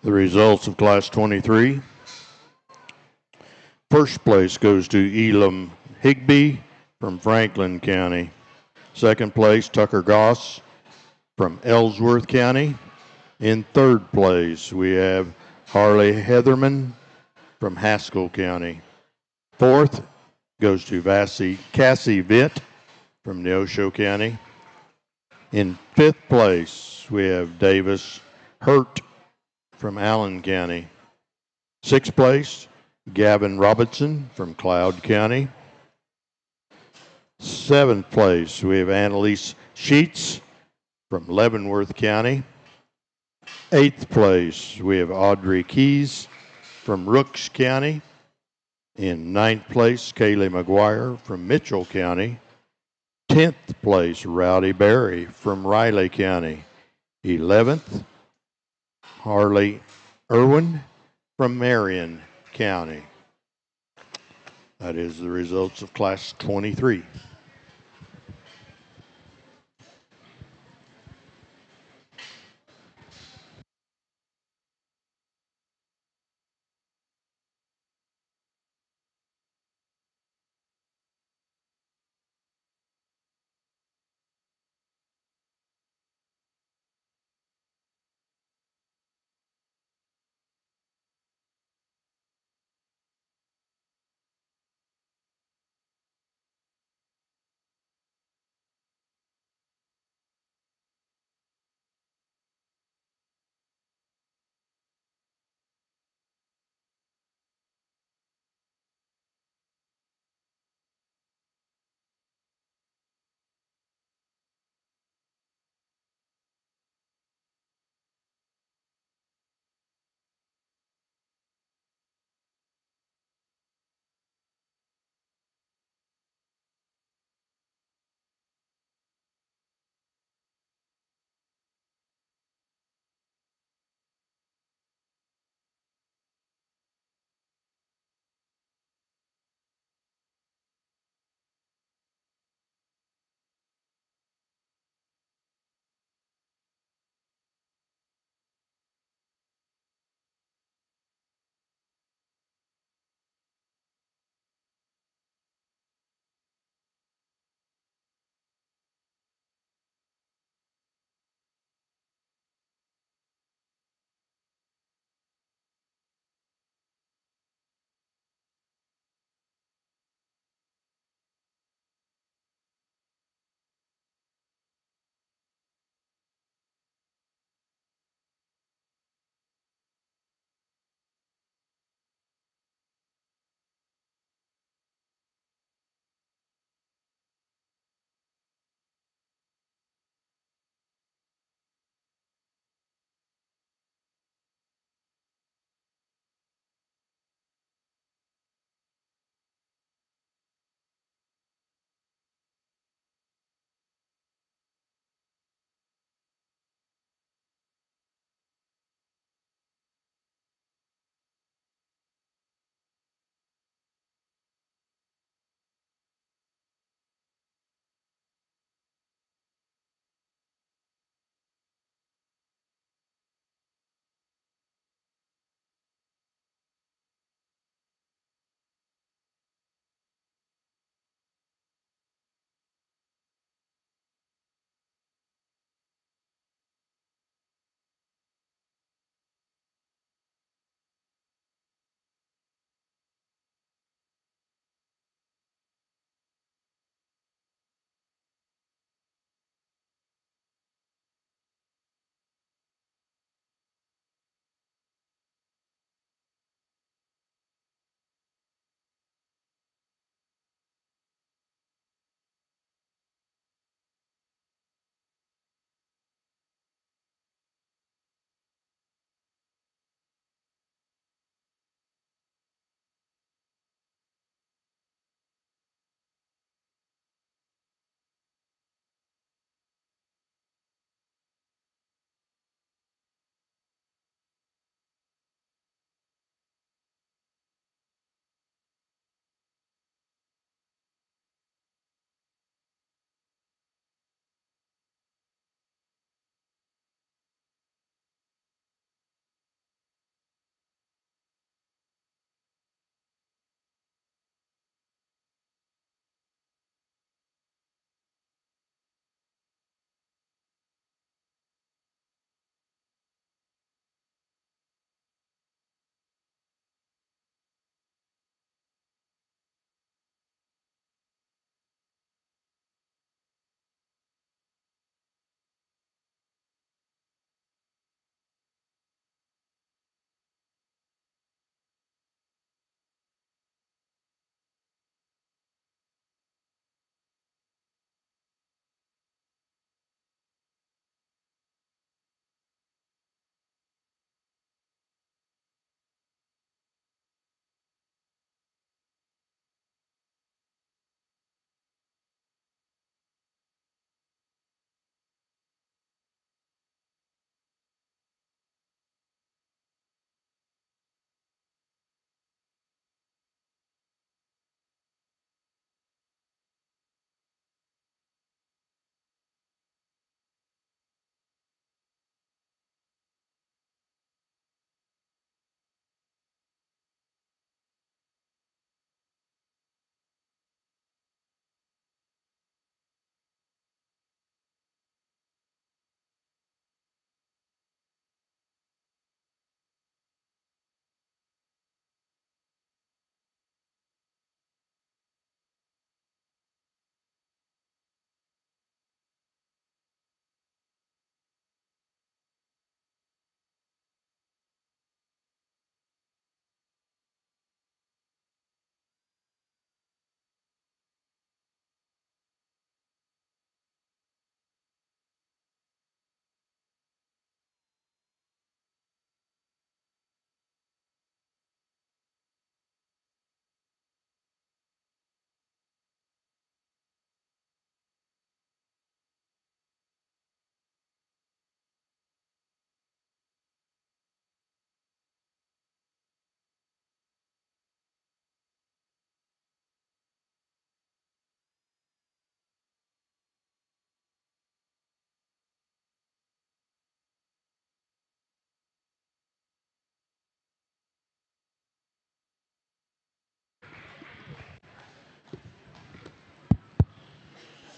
The results of Class 23. First place goes to Elam Higby from Franklin County. Second place, Tucker Goss from Ellsworth County. In third place, we have Harley Heatherman from Haskell County. Fourth goes to Cassie Vitt from Neosho County. In fifth place, we have Davis Hurt from Allen County. Sixth place, Gavin Robertson from Cloud County. Seventh place, we have Annalise Sheets from Leavenworth County. Eighth place, we have Audrey Keys from Rooks County. In ninth place, Kaylee McGuire from Mitchell County. 10th place, Rowdy Berry from Riley County. 11th, Harley Irwin from Marion County. That is the results of Class 23.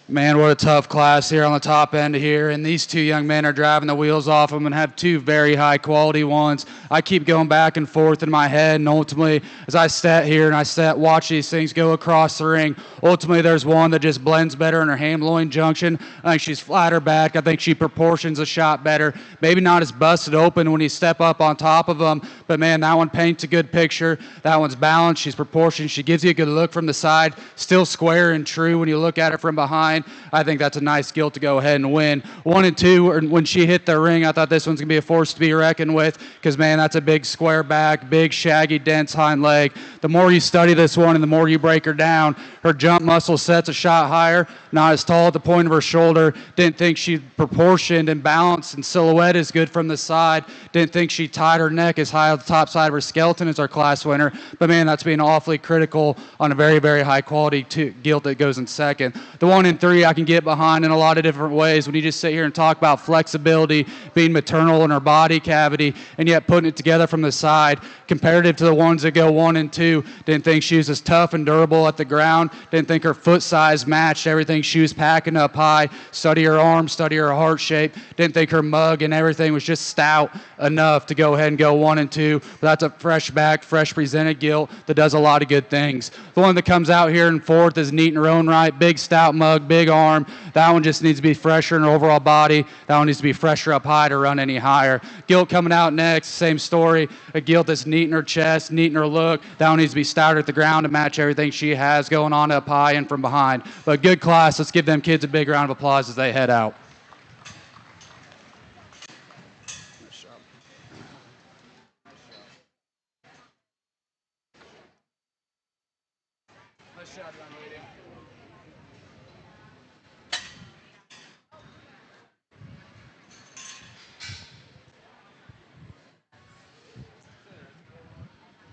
Man, what a tough class here on the top end here. And these two young men are driving the wheels off them and have two very high quality ones. I keep going back and forth in my head, and ultimately, as I sat here and watch these things go across the ring, ultimately there's one that just blends better in her ham-loin junction. I think she's flatter back. I think she proportions a shot better. Maybe not as busted open when you step up on top of them, but man, that one paints a good picture. That one's balanced. She's proportioned. She gives you a good look from the side. Still square and true when you look at it from behind. I think that's a nice Gilt to go ahead and win. 1 and 2, when she hit the ring, I thought this one's going to be a force to be reckoned with because, man, that's a big square back, big, shaggy, dense hind leg. The more you study this one and the more you break her down, her jump muscle sets a shot higher, not as tall at the point of her shoulder. Didn't think she proportioned and balanced and silhouette is good from the side. Didn't think she tied her neck as high on the top side of her skeleton as our class winner. But, man, that's being awfully critical on a very, very high quality Gilt that goes in second. The 1 and 3 I can get behind in a lot of different ways. When you just sit here and talk about flexibility, being maternal in her body cavity, and yet putting it together from the side, comparative to the ones that go 1 and 2, didn't think she was as tough and durable at the ground. Didn't think her foot size matched everything she was packing up high. Study her arm, study her heart shape. Didn't think her mug and everything was just stout enough to go ahead and go 1 and 2. But that's a fresh back, fresh presented Gilt that does a lot of good things. The one that comes out here in fourth is neat in her own right. Big stout mug, big arm. That one just needs to be fresher in her overall body. That one needs to be fresher up high to run any higher. Gilt coming out next, same story. A Gilt that's neat in her chest, neat in her look. That one needs to be stouter at the ground to match everything she has going on up high and from behind. But good class. Let's give them kids a big round of applause as they head out.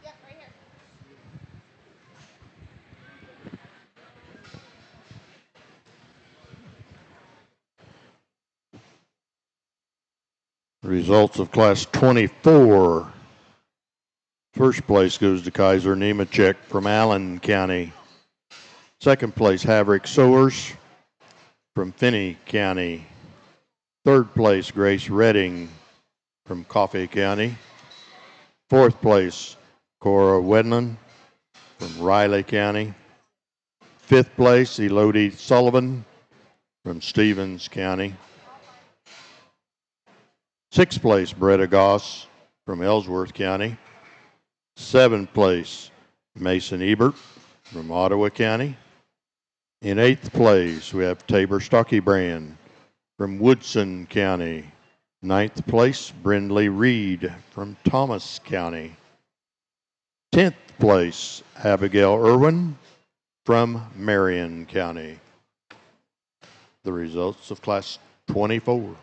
Yep, right here. Results of Class 24. First place goes to Kaiser Nemechek from Allen County. Second place, Haverick Sowers from Finney County. Third place, Grace Redding from Coffee County. Fourth place, Cora Wedlin from Riley County. Fifth place, Elodie Sullivan from Stevens County. Sixth place, Bretta Goss from Ellsworth County. Seventh place, Mason Ebert from Ottawa County. In eighth place, we have Tabor Stockybrand from Woodson County. Ninth place, Brindley Reed from Thomas County. 10th place, Abigail Irwin from Marion County. The results of Class 24.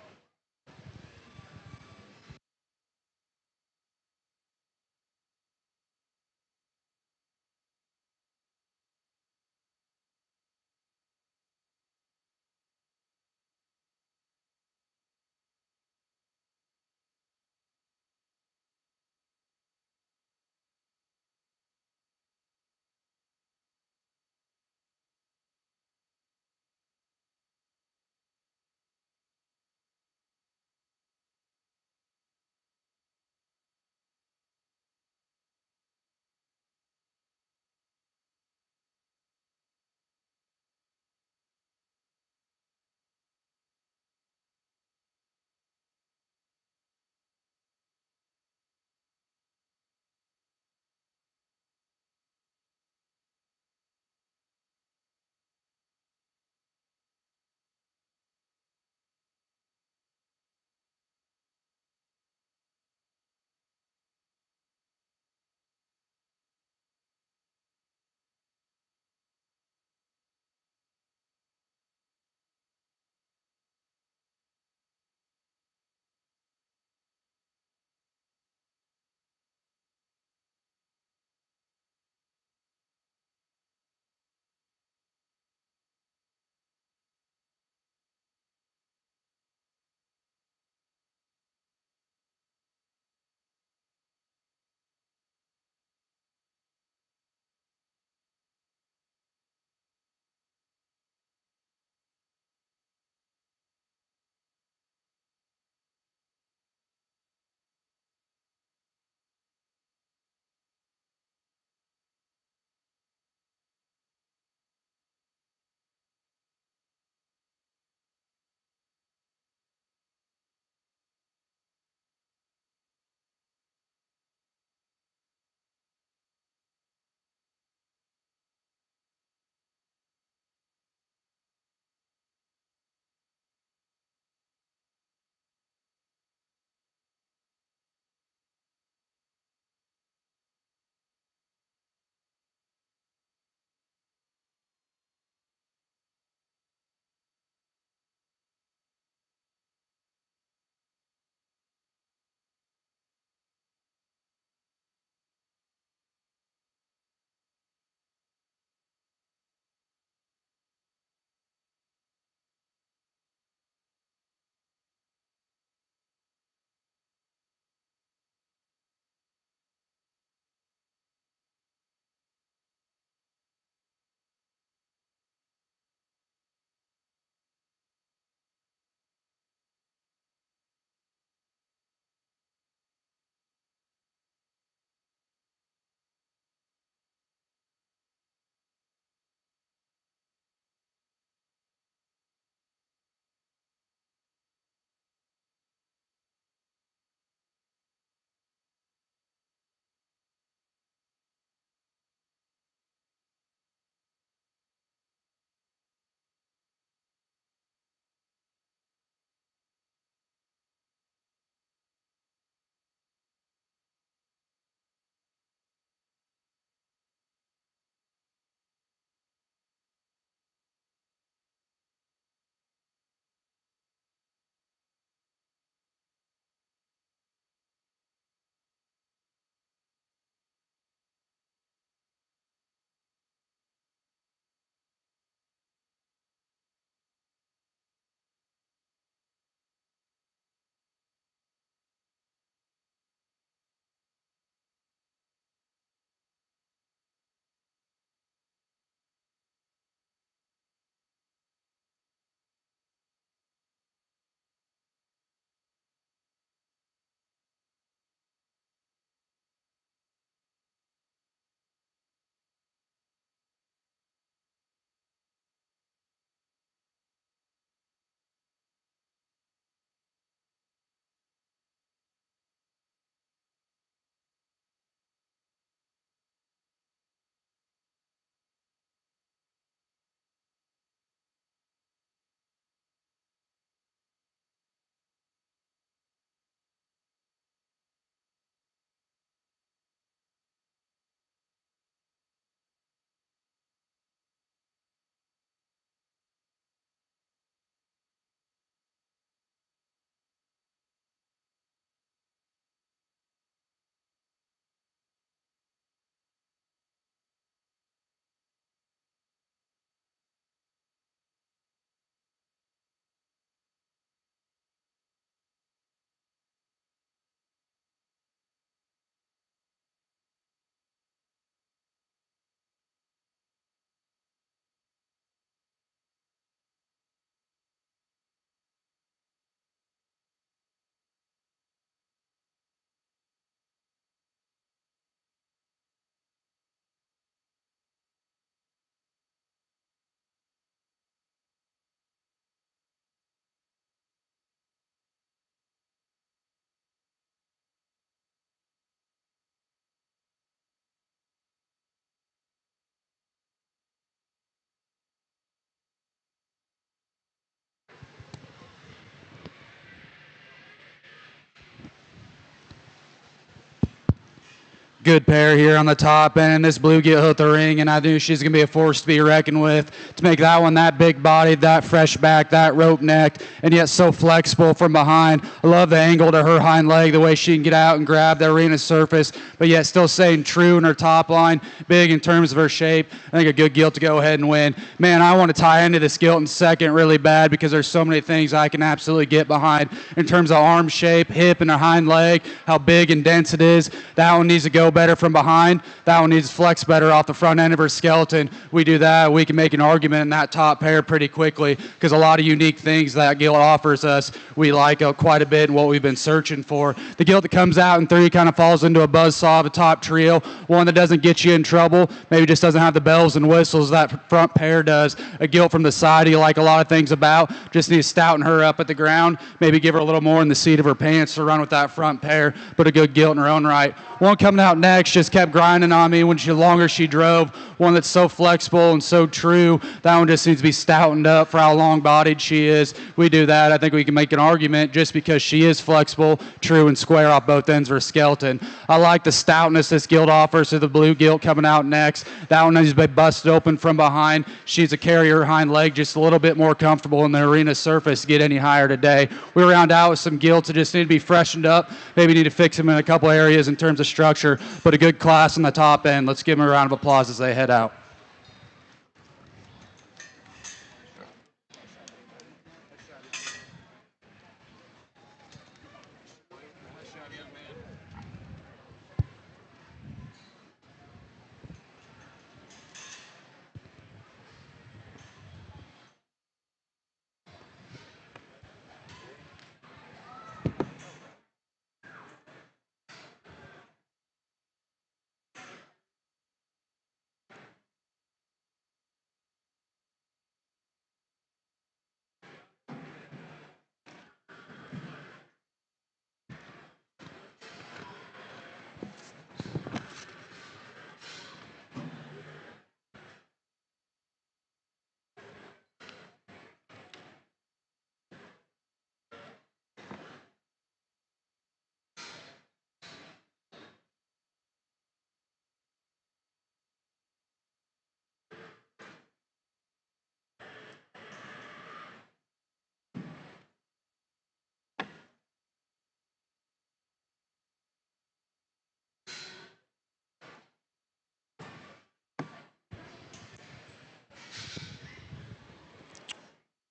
good pair here on the top end. This blue Gilt hit the ring, and I knew she's going to be a force to be reckoned with. To make that one that big bodied, that fresh back, that rope necked, and yet so flexible from behind. I love the angle to her hind leg, the way she can get out and grab the arena surface, but yet still staying true in her top line, big in terms of her shape. I think a good Gilt to go ahead and win. Man, I want to tie into this Gilt in second really bad because there's so many things I can absolutely get behind in terms of arm shape, hip, and her hind leg, how big and dense it is. That one needs to go better from behind. That one needs to flex better off the front end of her skeleton. We do that, we can make an argument in that top pair pretty quickly because a lot of unique things that Gilt offers us we like quite a bit and what we've been searching for. The Gilt that comes out in 3 kind of falls into a buzzsaw of a top trio, one that doesn't get you in trouble, maybe just doesn't have the bells and whistles that front pair does. A Gilt from the side you like a lot of things about, just need to stouten her up at the ground, maybe give her a little more in the seat of her pants to run with that front pair, but a good Gilt in her own right. One coming out next just kept grinding on me when the longer she drove, one that's so flexible and so true. That one just needs to be stoutened up for how long-bodied she is. We do that. I think we can make an argument just because she is flexible, true, and square off both ends of her skeleton. I like the stoutness this Gilt offers to the blue Gilt coming out next. That one needs to be busted open from behind. She's a carrier hind leg, just a little bit more comfortable in the arena surface to get any higher today. We round out with some Gilts that just need to be freshened up. Maybe need to fix them in a couple areas in terms of structure, but a good class on the top end. Let's give them a round of applause as they head out.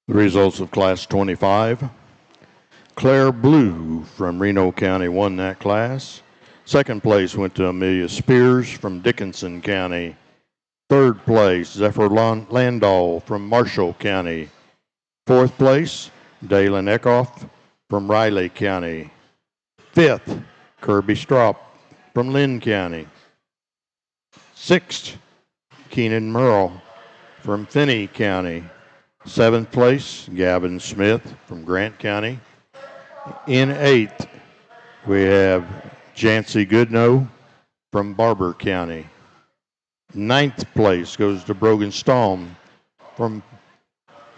The results of Class 25. Claire Blue from Reno County won that class. Second place went to Amelia Spears from Dickinson County. Third place, Zephyr Landau from Marshall County. Fourth place, Dalen Eckhoff from Riley County. Fifth, Kirby Strop from Lynn County. Sixth, Keenan Merle from Finney County. Seventh place, Gavin Smith from Grant County. In eighth, we have Jancy Goodnow from Barber County. Ninth place goes to Brogan Staum from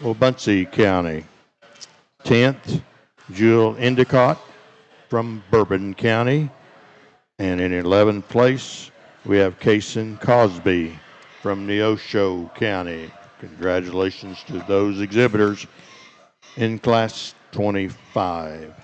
Wabaunsee County. 10th, Jewel Endicott from Bourbon County. And in 11th place, we have Kason Cosby from Neosho County. Congratulations to those exhibitors in Class 25.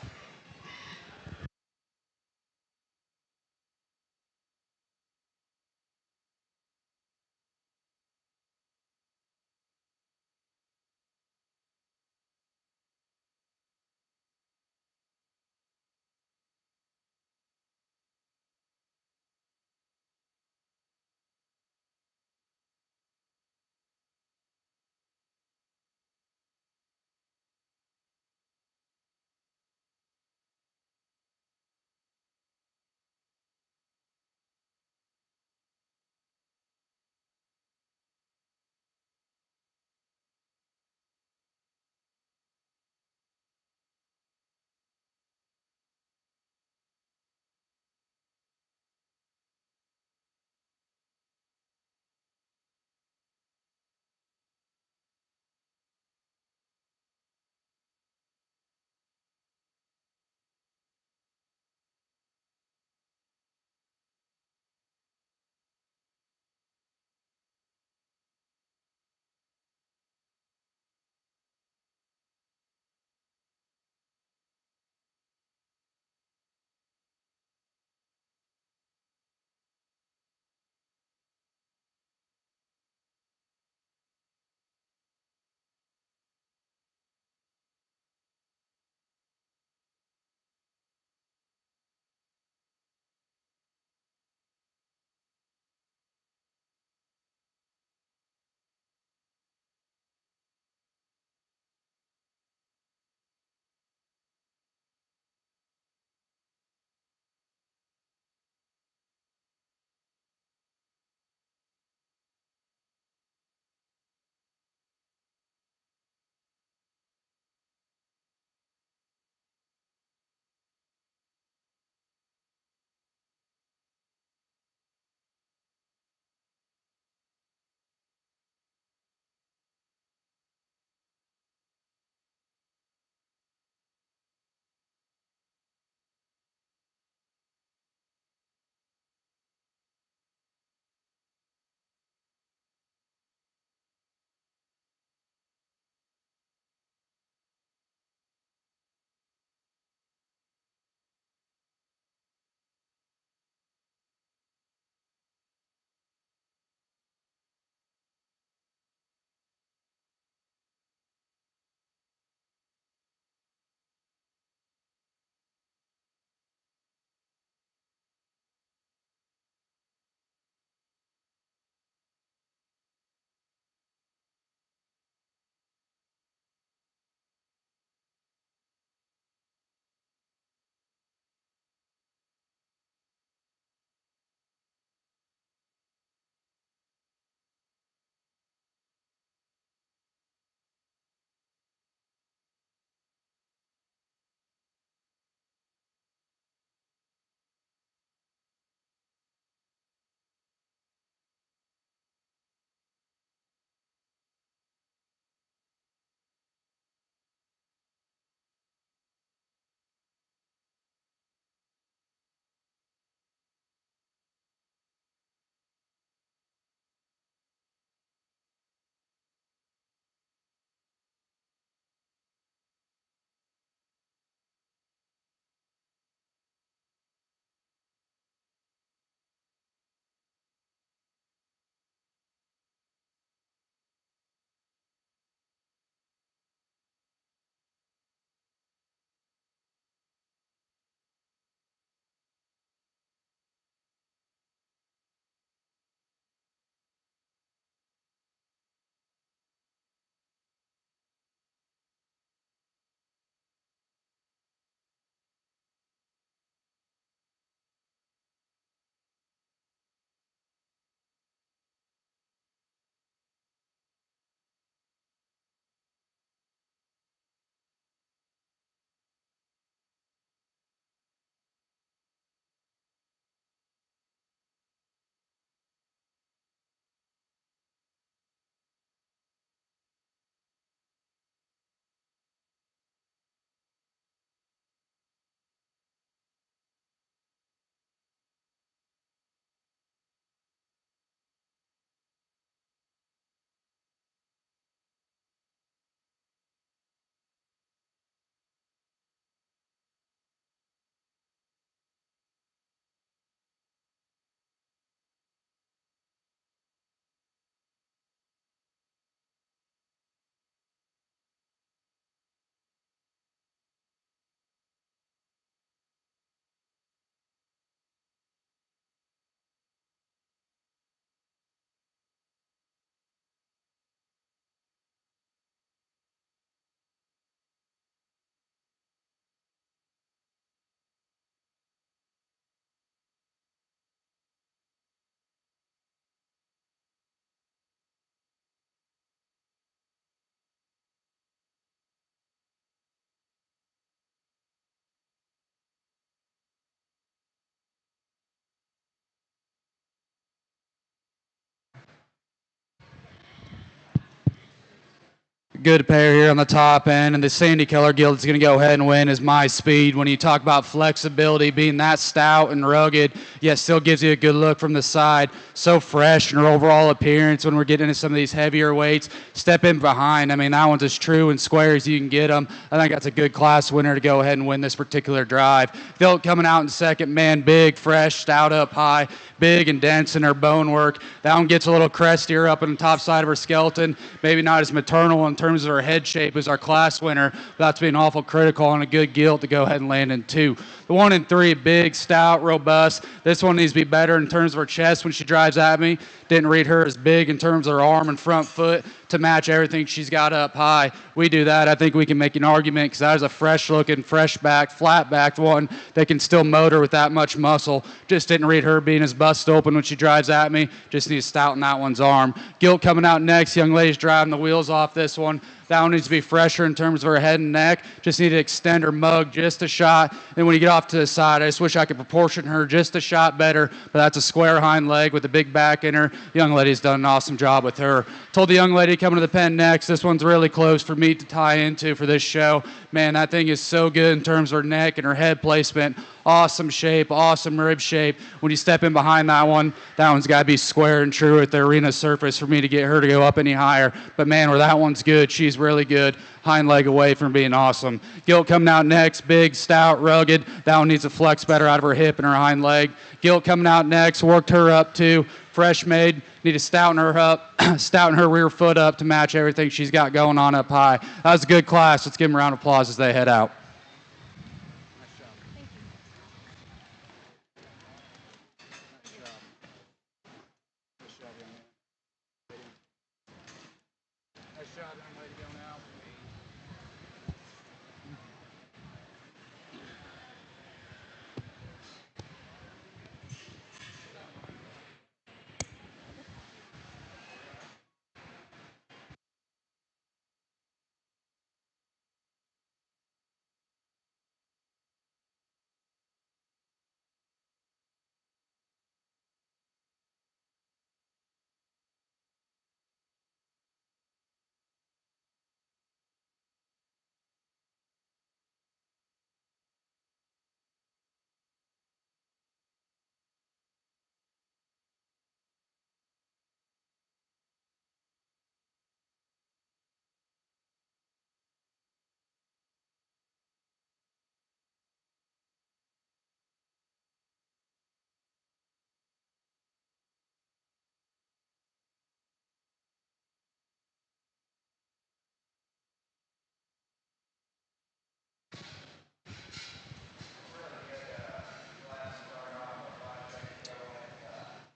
good pair here on the top end, and the Sandy Color Gilt is going to go ahead and win is My Speed. When you talk about flexibility, being that stout and rugged, yet still gives you a good look from the side, so fresh in her overall appearance when we're getting into some of these heavier weights. Step in behind. I mean, that one's as true and square as you can get them. I think that's a good class winner to go ahead and win this particular drive. Gilt coming out in second, man, big, fresh, stout up high, big and dense in her bone work. That one gets a little crestier up in the top side of her skeleton, maybe not as maternal in terms of her head shape as our class winner, but that's being awful critical on a good Gilt to go ahead and land in 2. The 1 and 3, big, stout, robust. This one needs to be better in terms of her chest when she drives at me. Didn't read her as big in terms of her arm and front foot to match everything she's got up high. We do that. I think we can make an argument because that is a fresh-looking, fresh-backed, flat-backed one that can still motor with that much muscle. Just didn't read her being as bust open when she drives at me. Just needs to stouten that one's arm. Gilt coming out next. Young lady's driving the wheels off this one. That one needs to be fresher in terms of her head and neck. Just need to extend her mug just a shot. And when you get off to the side, I just wish I could proportion her just a shot better. But that's a square hind leg with a big back in her. Young lady's done an awesome job with her. Told the young lady coming to the pen next, this one's really close for me to tie into for this show. Man, that thing is so good in terms of her neck and her head placement. Awesome shape, awesome rib shape. When you step in behind that one's got to be square and true at the arena surface for me to get her to go up any higher. But man, where that one's good, she's really good. Hind leg away from being awesome. Gilt coming out next, big, stout, rugged. That one needs to flex better out of her hip and her hind leg. Gilt coming out next, worked her up too. Fresh made, need to stouten her up, stouten her rear foot up to match everything she's got going on up high. That was a good class. Let's give them a round of applause as they head out.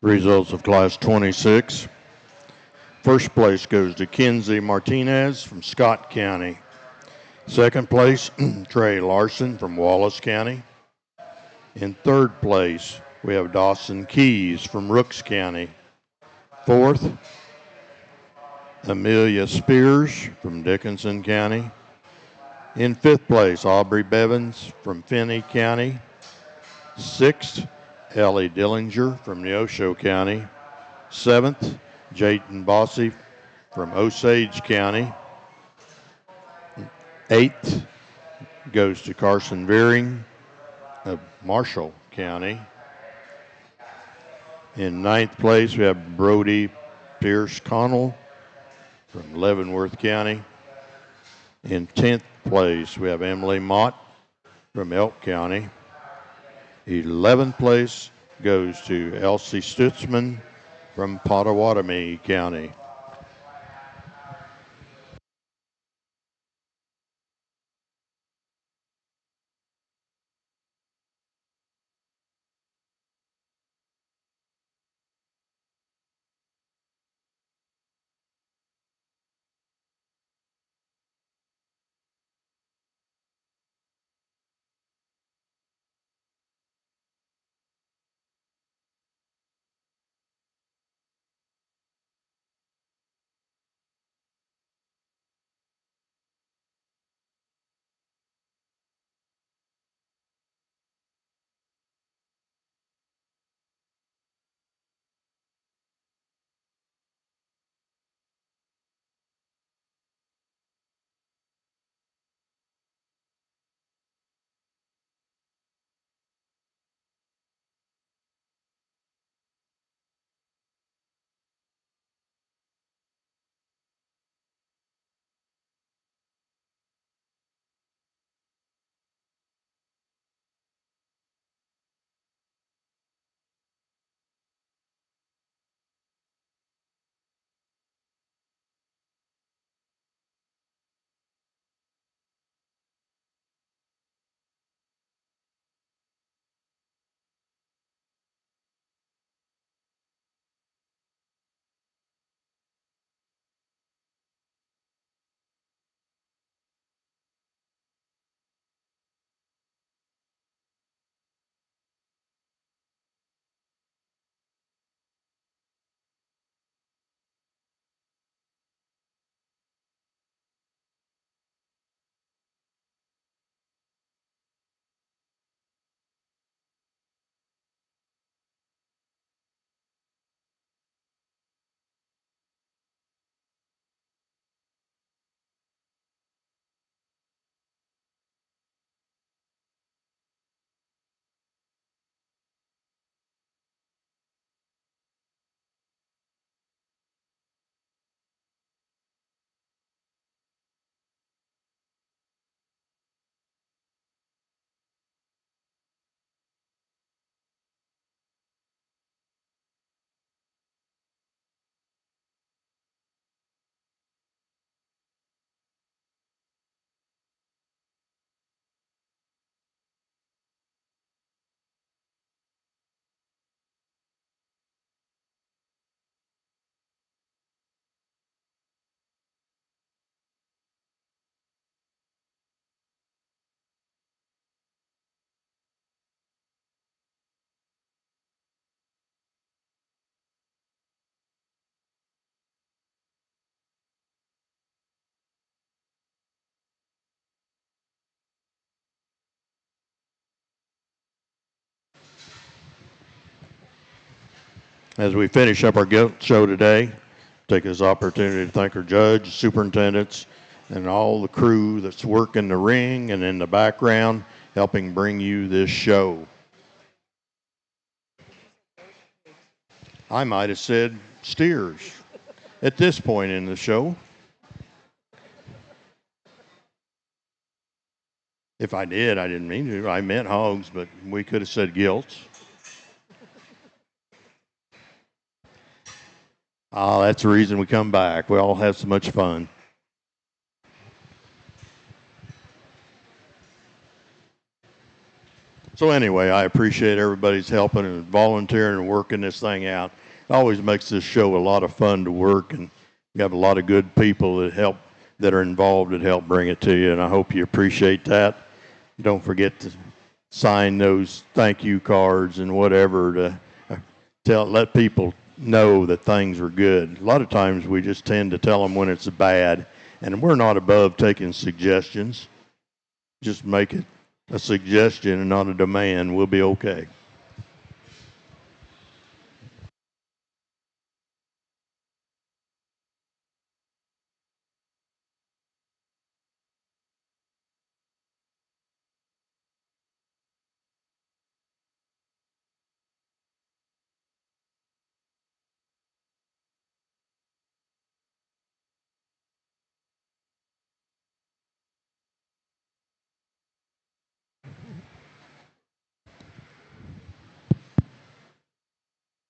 Results of Class 26. First place goes to Kenzie Martinez from Scott County. Second place, Trey Larson from Wallace County. In third place, we have Dawson Keys from Rooks County. Fourth, Amelia Spears from Dickinson County. In fifth place, Aubrey Bevins from Finney County. Sixth, Ellie Dillinger from Neosho County. Seventh, Jayden Bossy from Osage County. Eighth goes to Carson Veering of Marshall County. In ninth place, we have Brody Pierce Connell from Leavenworth County. In 10th place, we have Emily Mott from Elk County. 11th place goes to Elsie Stutzman from Pottawatomie County. As we finish up our Gilt show today, take this opportunity to thank our judge, superintendents, and all the crew that's working the ring and in the background helping bring you this show. I might have said steers at this point in the show. If I did, I didn't mean to. I meant hogs, but we could have said gilts. That's the reason we come back. We all have so much fun. So anyway, I appreciate everybody's helping and volunteering and working this thing out. It always makes this show a lot of fun to work, and we have a lot of good people that are involved that help bring it to you, and I hope you appreciate that. Don't forget to sign those thank you cards and whatever to let people know that things are good. A lot of times we just tend to tell them when it's bad, and we're not above taking suggestions. Just make it a suggestion and not a demand. We'll be okay.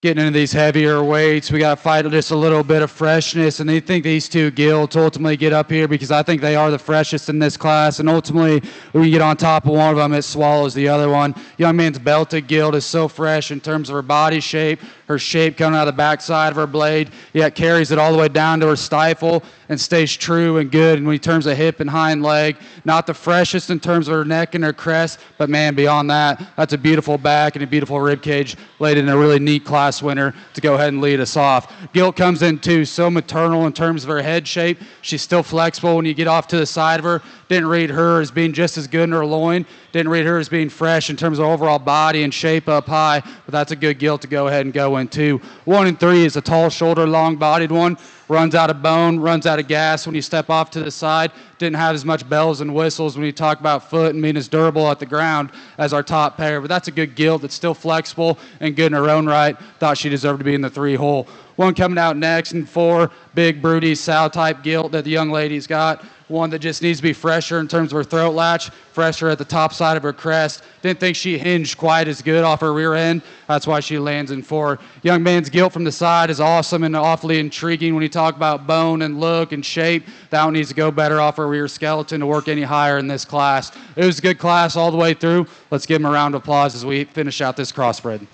Getting into these heavier weights, we got to fight just a little bit of freshness, and I think these two Gilts ultimately get up here because I think they are the freshest in this class, and ultimately when you get on top of one of them, it swallows the other one. Young man's belted Gilt is so fresh in terms of her body shape, her shape coming out of the backside of her blade, yet carries it all the way down to her stifle and stays true and good. And when he turns a hip and hind leg, not the freshest in terms of her neck and her crest, but man, beyond that, that's a beautiful back and a beautiful rib cage laid in a really neat class winner to go ahead and lead us off. Gilt comes in too, so maternal in terms of her head shape. She's still flexible when you get off to the side of her. Didn't read her as being just as good in her loin. Didn't read her as being fresh in terms of overall body and shape up high, but that's a good Gilt to go ahead and go into. 1 and 3 is a tall shoulder, long-bodied one. Runs out of bone, runs out of gas when you step off to the side. Didn't have as much bells and whistles when you talk about foot and being as durable at the ground as our top pair, but that's a good Gilt that's still flexible and good in her own right. Thought she deserved to be in the 3-hole. One coming out next in 4, big broody sow type Gilt that the young lady's got. One that just needs to be fresher in terms of her throat latch, fresher at the top side of her crest. Didn't think she hinged quite as good off her rear end. That's why she lands in 4. Young man's Gilt from the side is awesome and awfully intriguing when you talk about bone and look and shape. That one needs to go better off her rear skeleton to work any higher in this class. It was a good class all the way through. Let's give him a round of applause as we finish out this crossbred.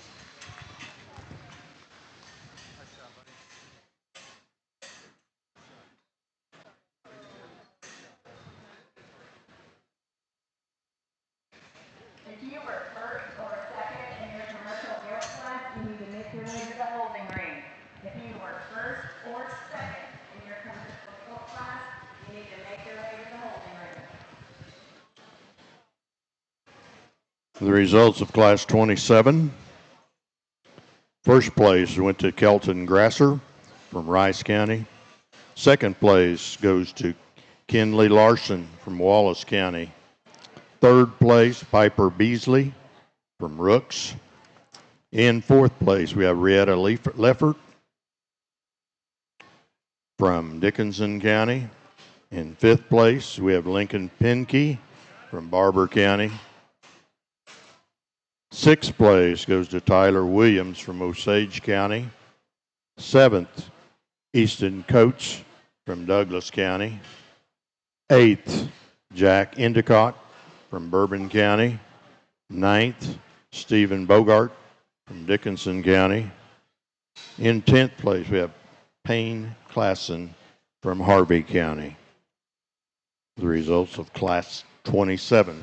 If you were first or second in your commercial Gilt class, you need to make your way to the holding ring. If you were first or second in your commercial Gilt class, you need to make your way to the holding ring. The results of Class 27. First place went to Kelton Grasser from Rice County. Second place goes to Kinley Larson from Wallace County. Third place, Piper Beasley from Rooks. In fourth place, we have Rietta Leffert from Dickinson County. In fifth place, we have Lincoln Pinkey from Barber County. Sixth place goes to Tyler Williams from Osage County. Seventh, Easton Coates from Douglas County. Eighth, Jack Endicott from Bourbon County. Ninth, Stephen Bogart from Dickinson County. In 10th place, we have Payne Klassen from Harvey County. The results of Class 27.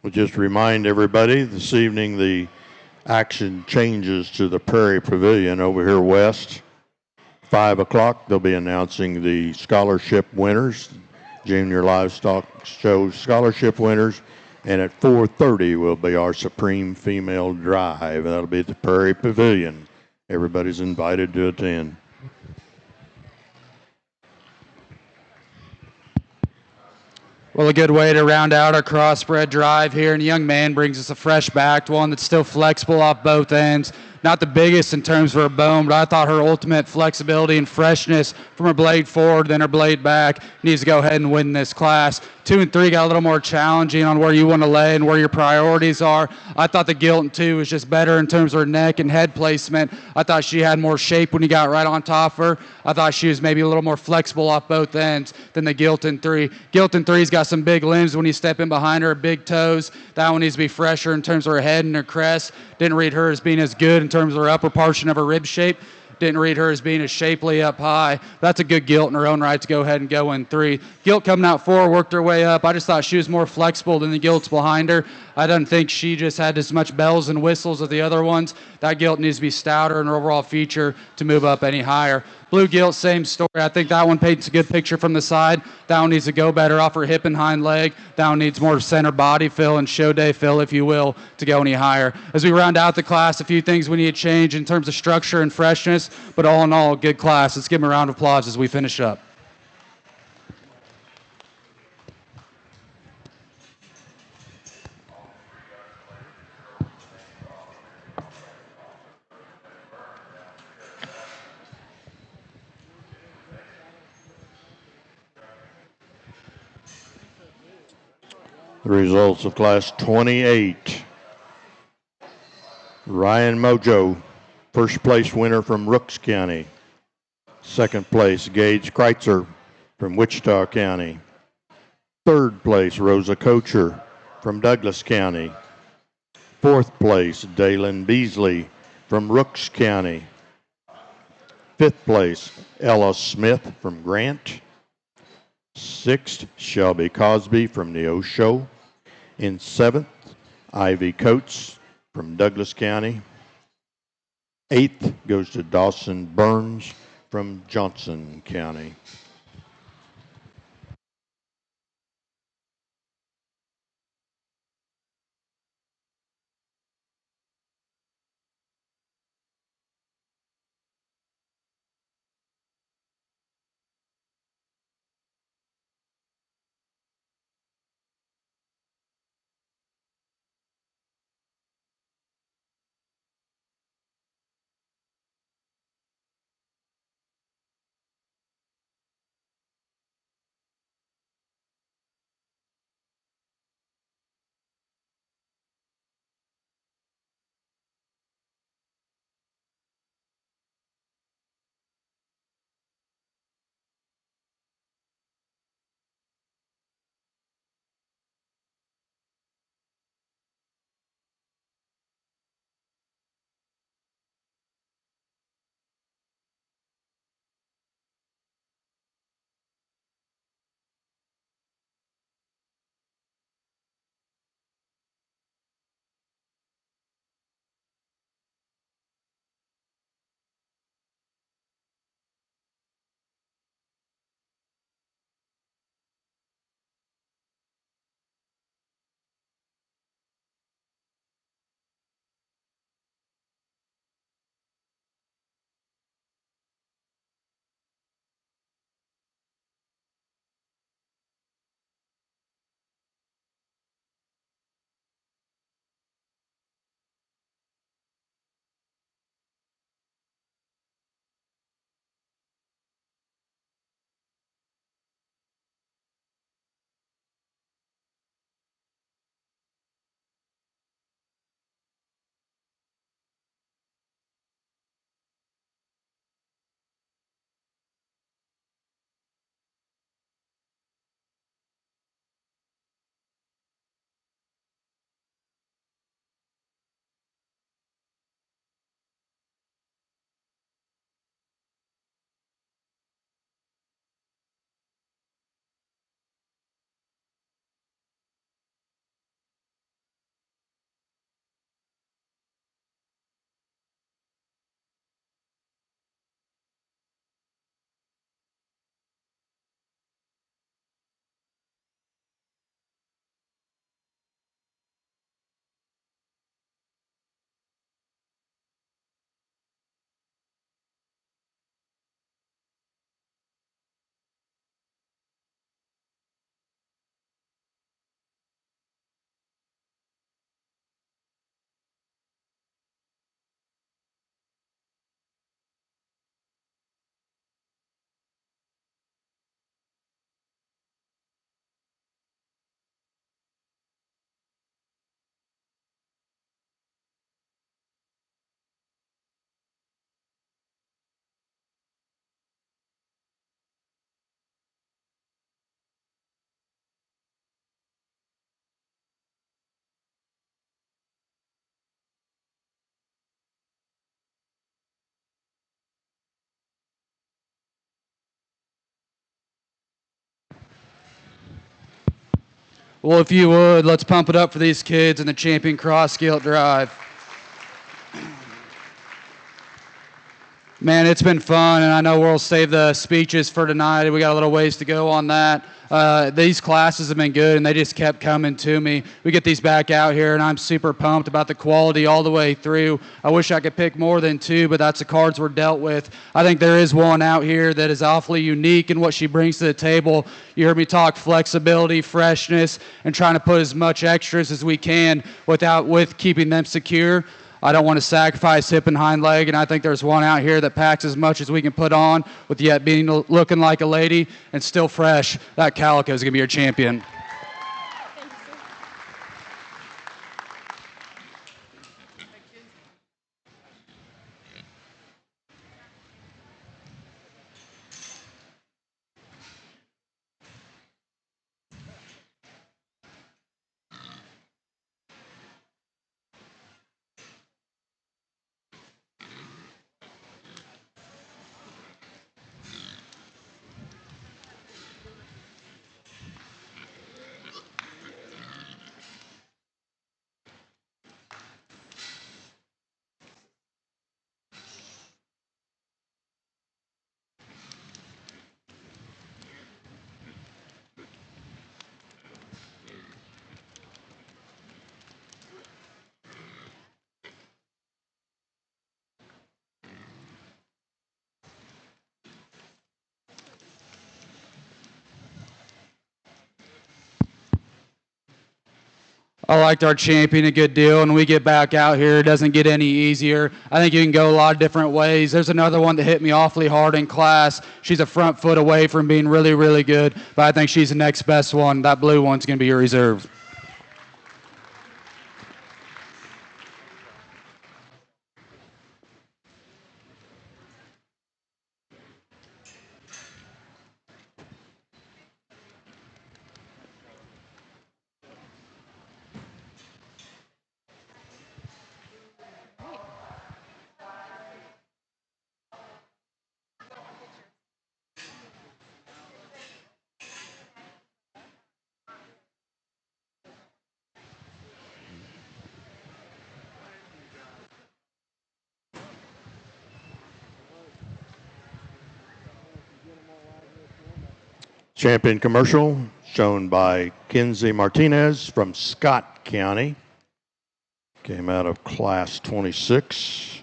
We'll just remind everybody this evening the action changes to the Prairie Pavilion over here west. 5 o'clock, they'll be announcing the scholarship winners, Junior Livestock Show scholarship winners. And at 4:30 will be our Supreme Female Drive. That'll be at the Prairie Pavilion. Everybody's invited to attend. Well, a good way to round out our crossbred drive here. And a young man brings us a fresh backed one that's still flexible off both ends. Not the biggest in terms of her bone, but I thought her ultimate flexibility and freshness from her blade forward than her blade back needs to go ahead and win this class. 2 and 3 got a little more challenging on where you want to lay and where your priorities are. I thought the Gilt in 2 was just better in terms of her neck and head placement. I thought she had more shape when you got right on top of her. I thought she was maybe a little more flexible off both ends than the Gilt in 3. Gilt in 3's got some big limbs when you step in behind her, big toes. That one needs to be fresher in terms of her head and her crest. Didn't read her as being as good in terms of her upper portion of her rib shape. Didn't read her as being as shapely up high. That's a good Gilt in her own right to go ahead and go in 3. Gilt coming out 4, worked her way up. I just thought she was more flexible than the Gilts behind her. I don't think she just had as much bells and whistles as the other ones. That Gilt needs to be stouter in her overall feature to move up any higher. Blue Gilt, same story. I think that one paints a good picture from the side. That one needs to go better off her hip and hind leg. That one needs more center body fill and show day fill, if you will, to go any higher. As we round out the class, a few things we need to change in terms of structure and freshness, but all in all, a good class. Let's give them a round of applause as we finish up. The results of Class 28. Ryan Mojo, first place winner from Rooks County. Second place, Gage Kreitzer from Wichita County. Third place, Rosa Kocher from Douglas County. Fourth place, Dalen Beasley from Rooks County. Fifth place, Ella Smith from Grant. Sixth, Shelby Cosby from Neosho. In seventh, Ivy Coates from Douglas County. Eighth goes to Dawson Burns from Johnson County. Well, if you would, let's pump it up for these kids in the Champion Cross Gilt Drive. Man, it's been fun, and I know we'll save the speeches for tonight. We got a little ways to go on that. These classes have been good, and they just kept coming to me. We get these back out here, and I'm super pumped about the quality all the way through. I wish I could pick more than two, but that's the cards we're dealt with. I think there is one out here that is awfully unique in what she brings to the table. You heard me talk flexibility, freshness, and trying to put as much extras as we can with keeping them secure. I don't want to sacrifice hip and hind leg, and I think there's one out here that packs as much as we can put on with yet looking like a lady and still fresh. That Calico is going to be your champion. I liked our champion a good deal, and we get back out here, it doesn't get any easier. I think you can go a lot of different ways. There's another one that hit me awfully hard in class. She's a front foot away from being really, really good, but I think she's the next best one. That blue one's going to be your reserve. Champion commercial shown by Kinsey Martinez from Scott County. Came out of class 26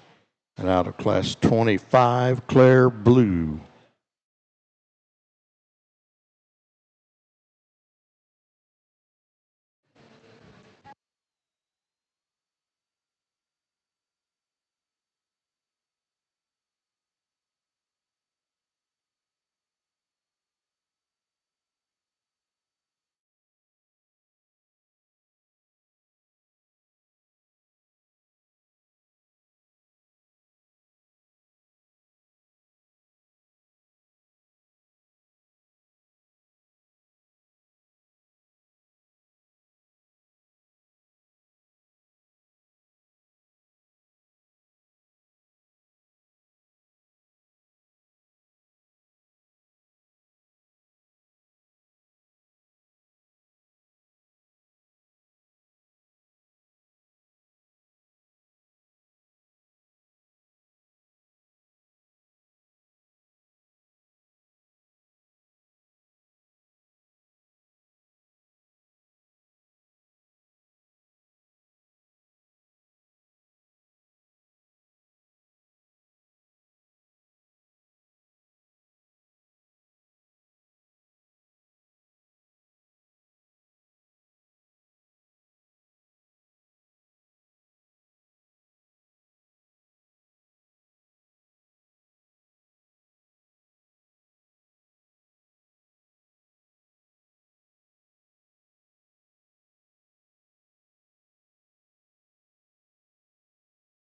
and out of class 25, Claire Blue.